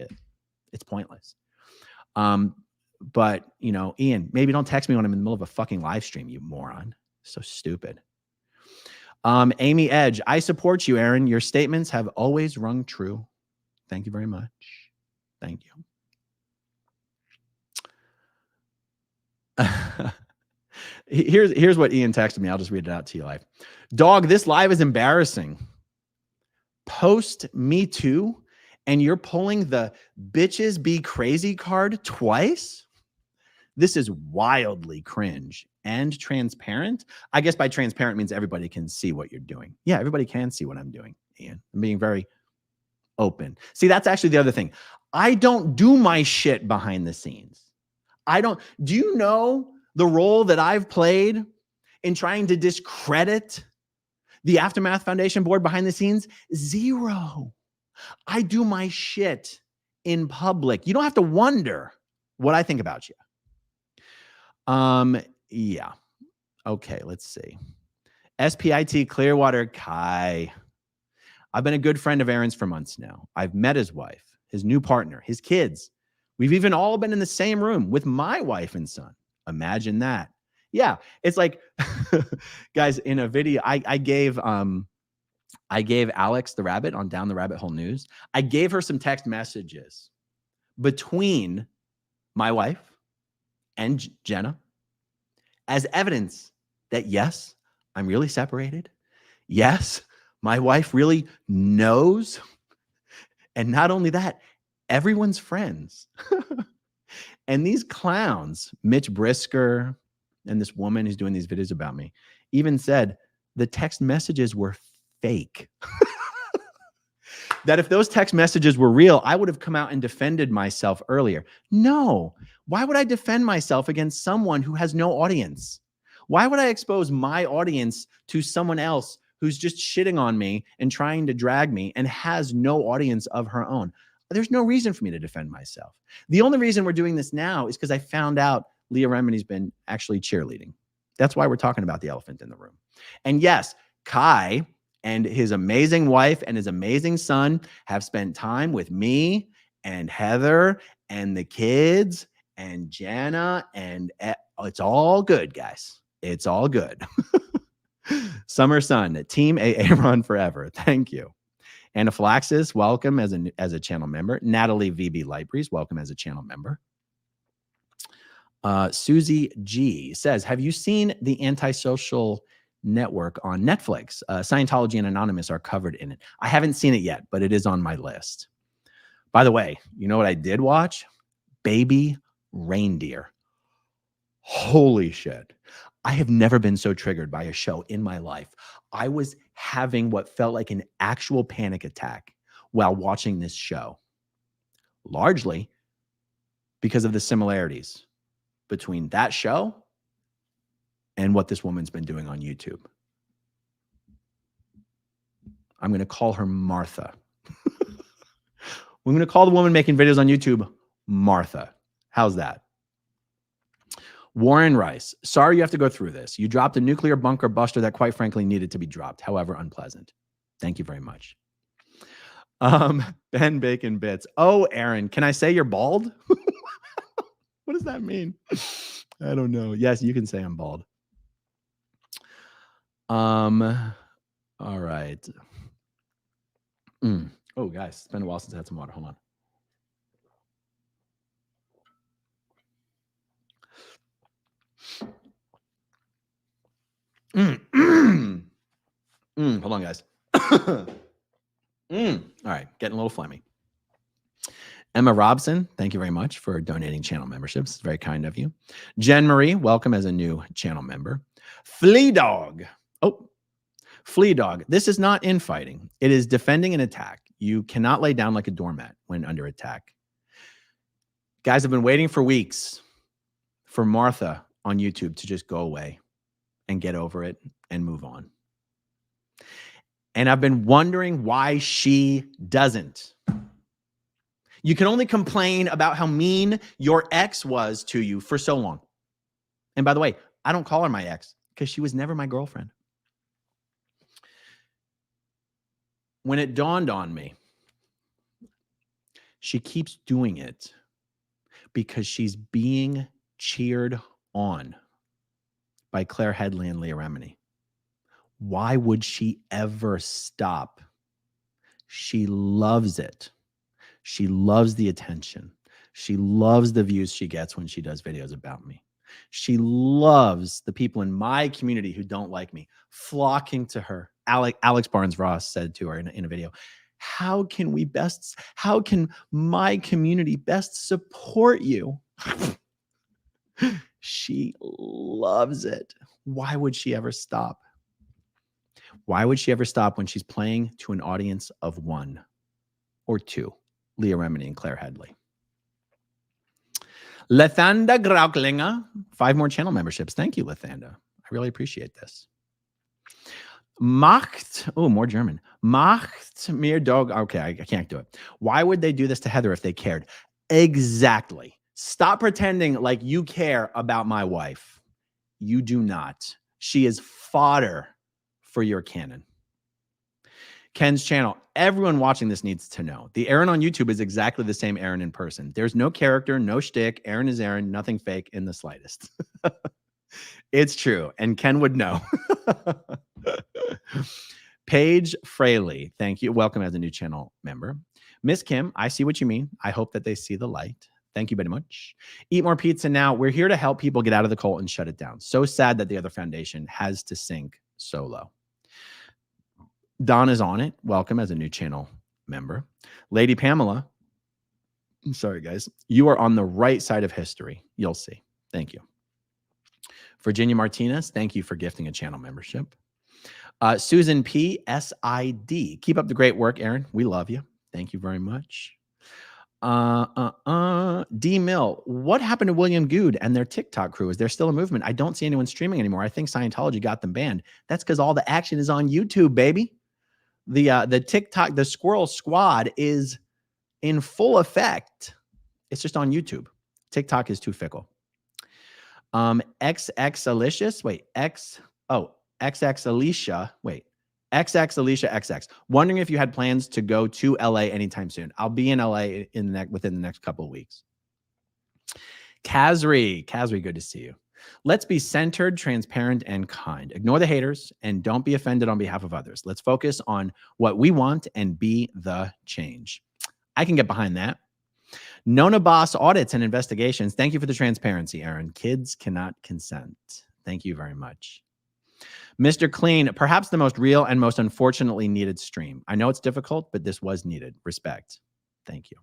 Speaker 1: it's pointless. But you know, Ian, maybe don't text me when I'm in the middle of a fucking live stream, you moron. So stupid. Amy Edge, I support you, Aaron. Your statements have always rung true. Thank you very much. Thank you. Here's what Ian texted me. I'll just read it out to you live. Dog, this live is embarrassing. Post Me Too, and you're pulling the bitches be crazy card twice? This is wildly cringe and transparent. I guess by transparent means everybody can see what you're doing. Yeah, everybody can see what I'm doing, Ian. I'm being very open. See, that's actually the other thing. I don't do my shit behind the scenes. Do you know the role that I've played in trying to discredit the Aftermath Foundation board behind the scenes? Zero. I do my shit in public. You don't have to wonder what I think about you. Yeah. Okay, let's see. SPITClearwater Kai. I've been a good friend of Aaron's for months now. I've met his wife, his new partner, his kids. We've even all been in the same room with my wife and son. Imagine that. Yeah, it's like, guys, in a video, I gave Alex the rabbit on Down the Rabbit Hole News. I gave her some text messages between my wife and Jenna as evidence that, yes, I'm really separated. Yes, my wife really knows. And not only that, everyone's friends. And these clowns, Mitch Brisker and this woman who's doing these videos about me, even said the text messages were fake. That if those text messages were real, I would have come out and defended myself earlier. No. Why would I defend myself against someone who has no audience? Why would I expose my audience to someone else who's just shitting on me and trying to drag me and has no audience of her own? There's no reason for me to defend myself. The only reason we're doing this now is because I found out Leah Remini's been actually cheerleading. That's why we're talking about the elephant in the room. And yes, Kai and his amazing wife and his amazing son have spent time with me and Heather and the kids and Jenna, and it's all good, guys. It's all good. Summer Sun, Team AA Run Forever. Thank you. Anaphylaxis, welcome as a channel member. Natalie VB Lightbreeze, welcome as a channel member. Susie G says, have you seen the Antisocial Network on Netflix? Scientology and Anonymous are covered in it. I haven't seen it yet, but it is on my list. By the way, you know what I did watch? Baby Reindeer. Holy shit. I have never been so triggered by a show in my life. I was having what felt like an actual panic attack while watching this show, largely because of the similarities between that show and what this woman's been doing on YouTube. I'm going to call her Martha. We're going to call the woman making videos on YouTube Martha. How's that? Warren Rice, sorry you have to go through this. You dropped a nuclear bunker buster that quite frankly needed to be dropped, however unpleasant. Thank you very much. Ben Bacon Bits. Oh, Aaron, can I say you're bald? What does that mean? I don't know. Yes, you can say I'm bald. All right. Oh, guys, it's been a while since I had some water. Hold on. Hold on, guys. All right, getting a little phlegmy. Emma Robson, thank you very much for donating channel memberships. It's very kind of you. Jen Marie, welcome as a new channel member. Flea Dog. Oh, Flea Dog. This is not infighting. It is defending an attack. You cannot lay down like a doormat when under attack. Guys have been waiting for weeks for Martha on YouTube to just go away and get over it and move on. And I've been wondering why she doesn't. You can only complain about how mean your ex was to you for so long. And by the way, I don't call her my ex because she was never my girlfriend. When it dawned on me, she keeps doing it because she's being cheered on by Claire Headley and Leah Remini. Why would she ever stop? She loves it. She loves the attention. She loves the views she gets when she does videos about me. She loves the people in my community who don't like me flocking to her. Alex Barnes-Ross said to her in a video, how can my community best support you? She loves it. Why would she ever stop? Why would she ever stop when she's playing to an audience of 1 or 2? Leah Remini and Claire Headley. Lethanda Grauklinger, 5 more channel memberships. Thank you, Lethanda. I really appreciate this. Macht, oh, more German. Macht mir Dog. Okay, I can't do it. Why would they do this to Heather if they cared? Exactly. Stop pretending like you care about my wife. You do not. She is fodder for your cannon. Ken's channel. Everyone watching this needs to know. The Aaron on YouTube is exactly the same Aaron in person. There's no character, no shtick. Aaron is Aaron, nothing fake in the slightest. It's true. And Ken would know. Paige Fraley, thank you. Welcome as a new channel member. Miss Kim, I see what you mean. I hope that they see the light. Thank you very much. Eat More Pizza Now. We're here to help people get out of the cult and shut it down. So sad that the other foundation has to sink so low. Don is on it. Welcome as a new channel member. Lady Pamela, I'm sorry, guys. You are on the right side of history. You'll see. Thank you. Virginia Martinez, thank you for gifting a channel membership. Susan P. SID. Keep up the great work, Aaron. We love you. Thank you very much. D Mill, what happened to William Good and their TikTok crew? Is there still a movement? I don't see anyone streaming anymore. I think Scientology got them banned. That's because all the action is on YouTube, baby. The TikTok, the Squirrel Squad is in full effect. It's just on YouTube. TikTok is too fickle. XX Alicia, XX. Wondering if you had plans to go to LA anytime soon. I'll be in LA within the next couple of weeks. Kazri, good to see you. Let's be centered, transparent, and kind. Ignore the haters and don't be offended on behalf of others. Let's focus on what we want and be the change. I can get behind that. Nona Boss Audits and Investigations. Thank you for the transparency, Aaron. Kids cannot consent. Thank you very much. Mr. Clean, perhaps the most real and most unfortunately needed stream. I know it's difficult, but this was needed. Respect. Thank you.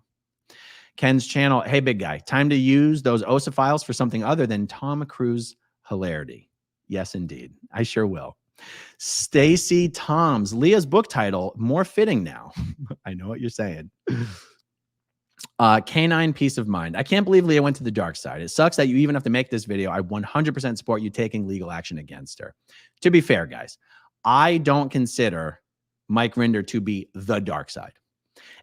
Speaker 1: Ken's channel. Hey, big guy. Time to use those OSA files for something other than Tom Cruise hilarity. Yes, indeed. I sure will. Stacy Toms. Leah's book title, more fitting now. I know what you're saying. Canine Peace of Mind. I can't believe Leah went to the dark side. It sucks that you even have to make this video. I 100% support you taking legal action against her. To be fair, guys, I don't consider Mike Rinder to be the dark side.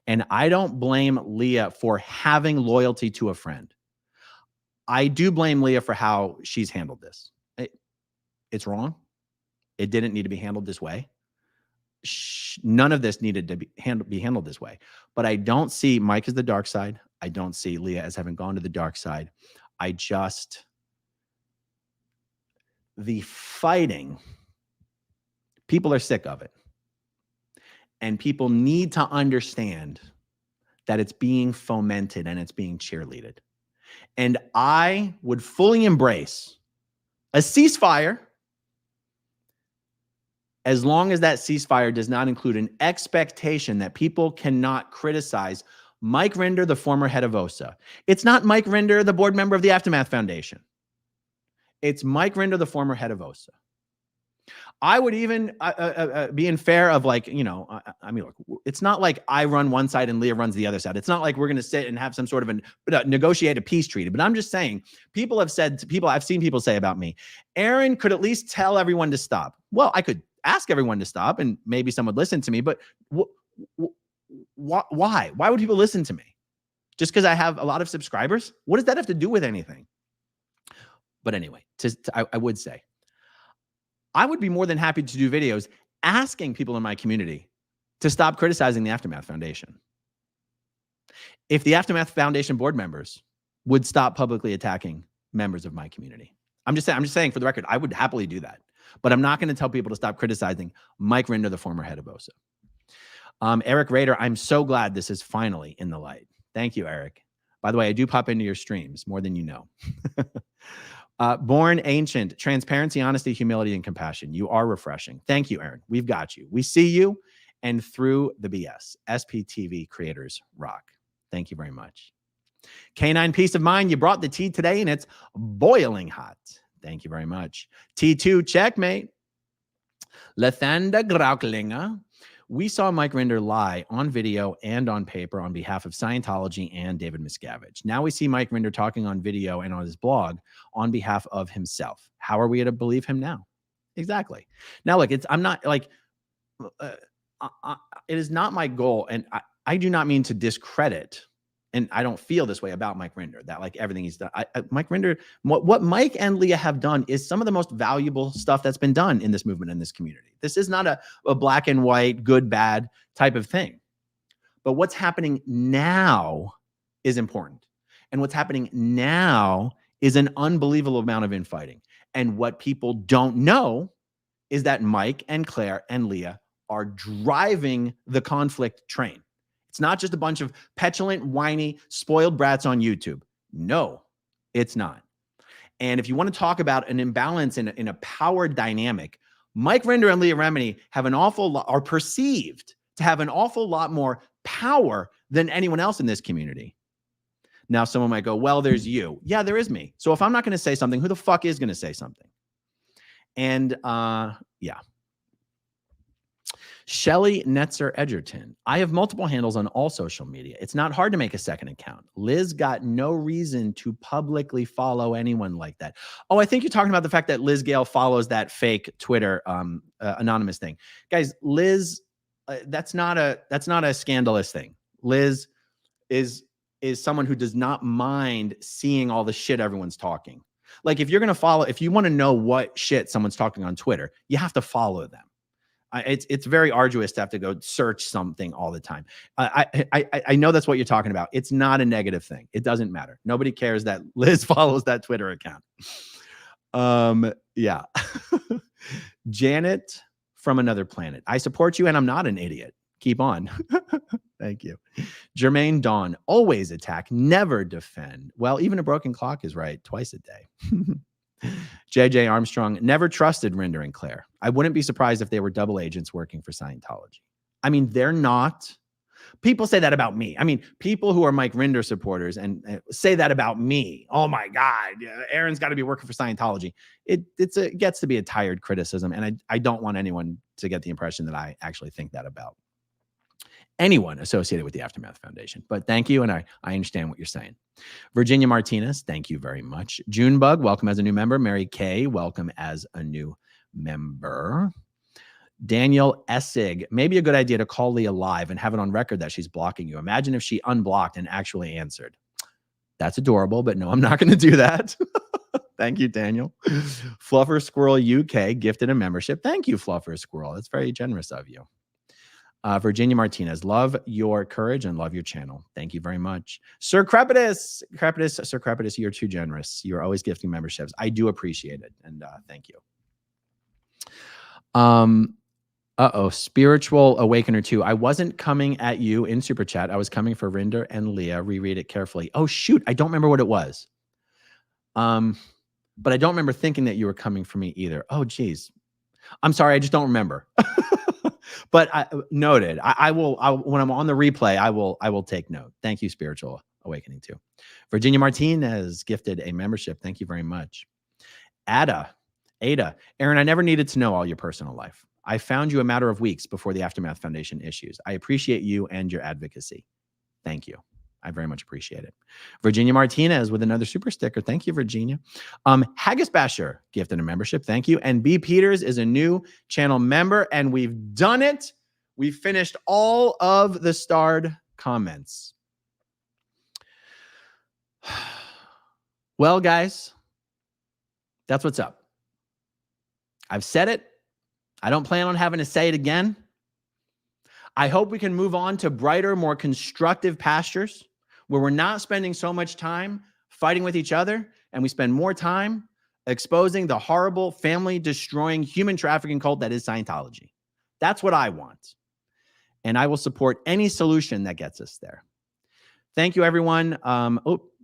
Speaker 1: And I don't blame Leah for having loyalty to a friend. I do blame Leah for how she's handled this. It's wrong. It didn't need to be handled this way. None of this needed to be handled this way. But I don't see Mike as the dark side. I don't see Leah as having gone to the dark side. The fighting, people are sick of it. And people need to understand that it's being fomented and it's being cheerleaded. And I would fully embrace a ceasefire as long as that ceasefire does not include an expectation that people cannot criticize Mike Rinder, the former head of OSA. It's not Mike Rinder, the board member of the Aftermath Foundation. It's Mike Rinder, the former head of OSA. I would even be in fair of like, you know, I mean, look, it's not like I run one side and Leah runs the other side. It's not like we're going to sit and have some sort of negotiate a peace treaty. But I'm just saying, people have said to people, I've seen people say about me, Aaron could at least tell everyone to stop. Well, I could ask everyone to stop and maybe someone would listen to me, but why? Why would people listen to me? Just because I have a lot of subscribers? What does that have to do with anything? But anyway, I would say, I would be more than happy to do videos asking people in my community to stop criticizing the Aftermath Foundation. If the Aftermath Foundation board members would stop publicly attacking members of my community. I'm just saying for the record, I would happily do that. But I'm not going to tell people to stop criticizing Mike Rinder, the former head of OSA. Eric Rader, I'm so glad this is finally in the light. Thank you, Eric. By the way, I do pop into your streams more than you know. Born Ancient, transparency, honesty, humility, and compassion. You are refreshing. Thank you, Aaron. We've got you. We see you. And through the BS, SPTV creators rock. Thank you very much. Canine Peace of Mind, you brought the tea today and it's boiling hot. Thank you very much. T2 checkmate. Lethanda Grauklinga. We saw Mike Rinder lie on video and on paper on behalf of Scientology and David Miscavige. Now we see Mike Rinder talking on video and on his blog on behalf of himself. How are we to believe him now? Exactly. Now, look, I'm not like, it is not my goal. And I do not mean to discredit, and I don't feel this way about Mike Rinder, that like everything he's done. Mike Rinder, what Mike and Leah have done is some of the most valuable stuff that's been done in this movement, in this community. This is not a black and white, good, bad type of thing. But what's happening now is important. And what's happening now is an unbelievable amount of infighting. And what people don't know is that Mike and Claire and Leah are driving the conflict train. It's not just a bunch of petulant, whiny, spoiled brats on YouTube. No, it's not. And if you want to talk about an imbalance in a power dynamic, Mike Rinder and Leah Remini have an awful lot, are perceived to have an awful lot more power than anyone else in this community. Now, someone might go, well, there's you. Yeah, there is me. So if I'm not going to say something, who the fuck is going to say something? And yeah. Shelly Netzer Edgerton. I have multiple handles on all social media. It's not hard to make a second account. Liz got no reason to publicly follow anyone like that. Oh, I think you're talking about the fact that Liz Gale follows that fake Twitter anonymous thing. Guys, Liz, that's not a scandalous thing. Liz is someone who does not mind seeing all the shit everyone's talking. Like if you're going to follow, if you want to know what shit someone's talking on Twitter, you have to follow them. It's very arduous to have to go search something all the time. I know that's what you're talking about. It's not a negative thing. It doesn't matter. Nobody cares that Liz follows that Twitter account. Yeah. Janet from another planet. I support you and I'm not an idiot. Keep on. Thank you. Jermaine Dawn. Always attack, never defend. Well, even a broken clock is right twice a day. JJ Armstrong, never trusted Rinder and Claire. I wouldn't be surprised if they were double agents working for Scientology. I mean, they're not. People say that about me. I mean, people who are Mike Rinder supporters and say that about me. Oh my God, Aaron's got to be working for Scientology. It gets to be a tired criticism. And I don't want anyone to get the impression that I actually think that about anyone associated with the Aftermath Foundation. But thank you, and I understand what you're saying. Virginia Martinez, thank you very much. Junebug, welcome as a new member. Mary Kay, welcome as a new member. Daniel Essig, maybe a good idea to call Leah live and have it on record that she's blocking you. Imagine if she unblocked and actually answered. That's adorable, but no, I'm not going to do that. Thank you, Daniel. Fluffer Squirrel UK gifted a membership. Thank you, Fluffer Squirrel. That's very generous of you. Virginia Martinez, love your courage and love your channel. Thank you very much. Sir Crepitus, Sir Crepitus, you're too generous. You're always gifting memberships. I do appreciate it. And thank you. Spiritual Awakener 2. I wasn't coming at you in Super Chat. I was coming for Rinder and Leah. Reread it carefully. Oh, shoot. I don't remember what it was. But I don't remember thinking that you were coming for me either. Oh, geez. I'm sorry. I just don't remember. But noted. I will when I'm on the replay, I will take note. Thank you, Spiritual Awakening 2. Virginia Martinez gifted a membership. Thank you very much. Ada Ada, Aaron, I never needed to know all your personal life. I found you a matter of weeks before the Aftermath Foundation issues. I appreciate you and your advocacy. Thank you. I very much appreciate it. Virginia Martinez with another super sticker. Thank you, Virginia. Haggis Basher gifted a membership. Thank you. And B. Peters is a new channel member, and we've done it. We've finished all of the starred comments. Well, guys, that's what's up. I've said it. I don't plan on having to say it again. I hope we can move on to brighter, more constructive pastures where we're not spending so much time fighting with each other, and we spend more time exposing the horrible, family-destroying, human trafficking cult that is Scientology. That's what I want. And I will support any solution that gets us there. Thank you, everyone.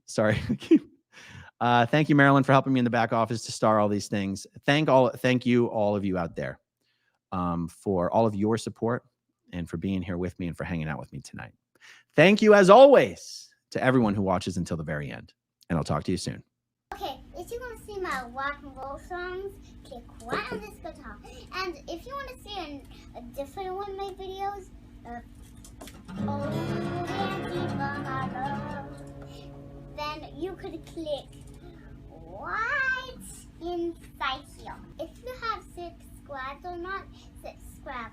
Speaker 1: Sorry. Thank you, Marilyn, for helping me in the back office to star all these things. Thank you, all of you out there, for all of your support and for being here with me and for hanging out with me tonight. Thank you, as always, to everyone who watches until the very end. And I'll talk to you soon.
Speaker 4: Okay, if you want to see my rock and roll songs, click right on this guitar. And if you want to see a different one of my videos, then you could click right inside here. If you have subscribed or not, subscribe